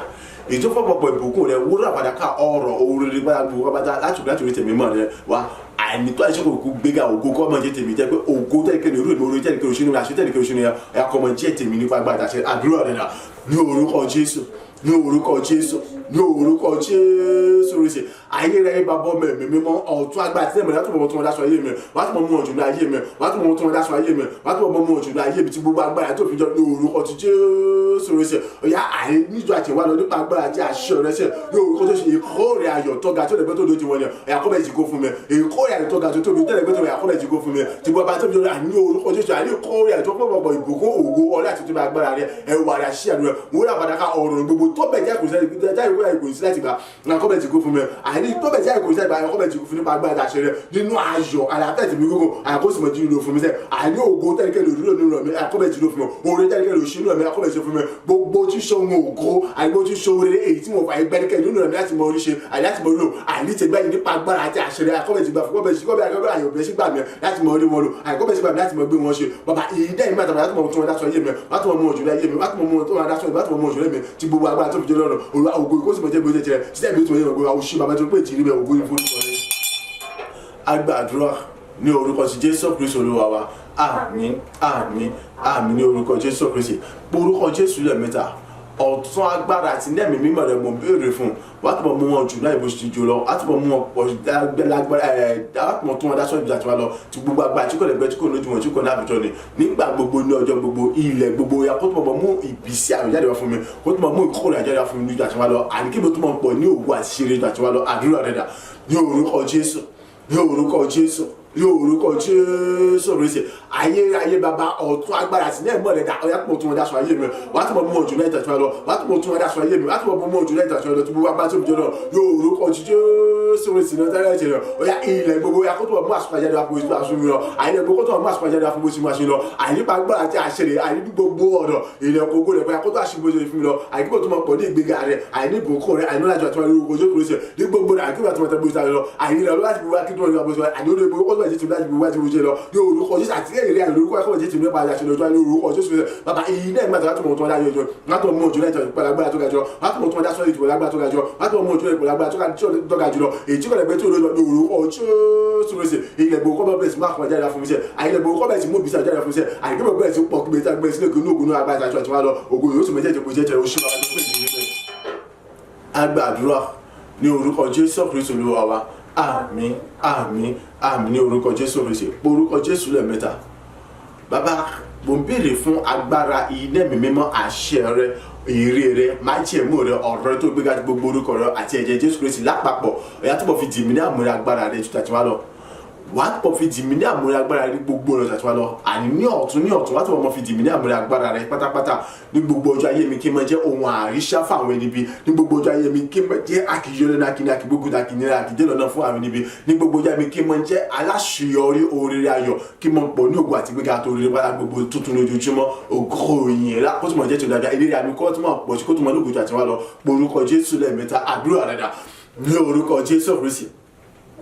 ètò fọ́pọ̀pọ̀ ìbùkún rẹ̀ wúrà padà ká ọ̀rọ̀ òwúrọ̀ gbára gbogbo bàbá láti rí tèmi mọ́ rẹ̀ wá àìnítọ́ àìsàn kò gbéga ògo kọ́ ọmọ jẹ́ tèmi jẹ́ pé ògo tẹ́lẹ̀kẹ́ni orí ìmọ̀ orí tẹ́lẹ̀kẹ́ òṣèlú àṣẹ tẹ́lẹ̀kẹ́ òṣèlú ẹ̀kọ́ ọmọ jẹ́ tèmi nípa agbára àti àdúrà rẹ̀ ní orúkọ Jésù ní orúkọ Jésù ní orúkọ Jésù rẹ̀ ayé rẹ̀ bá bọ́ mẹ́mí mímọ́ ọ̀tún agbára tí ẹ̀mọ̀ látọ̀ mọ̀ tó wọn dáṣọ ayé mi wọ́n á tún mọ̀ ọ̀jùlọ ayé mi wọ́n á tún mọ̀ tó wọn dáṣọ ayé mi wọ́n á tún mọ̀ ọ̀jùlọ ayé mi tí gbogbo agbára tó fi jọ ní orúkọ ti Jésù rẹ̀ ọ̀yá àìníjọ àti ìwà lọ nípa agbára àti àṣẹ rẹ̀ ṣe ní orúkọ tó ṣe ìkórè ayọ̀ tọ́ga tó lẹ́gbẹ́ tó lójú wọn ni ẹ̀yà kọ́bẹ̀ ìjìkó fún mi ìkórè ayọ̀ tọ́ga tó tóbi tẹ́lẹ̀gbẹ́ tó ẹ̀yà kọ́bẹ̀ ìjìkó fún mi tí gbogbo abá tó fi jọ ní orúkọ Jésù àní ìkórè ayọ̀ tó pọ̀ ìbùkún ògo ọlá àti tóbi agbára rẹ̀ ẹ̀wà rẹ̀ àṣẹ àdúrà wọ́n rà padà ká ọ̀rọ̀ gbogbo tó bẹ̀ jẹ́ kò sí láti gbà ní akọ́bẹ̀ ìjìkó fún mi àní tó bẹ̀ jẹ́ kò sí láti gbà akọ́bẹ̀ ìjìkó fún nípa agbára àṣẹ rẹ̀ nínú ayọ̀ àlàáfíà tèmi gbogbo àkóso jíìlò fún mi sẹ́ àní ògo tẹ́lẹ̀kẹ́ lòdúró nínú mi akọ́bẹ̀ jíìlò fún mi oore tẹ́lẹ̀kẹ́ lòṣìnú mi akọ́bẹ̀ jíìlò fún mi gbogbo tí sọ́hun ògo àgbo tí sọ́hun rere èyí tí mo fà ẹgbẹ́rẹ́kẹ́ nínú rẹ̀ láti mọ oríṣi àti láti mọ orí lò àní tẹgbẹ́ yìí nípa agbára àti àṣẹ rẹ̀ akọ́bẹ̀ jìgbà fún kọ́bẹ̀ kọ́bẹ̀ àyọ̀bẹ̀ sí gbà mí láti mọ orí wọn lò àyọ̀bẹ̀ sí gbà mí láti mọ gbé wọn ṣe bàbá ìdá ìmọ̀ àtàwọn láti mọ tó wọn dáṣọ yé mi láti mọ ojú láyé mi láti mọ tó wọn dáṣọ yé mi láti mọ ojú láyé mi ti gbogbo agbára tó fi jẹ lọ́nà olùwà ògo ìkóso mọ̀ jẹ́ bí ó jẹ́ tirẹ̀ sísẹ́ bí ó ti mọ̀ yẹ ògo àwòṣí bàbá tó pé ìtìrí bẹ̀ ògo ìforúkọ rẹ̀. agbàdúrà ní orúkọ ti Jésù Kristi Olúwa wa àmín àmín àmín ní orúkọ Jésù Kristi orúkọ Jésù lẹ́ẹ̀mẹ́ta ọ̀tún agbára àti ní ẹ̀mí mímọ́ rẹ̀ mo béèrè fún wàá túbọ̀ mú wọn jù náà ìbò sì jù lọ wàá túbọ̀ mú wọn pọ̀ lágbára wàá túbọ̀ tún wọn dá sọ́ọ̀bù àti wọn lọ tí gbogbo agbára tí kò lè gbẹ tí kò lójú wọn tí kò ní àbùjọ ni nígbà gbogbo ní ọjọ́ gbogbo ilẹ̀ gbogbo ya kó túbọ̀ mú ìbísí àwòjáde wá fún mi kó túbọ̀ mú ìkórè àjáde wá fún mi níjú àti wọn lọ àní kí mo túbọ̀ pọ̀ ní òwú àti ṣeré níjú àti wọn lọ àdúrà rẹ̀ dà ní orúkọ Jésù ní orúkọ Jésù ní orúkọ Jésù rẹ̀ ayé bàbá ọ̀tún agbára sí náà mọ̀ rẹ̀ dá ọ̀yá pọ̀ tún wọn dáṣọ ayé mi wàá túbọ̀ mú ọ̀jù náà ìtàjú wọn lọ wàá túbọ̀ tún wọn dáṣọ ayé mi wàá túbọ̀ mú ọ̀jù náà ìtàjú wọn lọ tí gbogbo abá tó bí jọ náà ní orúkọ Jésù rẹ̀ sí náà tẹ́lẹ̀ ẹ̀jẹ̀ rẹ̀ ọ̀yá ilẹ̀ gbogbo ọ̀yá kó tó wọ́n mú àsopàjáde wá fún oṣù aṣọ mi lọ àyè gbogbo kó tó wọ́n mú àsopàjáde wá fún oṣù aṣọ lọ àyípa agbára àti àṣẹrẹ àyè gbogbo ọ̀dọ̀ ilẹ̀ gbogbo rẹ̀ bóyá kó tó àṣìbò ṣe fún mi lọ àyè kó tó mọ̀ pọ̀ ní ìgbéga rẹ̀ àyè ní ìbùkún rẹ̀ àyè ní ọ̀làjọ àti wọn lórúkọ Jésù rẹ̀ ní gbogbo rẹ̀ àyè kí wọ́n ti mọ̀ tẹ́ bó ṣe lọ àyè rẹ̀ láti fi wá kí tó wọn lọ bó ṣe lọ àyè olóògbé kó tó wọ́n ti láti fi wá ti bó ṣe lọ ní orúkọ Jésù àti èrè àyè lórúkọ ẹ̀kọ́ jẹ́ tìǹbù padà ṣe lọ́jọ́ ní orúkọ Jésù rẹ̀ bàbá èyí náà nígbà tó láti mọ̀ tó láyé ọjọ́ láti mọ̀ ojú lẹ́jọ́ ìpàdé agbára tó ga jọ láti mọ̀ tó wọ́n dá sọ́ọ́ ìdìbò lágbára tó ga jọ láti mọ̀ ojú ìpàdé agbára tó ga jùlọ èyí tí kò lè gbé tó lọ́jọ́ ní orúkọ Jésù rẹ̀ ilẹ̀ gbogbo kọ́ bẹ̀rẹ̀ sí máa kọ́ jáde fún mi sẹ́ àyẹ̀lẹ̀ gbogbo kọ́ bẹ̀rẹ̀ sí mú bísí àjáde fún mi sẹ́ àyẹ̀kẹ́ bẹ̀rẹ̀ sí pọ̀ kí bẹ̀rẹ̀ gbẹ̀rẹ̀ sílẹ̀ gbẹ̀rẹ̀ ògùn náà agbára àti àtiwá lọ ògùn yóò sì mẹ́jẹ̀ jẹ́ kó jẹ́ oṣù agbàdúrà ní orúkọ Jésù Kristi Olúwa wa àmín àmín àmín ní orúkọ Jésù Kristi orúkọ Jésù lẹ́ẹ̀mẹ́ta bàbá mo ń béèrè fún agbára iná ẹ̀mí mímọ́ àṣẹ rẹ èrè rẹ májẹ̀mú rẹ ọ̀rọ̀ tó gbéga gbogbo orúkọ rẹ àti ẹ̀jẹ̀ Jésù Kristi lápapọ̀ ọ̀yá túbọ̀ fi dì mí ní àmúrè agbára rẹ tuntun àti wá lọ wàá túbọ̀ fi dì mí ní àmúrè agbára rẹ gbogbo ọ̀rọ̀ àti wá lọ àní ní ọ̀tún wàá túbọ̀ mọ́ fi dì mí ní àmúrè agbára rẹ pátápátá ní gbogbo ọjọ́ ayé mi kí n máa jẹ́ ohun àríṣà fún àwọn ẹni bí ní gbogbo ọjọ́ ayé mi kí n máa jẹ́ àkìyọlẹ́ náà kí ní àkìgbógun náà kí ní àkìdé lọ́nà fún àwọn ẹni bí ní gbogbo ọjọ́ ayé mi kí n máa jẹ́ aláṣeyọrí oríire ayọ̀ kí n máa pọ̀ ní ògùn àti gbéga tó rí wàhálà gbogbo tuntun lójoojúmọ́ ògo ìyìn rà kó tó máa jẹ́ tó dáadáa ìlérí àmì kó tó máa pọ̀ sí kó tó máa lóògùn àti wá lọ orúkọ Jésù lẹ́ẹ̀mẹ́ta àdúrà rẹ̀ dà ní orúkọ Jésù Kristi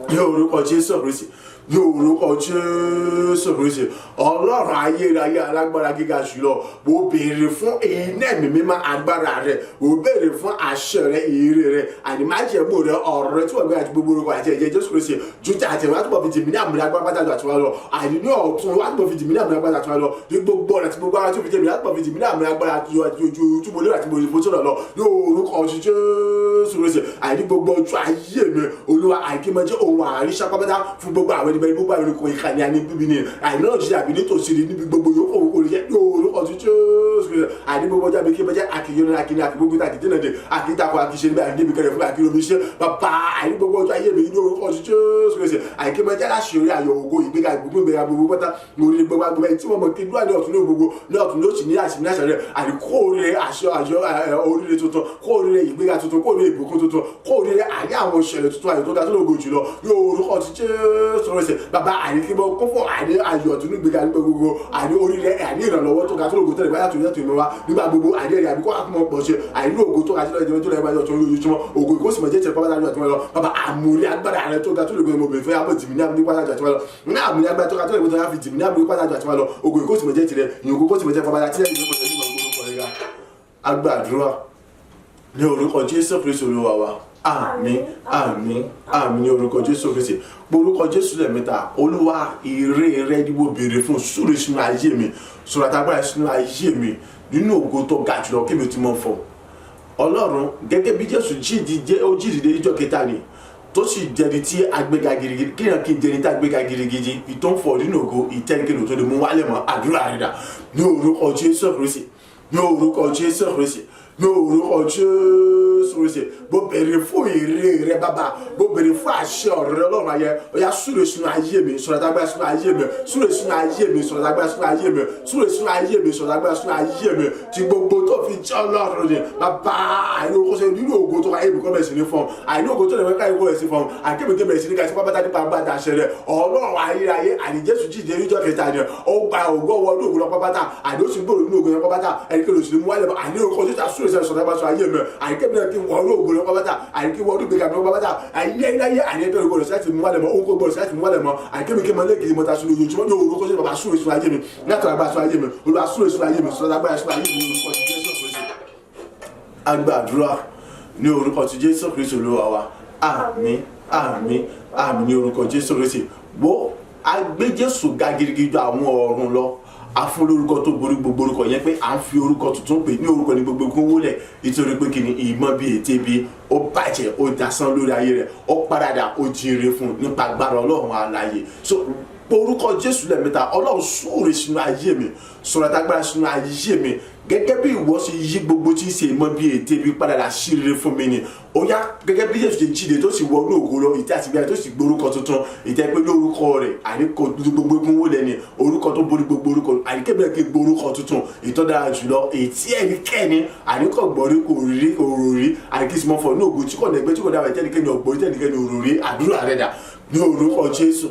ní orúkọ Jésù Kristi ní orúkọ Jésù Kristi ọlọ́run ayérayé alágbára gíga jùlọ mo béèrè fún iná ẹ̀mí mímọ́ agbára rẹ mo béèrè fún àṣẹ rẹ èrè rẹ ànímájẹ̀mú rẹ ọ̀rọ̀ rẹ tí wọ́n gbé àti gbogbo orúkọ àti ẹ̀jẹ̀ Jésù Kristi jújà àti ẹ̀wọ̀n àtúbọ̀ fi jìmí ní àmúlẹ̀ agbára pátá àti wọn lọ àní ní ọ̀tún wọn àtúbọ̀ fi jìmí ní àmúlẹ̀ agbára àti wọn lọ ní gbogbo ọ̀rẹ́ tí gbogbo ara tó fi jìmí àtúbọ̀ fi jìmí ní àmúlẹ̀ agbára àti ojú túbọ̀ lórí àti mo ìfò sọ̀rọ̀ lọ ní orúkọ Jésù Kristi àní gbogbo ọjọ́ ayé mi Olúwa àìkímọ́jẹ́ ohun àríṣà pápátá fún gbogbo àwọn ẹni gbogbo àwọn ẹni ìkànnì àní bíbí ni àìná òjì àbí nítòsí ni níbi gbogbo yòókù olùjẹ yóò ọtún tí ó àní gbogbo ọjà bí kí bẹjẹ àkìyọnà àkìní àkìgbogbo àkìdé náà dé àkìtàkọ àkìṣe níbi àkìdébi kẹrẹ fún àkìrò mi ṣe bàbá àní gbogbo ọjọ́ ayé mi ní orúkọ ọtún tí ó ṣe àìkí bẹjẹ aláṣẹrí ayọ̀ ògo ìgbéga gbogbo pátá lórí gbogbo agbègbè tí wọn mọ kí dúrà ní ọ̀tún ní gbogbo ní ọ̀tún ló sì ní àṣìní àṣà rẹ àní kóòrè àṣọ oríire tuntun kóòrè ìgbéga tuntun kóòrè ìbùkún tuntun kóòrè àní àwọn ìṣẹ̀lẹ̀ tuntun àyè tó ga tó lógo jùlọ ní orúkọ ọtún tí ó ṣe bàbá àní kí kó fún àní ayọ̀ tó ní gbéga nígbà gbogbo àní oríire àní ìrànlọ́wọ́ tó ga tó lóògùn tẹ́lẹ̀ báyà tó yẹ tó ìmọ̀ wa nígbà gbogbo àní ẹ̀rí àbíkọ́ àkúmọ̀ pọ̀ ṣe àní ògo tó ga tó lọ́jọ́ tó lọ́jọ́ báyọ̀ tó lójoojúmọ́ ògo ìkó sì mọ̀ jẹ́ tẹ̀lé pápá lájú àtiwọ́n lọ bàbá àmúrí agbára rẹ tó ga tó lóògùn ìmọ̀ fẹ́ àbọ̀ tìmí ní àmúrí pápá lájú àtiwọ́n lọ ní àmúrí agbára tó ga tó lóògùn tó fi tìmí ní àmúrí pápá lájú àtiwọ́n lọ ògo ìkó sì mọ̀ jẹ́ tìrẹ ìyókù kó sì mọ̀ jẹ́ pápá lájú àtiwọ́n ní orúkọ Jésù Kristi Olúwa wa àmín àmín àmín ní orúkọ Jésù Kristi orúkọ Jésù lẹ́ẹ̀mẹ́ta Olúwa ire rẹ ni mo béèrè fún súre sínú ayé mi sọ̀rọ̀ àtàgbára sínú ayé mi nínú ògo tó ga jùlọ kébì tí mo fọ Ọlọ́run gẹ́gẹ́ bí Jésù jídìde níjọ́ kẹta ni tó sì jẹni tí agbéga girigiri kíyàn kí n jẹni tí agbéga girigiri ìtọ́ ń fọ nínú ògo ìtẹ́nikẹ́ni tó lè mú wálẹ̀ mọ́ àdúrà rẹ̀ dà ní orúkọ Jésù Kristi ní orúkọ Jésù Kristi ní orúkọ Jésù Kristi bó bèrè fún èrè rẹ bàbá bó bèrè fún àṣẹ ọ̀rọ̀ rẹ Ọlọ́run ayẹ ọ̀yà súre sínú ayé mi sọ̀rọ̀ àtàgbà sínú ayé mi súre sínú ayé mi sọ̀rọ̀ àtàgbà sínú ayé mi súre sínú ayé mi sọ̀rọ̀ àtàgbà sínú ayé mi tí gbogbo tó fi jẹ́ Ọlọ́run ni bàbá àìní oko ṣe nínú ògo tó ayé mi kọ́ bẹ̀rẹ̀ sí ní fọ́n àìní ògo tó lè fẹ́ káyé kó rẹ̀ sí fọ́n àkébèké bẹ̀rẹ̀ sí ní káyé pápátá nípa agbára àṣẹ rẹ Ọlọ́run ayérayé àní Jésù jíde níjọ́ kẹta ni ó gba ògo wọnú ògo lọ pápátá àní ó sì gbòòrò nínú ògo yẹn pápátá ẹnikẹ́ni ò sì mú wálẹ̀ àní ògo tó ta súre sọ̀rọ̀ àtàgbà sọ ayé mi àìkébì náà kí wọ́n ló ògo lọ pápátá àìkí wọ́n dúgbò gàmí pápátá ayé àìyẹ́kẹ́ ògo lọ sí láti mú wálẹ̀ mọ́ ògo gbọ́dọ̀ sí láti mú wálẹ̀ mọ́ àìkébì kí n máa lé kiri mọ́ta sínú ojoojúmọ́ ní òru kó sí bàbá súre sínú ayé mi látọ̀ àgbà sọ ayé mi olúwa súre sínú ayé mi sọ̀rọ̀ àgbà sínú ayé mi olùkọ́ ti Jésù Kristi agbàdúrà ní orúkọ ti Jésù Kristi Olúwa wa àmín àmín àmín ní orúkọ Jésù Kristi wo agbé Jésù ga gidigidi àwọn ọ̀run lọ a fún lórúkọ tó borí gbogbo orúkọ yẹn pé à ń fi orúkọ tuntun pè ní orúkọ ní gbogbo kó wólẹ̀ nítorí pé kìíní ìmọ̀ bí ète bí ó bàjẹ́ ó dasán lórí ayé rẹ̀ ó paradà ó jíire fún nípa agbára Ọlọ́run alààyè. So orúkọ Jésù lẹ́ẹ̀mẹ́ta. Ọlọ́run súre sínú ayé mi, sọ̀rọ̀ àtàgbára sínú ayé mi gẹ́gẹ́ bí ìwọ ṣe yí gbogbo tí ń ṣe ìmọ̀ bí ète bí padà ṣíire fún mi ni. Ó yá gẹ́gẹ́ bí Jésù ṣe jíde tó sì wọ inú ògo lọ ìtẹ́ àti bíi tó sì gbórúkọ tuntun ìtẹ́ pé lórúkọ rẹ̀ àníkò gbogbo egun wó lẹ́ni orúkọ tó borí gbogbo orúkọ àníkébẹ̀rẹ̀ kí gbórúkọ tuntun ìtọ́dára jùlọ ètí ẹnikẹ́ni àníkò gbọ́rí kò rí òròrí àníkísímọ́ fọ ní ògo tí kò nẹgbẹ́ tí kò dábàá tẹ́nikẹ́ni ọ̀gbọ́rí tẹ́nikẹ́ni òròrí àdúrà rẹ̀ dà ní orúkọ Jésù,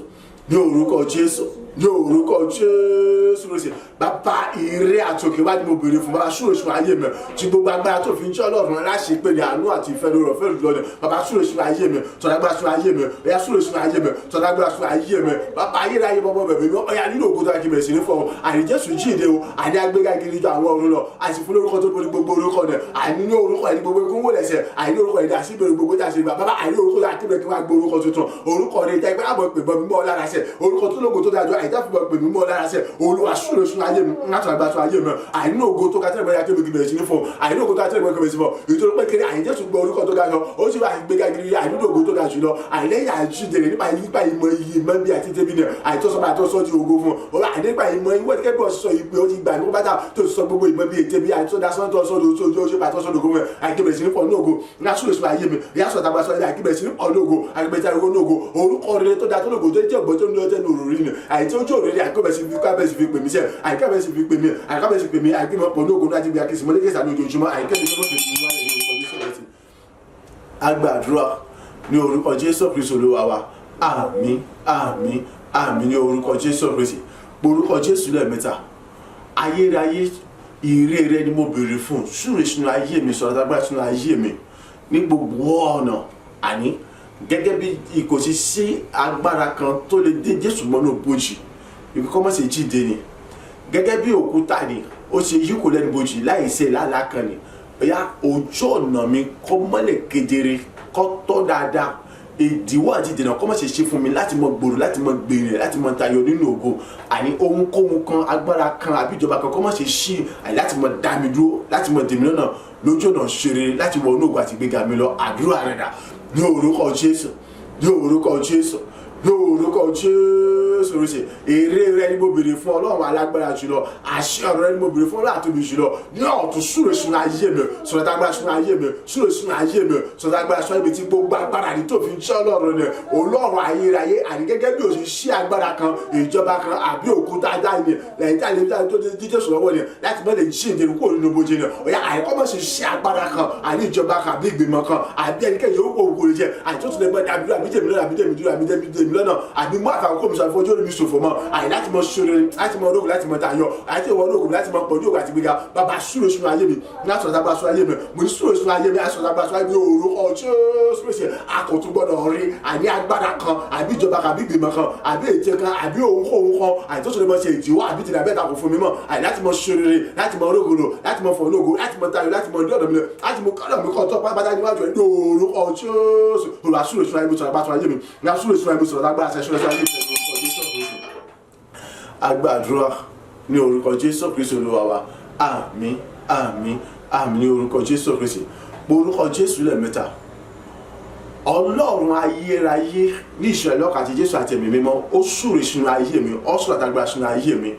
ní orúkọ Jésù, ní orúkọ Jésù lóṣè. Bàbá ire àtòkè wá ní mo béèrè fún bàbá súre sínú ayé mi tí gbogbo agbára tó fi ń jẹ́ Ọlọ́run láṣẹ pé ní àánú àti ìfẹ́ lórí ọ̀fẹ́ lórí ọ̀nà. Bàbá súre sínú ayé mi, sọ̀rọ̀ agbára sínú ayé mi, ọ̀yà súre sínú ayé mi, sọ̀rọ̀ agbára sínú ayé mi. Bàbá ayérayé bọ́bọ́ bẹ̀bẹ̀ mi, ọ̀yà nínú ògo tó akíbẹ̀ sí ní fọ́ àní Jésù jíǹde o, àní agbéga gidi ju àwọn ọ̀run lọ, àti fún lórúkọ tó borí gbogbo orúkọ rẹ̀, àní ní orúkọ ẹni gbogbo egun wò lẹ́sẹ̀, àní ní orúkọ ẹni àti ìbẹ̀rù gbogbo tí a ṣe bàbá àní orúkọ akíbẹ̀ kí wọ́n gbé orúkọ tuntun, orúkọ rẹ̀ jẹ́ pé àbọ̀ pè bọ́ mímọ́ lára ṣẹ̀, orúkọ tó lógo tó dájọ́ àìjá fún bọ́ pè mímọ́ lára ṣẹ̀, Olúwa súre sínú ayé mi, láti àgbà sínú ayé mi, àìní ògo tó kátẹ́rẹ̀ bẹ́ẹ̀ kébé kébé sí ní fún, àìní ògo tó kátẹ́rẹ̀ bẹ́ẹ̀ kébé sí fún, ìtòrò pé kéré àìní Jésù gbọ́ orúkọ tó ga jọ, ó sì wà gbéga gidi àìní ògo tó ga jù lọ, àìlẹ́yìn àìjídèrè nípa ìmọ̀ iyì ìmọ̀ bí àti tẹ́bí ni àìtọ́sọ́ba àtọ́sọ́ di ògo fún, ọ̀la àìnípa ìmọ̀ ìwé kẹ́kẹ́ bí ọ̀sọ́ ìpè ó ti gbà ní bàtà tó sọ gbogbo ìmọ̀ bí ètè bí àìtọ́sọ́ tọ́sọ́ tó ṣe pàtọ́sọ́ dògo fún àìkébẹ̀ sí ní pọ̀ ní ògo ńlá súre sínú ayé mi ìyá sọ̀tà bá sọ ilé àìkébẹ̀ sí ní pọ̀ ní ògo àìkébẹ̀ tí a ní ògo orúkọ rere tó da tó lògo tó jẹ́ ògbó tó ní ọjọ́ ní òròrí ni àìtí ojú òrèrè àìkébẹ̀ sí fi pè mí sẹ́ àìkébẹ̀ sí fi pè mí àìkébẹ̀ sí pè mí àìkébẹ̀ pọ̀ ní ògo láti gbé akínsí mọ́lẹ́kẹ́sì àti ojoojúmọ́ àìkébẹ̀ sí mọ́lẹ́kẹ́sì ní wàlẹ̀ ní orúkọ Jésù Kristi. Agbàdúrà ní orúkọ Jésù Kristi Olúwa wa, àmín àmín àmín ní orúkọ Jésù Kristi. Orúkọ Jésù lẹ́ẹ̀mẹ́ta. Ayérayé ire rẹ ni mo béèrè fún, súre sínú ayé mi, sọ̀rọ̀ agbára sínú ayé mi ní gbogbo ọ̀nà. Àní gẹ́gẹ́ bí kò sí agbára kan tó lè dé Jésù mọ́nú bòjì ìkọ́ mọ́ sí jíde ni, gẹ́gẹ́ bí òkúta ni ó ṣe yí kò lẹ́nu bòjì láìsẹ̀ lálá kan ni. Ọ̀yá ojú ọ̀nà mi kọ́ mọ́lẹ̀ kedere kọ́ tọ́ dáadáa, ìdíwọ́ àti ìdènà kọ́ mọ́ ṣe fún mi láti mọ gbòòrò láti mọ gbèrè láti mọ tayọ nínú ògo. Àní ohunkóhun kan agbára kan àbí ìjọba kan kọ́ mọ́ ṣe ṣí láti mọ dá mi dúró láti mọ dèmí lọ́nà lójú ọ̀nà ṣeré láti wọ inú ògo àti gbéga mi lọ. Àdúrà rẹ̀ dà ní orúkọ Jésù, ní orúkọ Jésù, ní orúkọ Jésù Kristi. Èrè rẹ ni mo béèrè fún Ọlọ́run alágbára jùlọ, àṣẹ ọ̀rọ̀ rẹ ni mo béèrè fún Ọlọ́run àtòbí jùlọ. Ní ọ̀tún súre sínú ayé mi, sọ̀rọ̀ agbára sínú ayé mi, súre sínú ayé mi, sọ̀rọ̀ agbára sínú ibi tí gbogbo agbára ní tó fi ń jẹ́ Ọlọ́run ni Ọlọ́run ayérayé. Àní gẹ́gẹ́ bí òṣì ṣí agbára kan ìjọba kan àbí òkúta dá ni lẹ́yìn tí a lè tó dé Jésù lọ́wọ́ ni láti mọ́ lè jí ìdèrú kúrò nínú bójú ni. Ọ̀yá àìkọ́ mọ̀ sí ṣí agbára kan àní ìjọba kan àbí ìgbìmọ̀ kan àbí ẹnikẹ́ni yóò kó òkú rẹ̀ jẹ́ àìtótó lè gbọ́ àbí àbíjẹ̀mí lọ́nà àbíjẹ̀mí lọ́nà àbí mú àfàkókò mi sọ àfọwọ́jọ́ mi ṣòfò mọ́ àì láti mọ ṣoore láti mọ ológun láti mọ tayọ àti ìwọ ológun láti mọ pọ̀jù ògùn àti gbéga. Bàbá súre sínú ayé mi láti ọ̀dà bá sọ ayé mi, mo ní súre sínú ayé mi láti ọ̀dà bá sọ ayé mi orúkọ Jésù Kristi. Àkótún gbọ́dọ̀ rí àní agbára kan àbí ìjọba kan àbí ìgbìmọ̀ kan àbí ètè kan àbí ohunkóhun kan àìtótó lè mọ ṣe ìdíwọ́ àbí tìlẹ̀ abẹ́ta kò fún mi mọ́ àì láti mọ ṣoore láti mọ ológun lò láti mọ fọ ológun láti mọ tayọ láti mọ ní ọ̀dọ̀ mi lọ láti mọ kọ́dọ̀ mi kọ́ tọ́ pátápátá níwájú ẹ̀ ní orúkọ Jésù. Olúwa súre sínú ayé mi sọ̀rọ̀ bá sọ ayé mi ní súre sínú ayé mi sọ̀rọ̀ lágbára ṣẹṣọ́ ayé mi. Agbàdúrà ní orúkọ Jésù Kristi Olúwa wa, àmín àmín àmín ní orúkọ Jésù Kristi. Orúkọ Jésù lẹ́ẹ̀mẹ́ta. Ọlọ́run ayérayé ní Ísírẹ́lì ọkàn àti Jésù àti ẹ̀mí mímọ́ ó súre sínú ayé mi, ó sọ̀rọ̀ àtàgbára sínú ayé mi.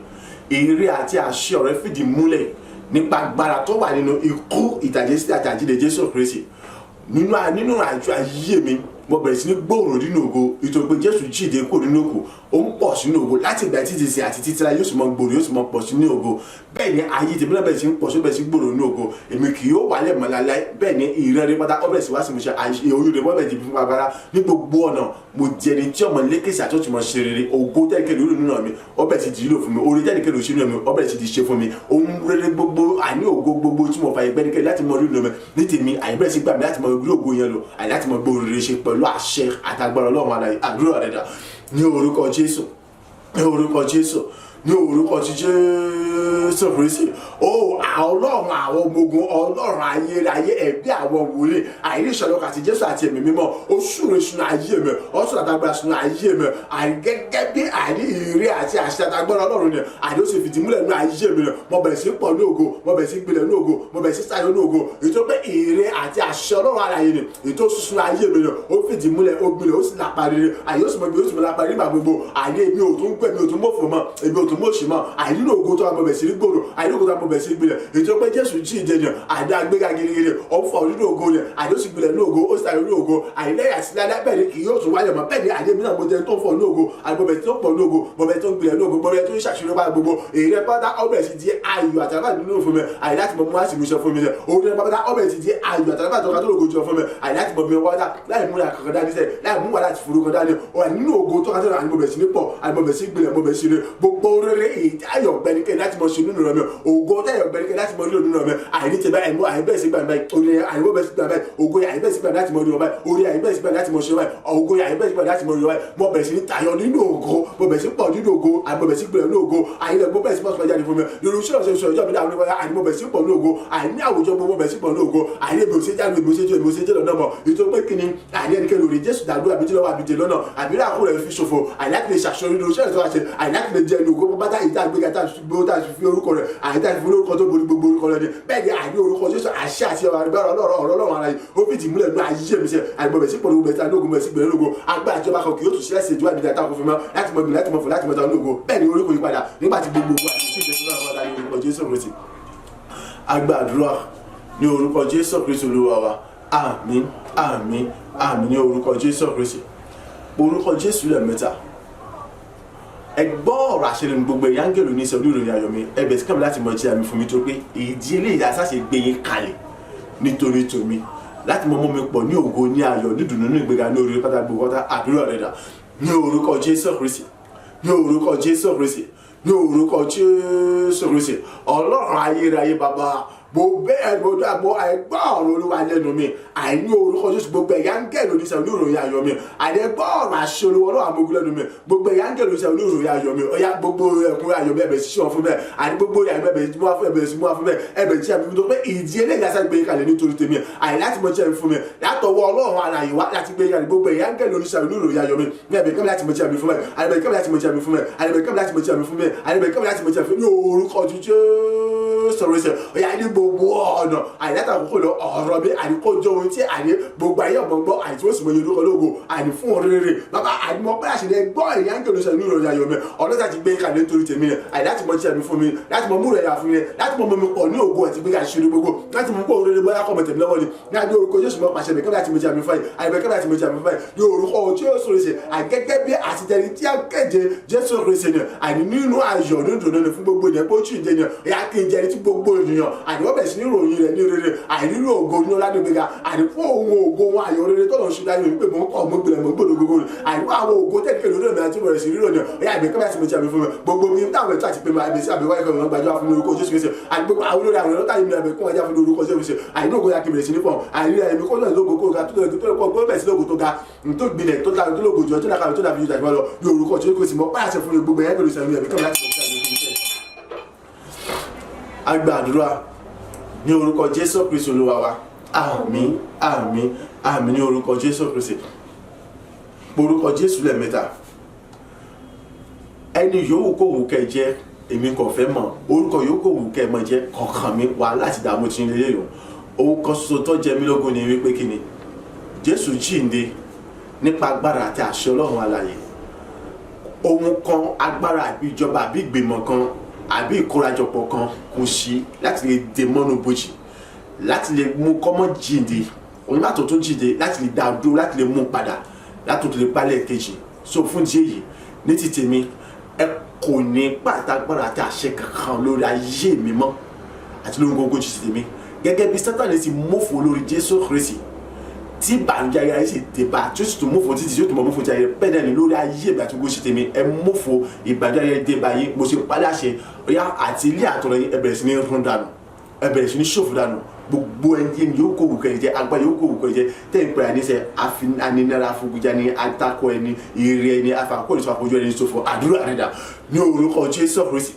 Èrè àti àṣẹ ọ̀rẹ́ fìdí múlẹ̀ nípa agbára tó wà nínú ikú ìtàjẹsí àti àjíǹde Jésù Kristi. Nínú àjọ ayé mi mo bẹ̀rẹ̀ sí ní gbòòrò nínú ògo nítorí pé Jésù jíde kúrò nínú ògo ó ń pọ̀ sínú ògo láti ìgbà títí sí àti títí láyé yóò sì mọ gbòòrò yóò sì mọ pọ̀ sínú ògo. Bẹ́ẹ̀ ni ayé tèmi náà bẹ̀rẹ̀ sí ń pọ̀ sí bẹ̀rẹ̀ sí gbòòrò nínú ògo, èmi kì yóò wálẹ̀ mọ́ láláì. Bẹ́ẹ̀ ni ìrẹ́rẹ́ pátá ó bẹ̀rẹ̀ sí wá sí mi ṣe orí rẹ̀ wọ́n bẹ̀rẹ̀ sí fún agbára ní gbogbo ọ̀nà. Mo jẹni tí ọmọ lékèsì àti ọ̀tún mọ̀ ṣe rere, ògo tẹ́lifíkẹ́ lórí nínú mi ó bẹ̀rẹ̀ sí di lílò fún mi, orí tẹ́lifíkẹ́ lórí sínú mi ó bẹ̀rẹ̀ sí di ṣe fún mi, ohun rere gbogbo àní ògo gbogbo tí mo fà yẹ gbẹ́nikẹ́ni láti mọ nínú mi ní tèmi àyẹ̀bẹ̀rẹ̀ sí gbà mí láti mọ orí ògo yẹn lò àyè láti mọ gbòòrò rere ṣe pẹ̀lú àṣẹ àtàgbára Ọlọ́run alààyè. Àdúrà rẹ̀ dà ní orúkọ Jésù, ní orúkọ Jésù, ní orúkọ ti Jésù Kristi. Ọlọ́run àwọn ọmọ ogun, Ọlọ́run ayérayé, ẹ̀bí àwọn wòlíì, àìrí ìṣọ̀lọ́kà àti Jésù àti ẹ̀mí mímọ́, ó súre sínú ayé mi, ó sọ̀rọ̀ àtàgbà sínú ayé mi, gẹ́gẹ́ bí àìrí ìrírí àti àṣẹ àtàgbọ́n Ọlọ́run ni àìrí ó sì fìdí múlẹ̀ nínú ayé mi, mo bẹ̀rẹ̀ sí pọ̀ ní ògo, mo bẹ̀rẹ̀ sí gbilẹ̀ ní ògo, mo bẹ̀rẹ̀ sí sáyọ ní ògo, ètò pé ìrírí àti àṣẹ Ọlọ́run alààyè ni ètò sísun ayé mi, ó fìdí múlẹ̀, ó gbilẹ̀, ó sì lápá rere, àìrí ó sì mọ ibi ó sì mọ lápá rere nígbà gbogbo, àìrí èmi ò tún gbẹ̀, mi ò tún mọ̀fọ̀ mọ́, èmi ò tún mọ̀ṣì mọ́, àìrí ní ògo tó wà mo bẹ̀rẹ̀ sí gbòòrò, àìrí ògo tó wà mo bẹ̀rẹ̀ sí gbilẹ̀, ètò pé Jésù jí ìjẹyàn, àdá gbéga girigiri, ọ̀fọ̀ nínú ògo yẹn, àìrí ó sì gbilẹ̀ ní ògo, ó sì tayọ ní ògo, àìlẹ́yà sí ládá bẹ́ẹ̀ ni kì yóò tún wáyọ̀ mọ́, bẹ́ẹ̀ ni àìrí mi náà mo jẹ tó fọ̀ ní ògo, àìbọ̀bẹ̀ tó pọ̀ ní ògo, bọ̀bẹ̀ tó gbilẹ̀ ní ògo, bọ̀bẹ̀ tó ṣàṣírí bá gbogbo, èrè pátá ọbẹ̀ sì di ayọ̀ àtàlàbà nínú fún mi, àìrí láti mọ̀ mú àṣì mi sọ fún mi sẹ́, òun ní pátá ọbẹ̀ sì di ayọ̀ àtàlàbà tó ká tó lògo jọ fún mi, àìrí láti mọ̀ mi wáyà láì múra kankan dání sẹ́, láì mú wà láti forúkọ dání, ọ̀ nínú ògo tó ká tó àìrí bọ̀bẹ̀ sí ní pọ̀, àìrí bọ̀bẹ̀ sí gbilẹ̀, bọ̀bẹ̀ sí ní gbogbo rere ayọ̀ gbẹnikẹ́ láti mọ̀ ṣe nínú rẹ̀ mi, ògo táyọ̀ gbẹnikẹ́ láti mọ̀ nínú rẹ̀ mi, àìrí tẹ báyìí mú àìrí bẹ́ẹ̀ sí gbàgbà orí àìrí bẹ́ẹ̀ sí gbàgbà ògo àìrí bẹ́ẹ̀ sí gbàgbà láti mọ̀ rí ọba orí àìrí bẹ́ẹ̀ sí gbàgbà láti mọ̀ ṣe ọba ògo àìrí bẹ́ẹ̀ sí gbàgbà láti mọ̀ rí ọba mo bẹ̀rẹ̀ sí ní tayọ nínú ògo mo bẹ̀rẹ̀ sí pọ̀ nínú ògo àìrí mo bẹ̀rẹ̀ sí gbìyànjú ògo àìrí mo bẹ̀rẹ̀ sí pọ̀ jáde fún mi lórí iṣẹ́ ọ̀sẹ̀ ìṣọ̀ ìjọba ìdáhùn nípa àìrí mo bẹ̀rẹ̀ sí pọ̀ ní ògo àìrí àwùjọ mo bẹ̀rẹ̀ sí pọ̀ ní ògo àìrí mo ṣe jáde mo ṣe jẹ́ lọ́nà mọ̀ ètò pé kíni àìrí ẹnikẹ́ni lórí Jésù dàdúrà àbíjẹ́ lọ́wọ́ àbíjẹ́ lọ́nà àbí láàkó rẹ̀ fi ṣòfò àìrí láti lè ṣàṣọrí lórí iṣẹ́ ìṣọ̀ àṣẹ àìrí láti lè jẹ ẹnu ògo bá táyì tá àgbéga tá fi orúkọ rẹ̀ àìrí tá fi orúkọ tó borí gbogbo orúkọ rẹ̀ ni bẹ́ẹ̀ ni àìrí orúkọ Jésù àṣẹ àti agbára Ọlọ́run ara yìí ó fìdí múlẹ̀ ní ayé mi sẹ́ àìgbọ̀bẹ̀ sí pọ̀lú bẹ̀ta lóògùn bẹ̀ sí gbẹ̀rẹ̀ lóògùn agbára ìjọba kan kì yóò tún sílẹ̀ sí ìjọba ìbílẹ̀ àtàkùn fún mi láti mọ̀ gbìyànjú láti mọ̀ fún láti mọ̀ tán lóògùn bẹ́ẹ̀ ni orí kò yí padà nígbà tí gbogbo àti tí ìjẹsùn náà wọ́n dá ní orúkọ Jésù Kristi. Agbàdúrà ní orúkọ Jésù Kristi Olúwa wa àmín àmín àmín ní orúkọ Jésù Kristi. Orúkọ Jésù lẹ́ẹ̀mẹ́ta ẹgbọ́ ọ̀rọ̀ àṣẹlẹ̀ ní gbogbo ẹ̀yà áńgẹ́lì ní ìṣẹ́lú ìròyìn ayọ̀ mi ẹbẹ̀ sí kàmí láti mọ̀ jí àmì fún mi tó pé ìdí eléyìí asáṣe gbé yín kalẹ̀ nítorí tòmí láti mọ́ mi pọ̀ ní ògo ní ayọ̀ ní ìdùnnú ní ìgbéga ní orí pátá gbogbo ọ̀tá àdúrà rẹ̀ dà ní orúkọ Jésù Kristi ní orúkọ Jésù Kristi ní orúkọ Jésù Kristi Ọlọ́run ayérayé bàbá gbogbo ẹgbọdọ àgbọ àìgbọ́ ọ̀rọ̀ Olúwa lẹ́nu mi àìní orúkọ Jésù gbogbo ẹ̀yà ń gẹ̀lò ní sẹ́wọ̀n oníròyìn ayọ̀ mi àìgbọ́ ọ̀rọ̀ àṣẹ Olúwa Ọlọ́run àmógún lẹ́nu mi gbogbo ẹ̀yà ń gẹ̀lò ní sẹ́wọ̀n oníròyìn ayọ̀ mi ọ̀yà gbogbo ẹ̀kún ayọ̀ mi ẹ̀bẹ̀ sí wọn fún bẹ́ẹ̀ àti gbogbo ẹ̀bẹ̀ sí mú wá fún bẹ́ẹ̀ ẹ̀bẹ̀ tí a fi tó pé ìdí eléyìí asá gbé kalẹ̀ nítorí tèmi àì láti mọ jẹ́ fún mi látọwọ́ Ọlọ́run alààyè wá láti gbé kalẹ̀ gbogbo ẹ̀yà ń gẹ̀lò ní sẹ́wọ̀n oníròyìn ayọ̀ mi ní ẹ̀bẹ̀ kẹ́mi láti mọ jẹ́ mi fún mi àìbẹ̀ kẹ́mi láti mọ jẹ́ mi fún mi àìbẹ̀ kẹ́mi láti mọ jẹ́ mi fún mi àìbẹ̀ kẹ́mi láti mọ jẹ́ mi fún mi ní orúkọ Jésù sọ̀rọ̀ ẹsẹ̀ ọ̀yà ní gbogbo ọ̀nà àìláta àkókò lọ ọ̀rọ̀ mi àìkójọ ohun tí àní gbogbo ayé ọmọ gbọ́ àìtí ó sì mọ iye olóko lógo àní fún ọ̀rẹ́rẹ́ bàbá àdìmọ́ pé àṣìlẹ̀ gbọ́ ìyá ń kẹlẹ́ sọ inú ìròyìn ayọ̀ mi ọlọ́sà ti gbé kalẹ̀ nítorí tèmi rẹ̀ àìláti mọ tíyàmí fún mi láti mọ múrẹ̀ yà fún mi láti mọ mi pọ̀ ní ògo àti gbé àṣírí gbogbo láti mọ pọ̀ òrẹ́rẹ́ bóyá kọ́ mọ̀tẹ̀mí lọ́wọ́ ni ní adé orúkọ Jésù mọ́ pàṣẹ mi kẹ́mi láti mọ tíyàmí fáyì àìbẹ̀ kẹ́mi láti mọ tíyàmí fáyì ní orúkọ Jésù rẹ̀ àgẹ́gẹ́ bí àtijẹ́ni tí a kéde Jésù rẹ̀ ni àní nínú ayọ̀ nínú ìdùnnú fún gbogbo ènìyàn pé ó tún ìjẹyàn ìyá kí n jẹni tí gbogbo ènìyàn àní wọ́n bẹ̀ sí ní ìròyìn rẹ̀ ní rere àìnílò ògo ní ọládùngbéga àìnífún òun ògo wọn ayọ̀ rere tó lọ sí dáyọ̀ wípé mò ń kọ́ mọ́ gbìlẹ̀ mọ́ gbòdò gbogbo rẹ̀ àìnífún àwọn ògo tẹ̀lé lórí ẹ̀mí àti ìrọ̀rẹ̀ sí rírọ̀ ní ọ̀yà ìgbẹ́ kẹ́mẹ́ àti mọ̀tí àmì fún mi gbogbo mi táwọn ètò àti pé máa bẹ̀sí àbẹ̀wá ẹ̀kọ́ ìwọ̀n gbàjọ́ fún orúkọ Jésù Kristi àti gbogbo àwọn olórí àwọn ọlọ́tà ìmìnira ẹ̀kọ́ ọjà fún orúkọ Jésù Kristi àìní ògo ya kìbìrì sí ní fọ̀n àìní ẹ̀mí kó lọ́ọ̀ lógo kó ga tó lọ́ọ̀ bẹ̀sí lógo tó ga tó gbilẹ̀ tó ga tó lógo jọ tó dàkàwé tó dàbí yóò dàgbà lọ ní orúkọ Jésù Kristi mọ́ pàṣẹ fún gbogbo ẹ̀yà pẹ̀lú ìsẹ̀mí ẹ̀mí kẹ́mẹ́ láti mọ̀tí àmì fún iṣẹ́ agbàdúrà ní orúkọ Jésù Kristi Olúwa wa àmín àmín àmín ní orúkọ Jésù Kristi orúkọ Jésù lẹ́ẹ̀mẹ́ta ẹni yòówù kó wù kẹ́ jẹ́ èmi kò fẹ́ mọ̀ orúkọ yòówù kó wù kẹ́ mọ̀ jẹ́ kọ̀ọ̀kan mi wà láti dààmú tí ń lé lẹ́yìn ohun kan ṣoṣo tó jẹ mí lógún ni wípé kí ni Jésù jíǹde nípa agbára àti àṣẹ Ọlọ́run alààyè ohun kan agbára àbí ìjọba àbí ìgbìmọ̀ kan àbí ìkórajọpọ̀ kan kò sí láti lè dè mọ́nú bójì láti lè mú kọ́mọ́ jíǹde onímọ̀tò tó jíǹde láti lè dá dúró láti lè mú padà láti lè palẹ̀ kejì so fún díẹ̀ yìí ní ti tèmi ẹ kò ní pàtàgbára àti àṣẹ kankan lórí ayé mi mọ́ àti lórí gbogbo jí tèmi gẹ́gẹ́ bí Sátánì ti mófò lórí Jésù Kristi tí ìbànújẹ́ ayé sì débà tí ó sì tún mófò títí tí ó tún mọ́ mófò tí ayé bẹ́ẹ̀ ni lórí ayé mi àti gbogbo jí tèmi ẹ mófò ìbànújẹ́ ayé débà yìí mo ṣe padà ṣe ọ̀yá àti ilé àtọ̀rọ̀ yìí ẹ bẹ̀rẹ̀ sí ní rún dànù ẹ bẹ̀rẹ̀ sí ní ṣòfò dànù gbogbo ẹni yóò kó òwúkẹ́ jẹ́ agbára yóò kó òwúkẹ́ jẹ́ tẹ́ ń pè àníṣe anínára afúgbújá ní atakọ ẹni ire ẹni afakọ́ ìṣàkójú ẹni ṣòfò àdúrà rẹ̀ dà ní orúkọ Jésù Kristi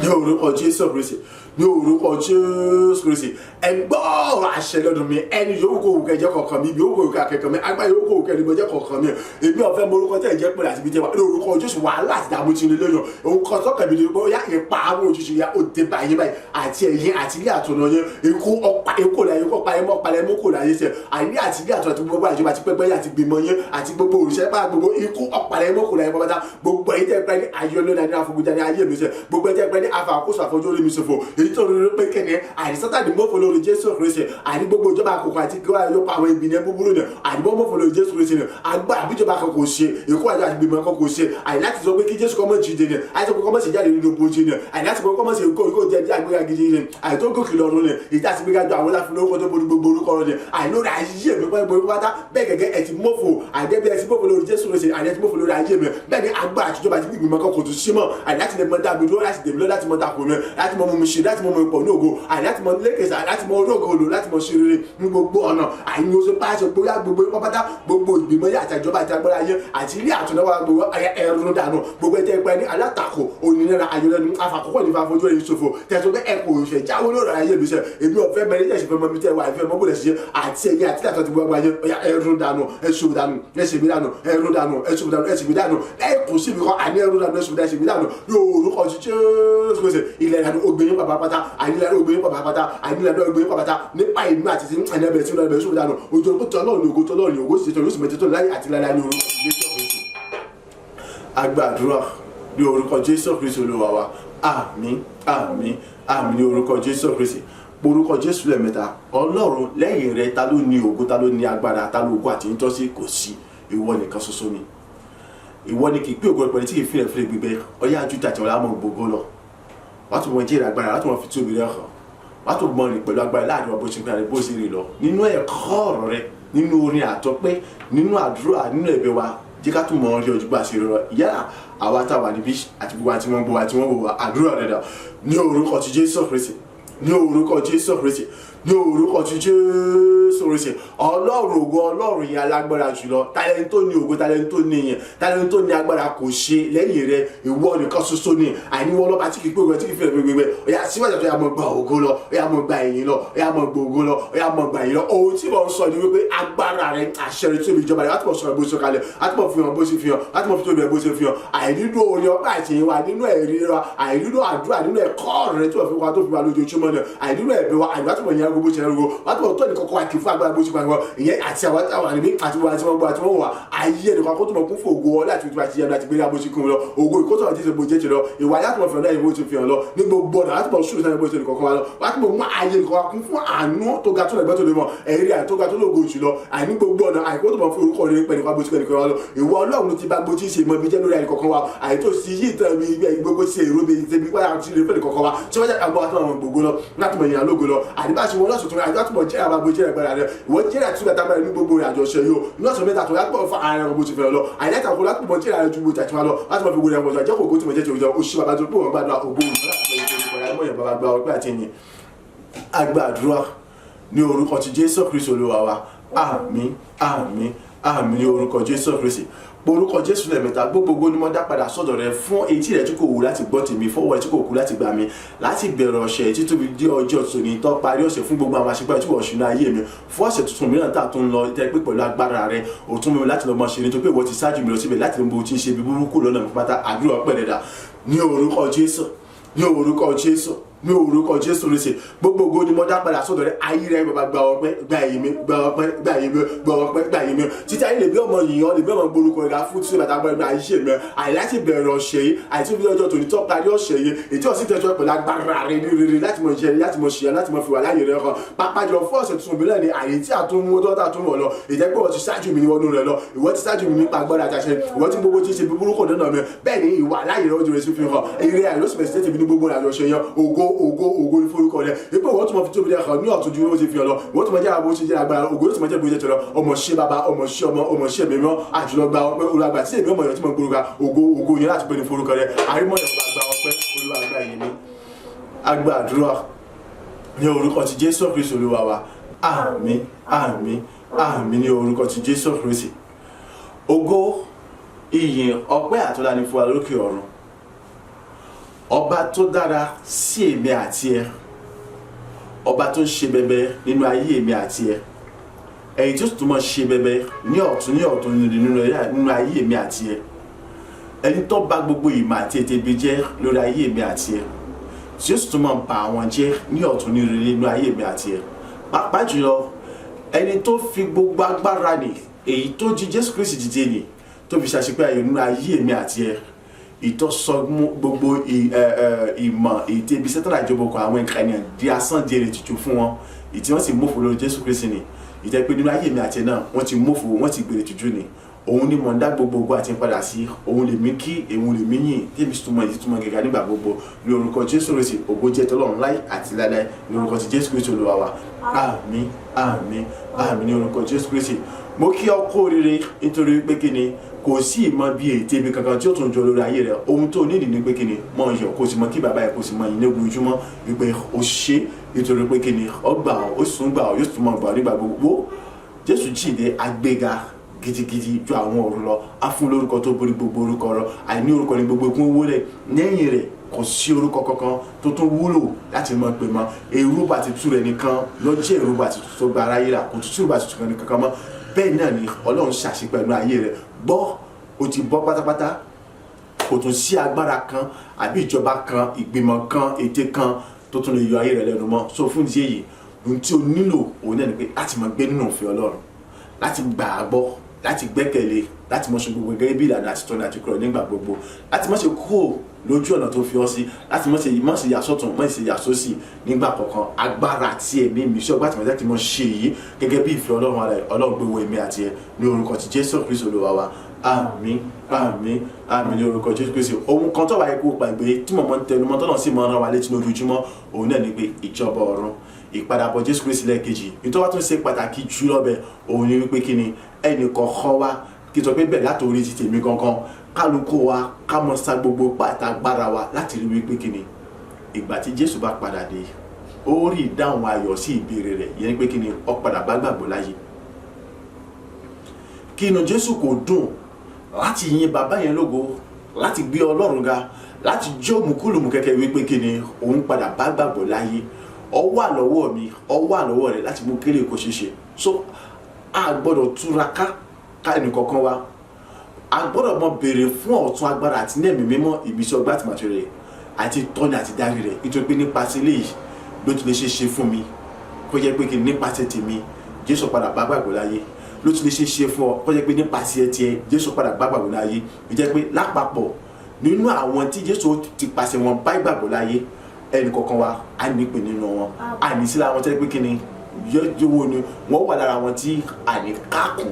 ní orúkọ Jésù Kristi ní orúkọ Jésù Kristi ẹgbọ́ ọ̀rọ̀ àṣẹ lọ́dún mi ẹni yóò kó òkè jẹ́ kọ̀ọ̀kan mi ibi yóò kó òkè akẹ́kọ̀ọ́ mi agbá yóò kó òkè ẹnìbọn jẹ́ kọ̀ọ̀kan mi èmi ọ̀fẹ́ mo orúkọ tẹ̀ jẹ́ pé láti fi jẹ́ wa ní orúkọ Jésù wàhálà àti dààmú ti ní lẹ́yìn òun kan tọ́kàn mi ní pé ó yá ipa àwọn òjijì ya ó dé báyìí báyìí àti ẹ̀yìn àti ilé àtọ̀nà yẹn ikú ọ̀pá ikú láyé kó pa ẹmọ́ palẹ̀ mọ́ kò láyé sẹ àìní àti ilé àtọ̀nà àti gbogbo àjọba àti pẹ́pẹ́ yẹn àti gbìmọ̀ yẹn àti gbogbo òrìṣẹ́ bá gbogbo ikú ọ̀pàlẹ̀ mọ́ kò láyé pátá gbogbo ẹ̀yìn tẹ́ pẹ́ ní ayọ̀ lónìí ní àfọ̀gbọ̀jà ní ayé mi sẹ gbogbo ẹ̀yìn tẹ́ pẹ́ ní àfàkóso àfọ̀jọ́ orí mi ṣòfò èyí tó rí pé kẹ́ni àìsátàdì mọ́fọ́ lórí Jésù Kristi àní gbogbo ìjọba àkókò àti kíwá yóò pa àwọn ibi ní búburú ní àdìbò mọ́fọ́ lórí Jésù Kristi ní agbá àbíjọba kan kò ṣe èkó àjọ àti gbìmọ̀ kan kò ṣe àìní láti sọ pé kí Jésù kọ́mọ̀ jíde ní àìsàn kọ́mọ̀ ṣe jáde nínú bójú ní àìní láti kọ́mọ̀ ṣe kó jẹ́ jẹ́ àgbéga gidi ní àìtó gòkè lọ́rùn ní ìjà àti gbéga jọ àwọn láfi lórúkọ tó borí gbogbo orúkọ rẹ̀ ní àìlórí ayé mi pẹ́ gbogbo pátá bẹ́ẹ̀ gẹ́gẹ́ ẹ̀ ti mọ́fọ́ àìdẹ́bí ẹ̀ ti mọ́fọ́ lórí Jésù Kristi àìní ẹ̀ ti mọ́fọ́ lórí ayé mi bẹ́ẹ̀ ni agbá àtijọba àti gbìmọ̀ kan kò tún sí mọ́ àìní láti lè mọ dábì dúró láti dèmí lọ láti mọ takò mi láti mọ mú ṣe láti mọ mọ ipò ní ògo àìní láti mọ lékèsà láti mọ orí ògo lò láti mọ ṣe rere ní gbogbo ọ̀nà àìní oṣù pàṣẹ bóyá gbogbo pátá gbogbo ìgbìmọ̀ yà àti ìjọba àti agbára ayé àti ilé àtúnáwá gbogbo ẹrù dànù gbogbo ẹtẹ ẹgbẹ́ ní alátakò onínira ayọ̀lẹ́nu afàkọ́kọ́ nípa fojú ẹ̀yìn ṣòfò tẹ̀sán pé ẹ kò ṣe jáwé lórí ayé mi sẹ èmi ọ̀fẹ́ mẹ́rin tẹ̀sí fẹ́ mọ́ mi tẹ̀ wá ìfẹ́ mọ́ bóde ṣiṣẹ́ àti ẹ̀yìn àti ìlàtọ̀ ti gbogbo ayé ẹrù dànù ẹṣù dànù ẹṣèbí dànù ẹrù dànù ẹṣù dànù ẹṣèbí dànù ẹ kò sí ibi kan àní ẹrù dànù ẹṣèbí dànù lórúkọ Jésù ìlẹ̀ ìlànà ògbéyìn bàbá pátá àìnílànà ògbéyìn bàbá pátá àìnílànà ògbéyìn bàbá pátá nípa ìlú àti ti ẹnẹbẹ̀ tí ó lọ́ọ́ ẹṣù dànù ojú ọkọ̀ tọ́lọ́ọ̀nù ògo tọ́lọ́ọ̀nù ògo sì tọ́lọ́ọ̀nù sì mẹ́tẹ́tọ́ láyé àti láyé ní orúkọ Jésù agbàdúrà ní orúkọ Jésù Kristi Olúwa wa àmín àmín àmín ní orúkọ Jésù Kristi orúkọ Jésù lẹ́ẹ̀mẹ́ta Ọlọ́run lẹ́yìn rẹ̀ ta ló ní ògo ta ló ní agbára ta ló ògo àti nítọ́sí kò sí ìwọ nìkan ṣoṣo ni ìwọ ni kì í pé ògo ìpẹ́ni tí kì í fìrẹ̀ fìrẹ̀ gbígbẹ́ ọyá àjútà àti ọ̀la mọ̀ gbogbo lọ wàá tún mọ jẹ́rìí agbára wàá tún mọ fi tóbi rẹ̀ hàn wàá tún mọ rìn pẹ̀lú agbára láàrin ọ̀bọ̀ ṣe bó ṣe rí lọ nínú ẹ̀kọ́ ọ̀rọ̀ rẹ nínú orin àtọ́pẹ́ nínú àdúrà nínú ẹ̀bẹ̀ wa jẹ́ ká tún mọ ọjọ́ ojúgbà ṣe rọ yálà àwa táwa níbí àti gbogbo àti wọn gbogbo àti wọn wò wá àdúrà rẹ̀ dà ní orúkọ ti Jésù Kristi ní orúkọ Jésù Kristi ní orúkọ ti Jésù Kristi Ọlọ́run ògo Ọlọ́run yẹn alágbára jùlọ talent tó ní ògo talent tó ní yẹn talent tó ní agbára kò ṣe lẹ́yìn rẹ̀ ìwọ nìkan ṣoṣo ni àìníwọ́ ọlọ́ba tí kì í gbógun tí kì í fẹ́rẹ̀ gbégbé ọ̀yà síwájú tó yà mọ̀ gba ògo lọ ọ̀yà mọ̀ gba ẹ̀yìn lọ ọ̀yà mọ̀ gba ògo lọ ọ̀yà mọ̀ gba ẹ̀yìn lọ ohun tí mo ń sọ ni wípé agbára rẹ̀ àṣẹ rẹ̀ tóbi ìjọba rẹ̀ láti mọ̀ sọ̀rọ̀ bó ṣe kalẹ̀ láti mọ̀ fi hàn bó ṣe fi hàn láti mọ̀ fi tóbi rẹ̀ bó ṣe fi hàn àìnílò orin ọgbà àti ìwà nínú ẹ̀rí wa àìnílò àdúrà nínú ẹ̀kọ́ rẹ̀ tí wọ́n fi wá tó fi wá lójoojúmọ́ náà àìnílò ẹ̀bẹ̀ wa àìnílò àti mọ̀ ìyẹn gbogbo ṣe rẹ̀ láti mọ̀ tó ní kọ́kọ́ àti fún agbára bó ṣe gbàgbọ́ ìyẹn àti àwọn àníbí àti wọn àti wọn gbọ́ àti wọn wà ayé ẹnìkan kó tó mọ̀ kún fún ògo ọlá àti ìtura àti ìyẹn àti gbéra bó ṣe kún lọ ògo ìkótó àti ìṣègbè jẹ́ ti lọ ìwà yàtọ̀ mọ̀ fìyàn náà ìwé ti fìyàn lọ ní gbogbo ọ̀nà láti mọ̀ sùúrù sáyẹn bó ṣe nìkan kan wá lọ láti mọ̀ mú ayé nìkan kún fún àánú tó ga tó lẹ̀gbẹ́ tó lè mọ̀ ẹ̀rí àti tó ga tó lògo jù lọ àìní gbogbo ọ̀nà àìkó tó mọ̀ fún orúkọ rẹ̀ pẹ̀lú bó ṣe nìkan wá lọ ìwọ Ọlọ́run ti bá gbó tí ń ṣe mọ ibi jẹ́ lórí àìní kankan wa àìtó sí yí ìtàn mi gbogbo ṣe èrò mi ṣe bí wáyà ti rè fẹ́lẹ̀ kankan wa tí wọ́n jẹ́ àgbọ̀ àti àwọn gbogbo lọ láti mọ̀ ìyàn lógo lọ àdìbáṣe wọn lọ́sùn tó rẹ̀ àti mọ̀ jẹ́ àbábọ̀ jẹ́ ẹ̀gbẹ́ra rẹ̀ ìwọ́n jẹ́ àti túbẹ̀ tábà ní gbogbo rẹ̀ àjọṣe yìí o lọ́sùn mẹ́ta tó yàtọ̀ fún ara rẹ̀ bó ti fẹ́ lọ àìlẹ́ta kó láti mọ̀ jẹ́ àrẹ ju bó ti wá lọ láti mọ̀ fi gbogbo rẹ̀ wọ̀jọ̀ àjẹ́kọ̀ọ́ kó tí mo jẹ́ ti òjò oṣù bàbá tó pé wọ́n gbàdúrà ògbó agbàdúrà ní orúkọ ti Jésù Kristi Olúwa wa àmín àmín àmín ní orúkọ Jésù Kristi orúkọ Jésù lẹ́ẹ̀mẹ́ta gbogbo ni mo dá padà sọ́dọ̀ rẹ fún etí rẹ tí kò wù láti gbọ́ tèmi fọwọ́ rẹ tí kò kù láti gbà mí láti bẹ̀rẹ̀ ọ̀sẹ̀ títí tóbi dé ọjọ́ tòní tó parí ọ̀sẹ̀ fún gbogbo àwọn àṣegbà tí wọ́n ṣùnà ayé mi fún ọ̀sẹ̀ tuntun mìíràn tá a tún lọ tẹ́ pé pẹ̀lú agbára rẹ òtún mi láti lọ mọ ṣe nítorí pé ìwọ ti ṣáájú mi lọ síbẹ̀ láti lọ bó ti ń ṣe bí burúkú lọ́nà pátá àdúrà pẹ̀lẹ́dà ní orúkọ Jésù ní orúkọ Jésù ní orúkọ Jésù Kristi gbogbo ògo ni mo dá padà sọ́dọ̀ rẹ ayé rẹ bàbá gba ọpẹ́ gba ẹ̀yìn mi gba ọpẹ́ gba ẹ̀yìn mi gba ọpẹ́ gba ẹ̀yìn mi títí ayé lè bí ọmọ yìnyín lè bí ọmọ gborúkọ rẹ fún tí bàtà gbọdọ ayé mi àìláti bẹ̀rẹ̀ ọ̀sẹ̀ yìí àìtí bí ọjọ́ tòní tó parí ọ̀sẹ̀ yìí ètí ọ̀sìn tẹ̀sán pẹ̀lú agbára rẹ ní rere láti mọ iṣẹ́ láti mọ ṣìyà láti mọ fi wà láyé rẹ kan pápá jùlọ fún ọ̀sẹ̀ tuntun mílẹ̀ ní àyè tí a tún mú dọ́tà tún wọ̀ lọ ìjẹ́ pé wọ́n ti ṣáájú mi níwọ̀nù rẹ lọ ìwọ ti ṣáájú mi nípa agbára àtàṣe ìwọ ti gbogbo ti ṣe burúkú nínú mi bẹ́ẹ̀ ni ìwà láyé rẹ ojú rẹ sí fi hàn eré àìlọ́sibẹ̀sì tètè mi ní gbogbo àjọṣe yẹn ògo forúkọ rẹ ipò wọ́n tún mọ̀ fi tóbi dẹ́ kan ní ọ̀tún ju owó ti fi ọ lọ wọ́n tún mọ̀ jẹ́ àbò ṣe jẹ́ agbára ògo ló tún mọ̀ jẹ́ bóyá tẹ̀lọ ọmọ ṣe bàbá ọmọ ṣe ọmọ ọmọ ṣe mi mọ́ àjùlọ gba ọpẹ́ olùgbà tí èmi ọmọ yẹn tí mo gbórúkọ ògo yẹn láti pè ní forúkọ rẹ àrímọ̀ yẹn gba ọpẹ́ olùwàgbà yìí ní agbàdúrà ní orúkọ ti Jésù Kristi Olúwa wa. Àmín, àmín, àmín ní orúkọ ti Jésù Kristi. Ògo, ìyìn, ọpẹ́ àtọ́lá ni fún wa lókè ọ̀run. Ọba tó dára sí èmi àti ẹ, ọba tó ń ṣe bẹbẹ nínú ayé èmi àti ẹ, ẹ̀yin tó tún máa ṣe bẹbẹ ní ọ̀tún nínú ayé èmi àti ẹ, ẹni tó bá gbogbo ìmọ̀ àti ète ibi jẹ́ lórí ayé èmi àti ẹ, tí ó sì tún máa bà àwọn jẹ́ ní ọ̀tún nínú ayé èmi àti ẹ. Pàápàá jùlọ ẹni tó fi gbogbo agbára nì, èyí tó jí Jésù Kristi dìde nì, tó fi ṣàṣepẹ́ ayé nínú ayé èmi àti ẹ, ìtọ́sọ́gbọ́n gbogbo ìmọ̀ ète ibi sẹ́tàlá ìjọba kan àwọn ènìyàn di asán di èrè tìjú fún wọn, ìtí wọ́n sì mófò lórí Jésù Kristi nì, ìtẹ́ pé nínú ayé èmi àti ẹ náà wọ́n ti mófò, wọ́n ti gbèrè tìjú nì. Òun ni mọ̀ ń dá gbogbo ogun àti padà sí, òun lè mí kí, òun lè mí yìn, tèmi túmọ̀ èyí túmọ̀ gẹ́gẹ́ nígbà gbogbo ní orúkọ Jésù Kristi. Ògo jẹ́ tọ́lọ́run láì àti láíláí ní orúkọ ti Jésù Kristi Olúwa wa. Àmín, àmín, àmín ní orúkọ Jésù Kristi. Mo kí ọ kú oríire nítorí pé kí ni kò sí ìmọ̀ bí ète ibi kankan tí ó tún jọ lórí ayé rẹ. Ohun tó nídìí ni pé kí ni mọ̀ yọ̀ kó sì mọ̀ kí bàbá ẹ̀ kó sì mọ̀ yín ní ojoojúmọ́ wípé ó ṣe nítorí pé kí ni ó gbà ọ́, ó sùn gbà ọ́, yóò tún mọ̀ gbà ọ́ nígbà gbogbo. Jésù jíǹde agbéga gidigidi ju àwọn ọ̀run lọ, á fún lórúkọ tó borí gbogbo orúkọ lọ, àìní orúkọ ní gbogbo ikún owó rẹ̀. Lẹ́yìn rẹ̀ kò sí orúkọ kankan tó tún wúlò láti mọ̀ pé mọ́. Èrúbà titun rẹ̀ nìkan ló jẹ́ èrúbà titun tó gba aráyé rà, kò tún sí èrúbà titun kan kankan mọ́. Bẹ́ẹ̀ náà ni Ọlọ́run ṣàṣepẹ́ nínú ayé rẹ̀. Gbọ́, o ti bọ́ pátápátá, kò tún sí agbára kan àbí ìjọba kan, ìgbìmọ̀ kan, ète kan tó tún lè yọ ayé rẹ̀ lẹ́nu mọ́. So fún ìdí èyí, ohun tí o nílò òun náà ni pé láti máa gbé nínú òfin Ọlọ́run, láti gbà á gbọ́, láti gbẹ́kẹ̀lé, láti mọ̀ ṣe gbogbo gẹ́gẹ́ bí ìlànà àti tọ́ni àti kúrò nígbà gbogbo, láti mọ̀ ṣe kúrò lójú ọ̀nà tó fi ọ́ sí, láti mọ̀ ṣe yàsọ́tún, mọ̀ ṣe yàsọ́sì nígbà kọ̀ọ̀kan. Agbára àti ẹ̀mí mi sí ọgbà tí mo jẹ́ kí mo ṣe yìí gẹ́gẹ́ bí ìfẹ́ Ọlọ́run ara ẹ̀, Ọlọ́run gbé wo èmi àti ẹ ní orúkọ ti Jésù Kristi Olúwa wa. Àmín, àmín, àmín ní orúkọ Jésù Kristi. Ohun kan tó wáyé kó gbàgbé tí mo mọ̀ ń tẹnumọ́ tọ́nà sí mọ́ ọ́n wa létí lójoojúmọ́, òun náà ni pé ìjọba ọ̀run, ìpadàbọ̀ Jésù Kristi lẹ́ẹ̀kejì. Nítorí wọ́n tún ṣe pàtàkì jù lọ́bẹ̀ òun ni wípé kí ni ẹnì kọ̀ọ̀kan wa kí n sọ pé bẹ́ẹ̀ láti orí ti tèmi gangan, kálukú wa ká mọ̀ sá gbogbo pàtàgbára wa láti rí wípé kí ni ìgbà tí Jésù bá padà dé, ó rí ìdáhùn ayọ̀ sí ìbéèrè rẹ̀, yẹn pé kí ni ó padà bá gbàgbọ́ láyé. Kí inú Jésù kò dùn láti yin bàbá yẹn lógo, láti gbé Ọlọ́run ga, láti jó mùkúlùmù kẹ̀kẹ́ wípé kí ni òun padà bá gbàgbọ́ láyé. Ó wà lọ́wọ́ mi, ó wà lọ́wọ́ rẹ̀ láti mú kéré kó ṣeéṣe. So a gbọ́dọ̀ túraká ká ẹnìkọ̀ọ̀kan wa, a gbọ́dọ̀ mọ béèrè fún ọ̀tún agbára àti ní ẹ̀mí mímọ́ ìbísí ọgbà tìmọ̀tì rẹ̀ àti tọ́ni àti dárí rẹ̀. Nítorí pé nípasẹ̀ eléyìí ló ti lè ṣe fún mi, kó jẹ́ pé kí ni nípasẹ̀ tèmi Jésù padà bá gbàgbọ́ láyé. Ló ti lè ṣe fún ọ, kó jẹ́ pé nípasẹ̀ tiẹ̀ Jésù padà bá gbàgbọ́ láyé. Ó jẹ́ pé lápapọ̀ nínú àwọn tí Jésù ti pàṣẹ wọn bá gbàgbọ́ láyé, ẹnìkọ̀ọ̀kan wa á ní pè nínú wọn, á ní sílẹ̀ àwọn tẹ́lẹ̀ pé kí ni yóò ní wọ́n wà lára àwọn tí àní kákùn,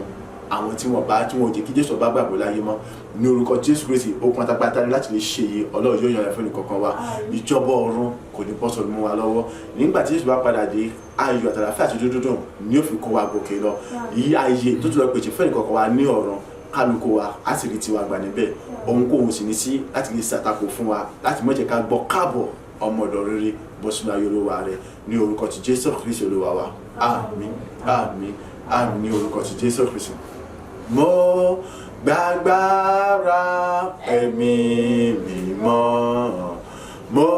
àwọn tí wọ́n jẹ́ kí Jésù bá gbàgbọ́ láyé mọ́. Ní orúkọ Jésù Kristi, okun àtàgbàtà láti lè ṣe yìí, Ọlọ́run yóò yọ̀nà fún ẹnìkọ̀ọ̀kan wa. Ìjọba ọ̀run kò ní bọ́ sọ̀rọ̀ mọ́ wa lọ́wọ́. Nígbà tí Jésù bá padà dé, ayọ̀ àtàlàfíà àti dúdúdùn ni ó fi kó wa gòkè lọ. Yí ayé tó tún lọ pèsè fún ẹnìkọ̀ọ̀kan wa ní ọ̀run, kálukú wa á sì rí tiwa gbà níbẹ̀. Ohunkóhun sì ní sí láti lè ṣàtakò fún wa, láti má jẹ́ ká gbọ́ káàbọ̀ ọmọ ọ̀dọ̀ rere bọ́ sínú ayé Olúwa rẹ̀ ní orúkọ ti Jésù Kristi Olúwa wa. Àmín, àmín, àmín ní orúkọ ti Jésù Kristi. Mo gbàgbára ẹ̀mí mímọ́, mo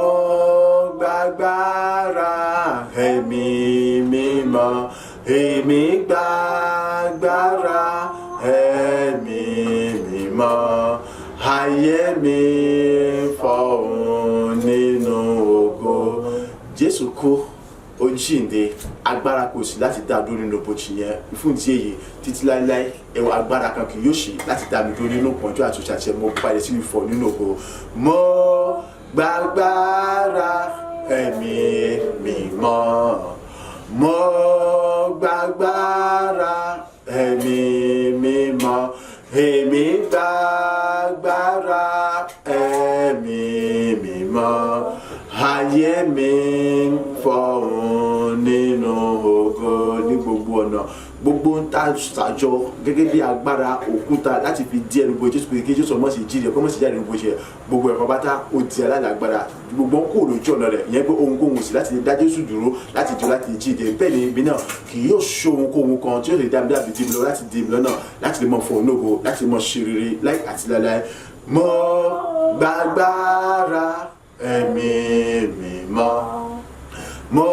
gbàgbára ẹ̀mí mímọ́, èmi gbàgbára ẹ̀mí mímọ́, ayé mi fọ̀hún nínú ògo. Jésù kú, ó jíǹde, agbára kò sí láti dá dúró nínú bòjì yẹn. Fún ìdí èyí títí láíláí ẹwà agbára kan kì yóò ṣe láti dá mi dúró nínú pọ́njú àti òṣàṣẹ. Mo parí sí ìfọ̀ nínú ògo. Mo gbàgbára ẹ̀mí mímọ́, mo gbàgbára ẹ̀mí mímọ́, èmi gbàgbára ẹ̀mí mímọ́, ayé mi fọ̀hún nínú ògo. ògo ní gbogbo ọ̀nà gbogbo ń ta ṣàjọ gẹ́gẹ́ bí agbára òkúta láti fi di ẹnu bo Jésù pé kí Jésù ọmọ sì jí rẹ̀ kọ́ mọ̀ sí jáde níbo ṣe gbogbo ẹ̀kọ́ bátá ó di alágbára gbogbo ń kó lójú ọ̀nà rẹ̀ ìyẹn pé ohunkóhun sì láti dá Jésù dúró láti jọ láti jí ìdè bẹ́ẹ̀ ni ibi náà kì yóò ṣó ohunkóhun kan tí yóò lè dá mi dábì dì mí lọ láti dì mí lọ́nà láti lè mọ fọ onógo láti mọ ṣe rere láì àti láláì mo gbàgbára ẹ̀mí mímọ́ mo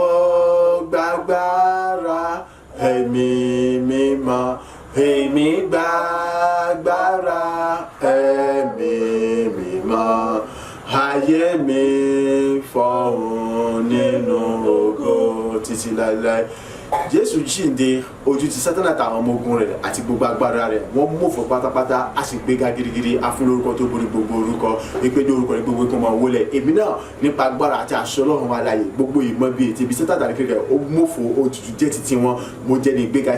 gbàgbára ẹ̀mí mímọ́ èmi gbàgbára ẹ̀mí mímọ́ ayé mi fọ̀hún nínú ògo títí láéláé. Jésù jíǹde ojú ti Sátánì àtàwọn ọmọ ogun rẹ̀ àti gbogbo agbára rẹ̀ wọ́n mọ̀fọ́ pátápátá a sì gbéga gidigidi a fún lórúkọ tó borí gbogbo orúkọ ìpéjọ orúkọ rẹ̀ gbogbo ikọ̀ máa wọlé èmi náà nípa agbára àti àṣọ Ọlọ́run alààyè gbogbo ìmọ̀ bíi ètè ibi Sátánì àti kékeré ó mọ̀fọ́ òtútù jẹ́ títí wọn mo jẹ́ ní ìgbéga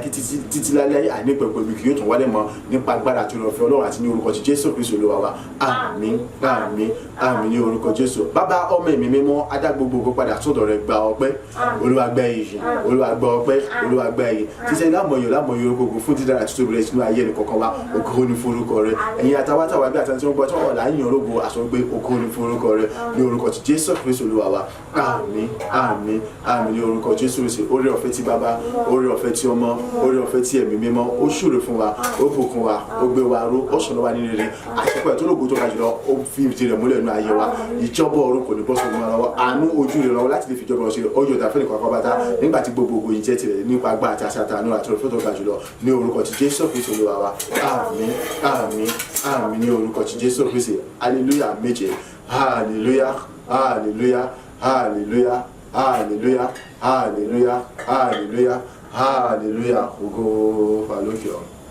títí lálẹ́ àìnípẹ̀pẹ̀ mi kì yóò tún wálé mọ́ nípa agbára àti ìrọ̀fẹ́ Ọlọ́run àti ní orúkọ ti Jésù Kristi Olúwa wa àmín àmín àmín ní orúkọ Jésù bàbá ọmọ ẹ̀mí mímọ́ adá gbogbo ògo padà sọ́dọ̀ rẹ̀ gba ọpẹ́ Olúwa gba ìyìn Olúwa gba ọpẹ́ Olúwa gba ìyìn tíṣẹ́ lámọ̀yọ̀ gbogbo fún dídára àti tóbi rẹ̀ sínú ayé ẹnì kọ̀ọ̀kan wa ògo ní forúkọ rẹ̀ ẹ̀yin àtàwátàwá bí àtàntí wọn gbọ́ tí wọ́n láyìn ológo àsọ pé ògo ní forúkọ rẹ̀ ní orúkọ ti Jésù Kristi Olúwa wa àmín àmín àmín ní orúkọ Jésù Kristi oore ọ̀fẹ́ ti bàbá oore ọ̀fẹ́ ti ọmọ oore ọ̀fẹ́ ti ẹ̀mí mímọ́ ó ṣúre fún wa ó bùkún wa ó gbé wa ró ó sọ̀rọ̀ wa ní rere àṣepọ̀ tó lóògùn tó ga jùlọ ó fi ìdí rẹ̀ múlẹ̀ nínú ayé wa ìjọba ọ̀run kò ní bọ́ sọ̀rọ̀ lọ́wọ́ àánú ojú rẹ̀ lọ́wọ́ láti lè fi ìjọba ọ̀ṣẹ́ ó yọ̀dà fẹ́ni kọ̀ọ̀kan bàtà nígbà tí gbogbo ògo yìí jẹ́ tirẹ̀ nípa agbára àti àṣà àtàánú àti òfin tó ga jùlọ ní orúkọ ti Jésù Kristi Olúwa wa àmín àmín àmín ní orúkọ ti Jésù Kristi hallelujah méje hallelujah hallelujah hallelujah hallelujah hallelujah hallelujah hallelujah ògo fà lókè ọ̀run.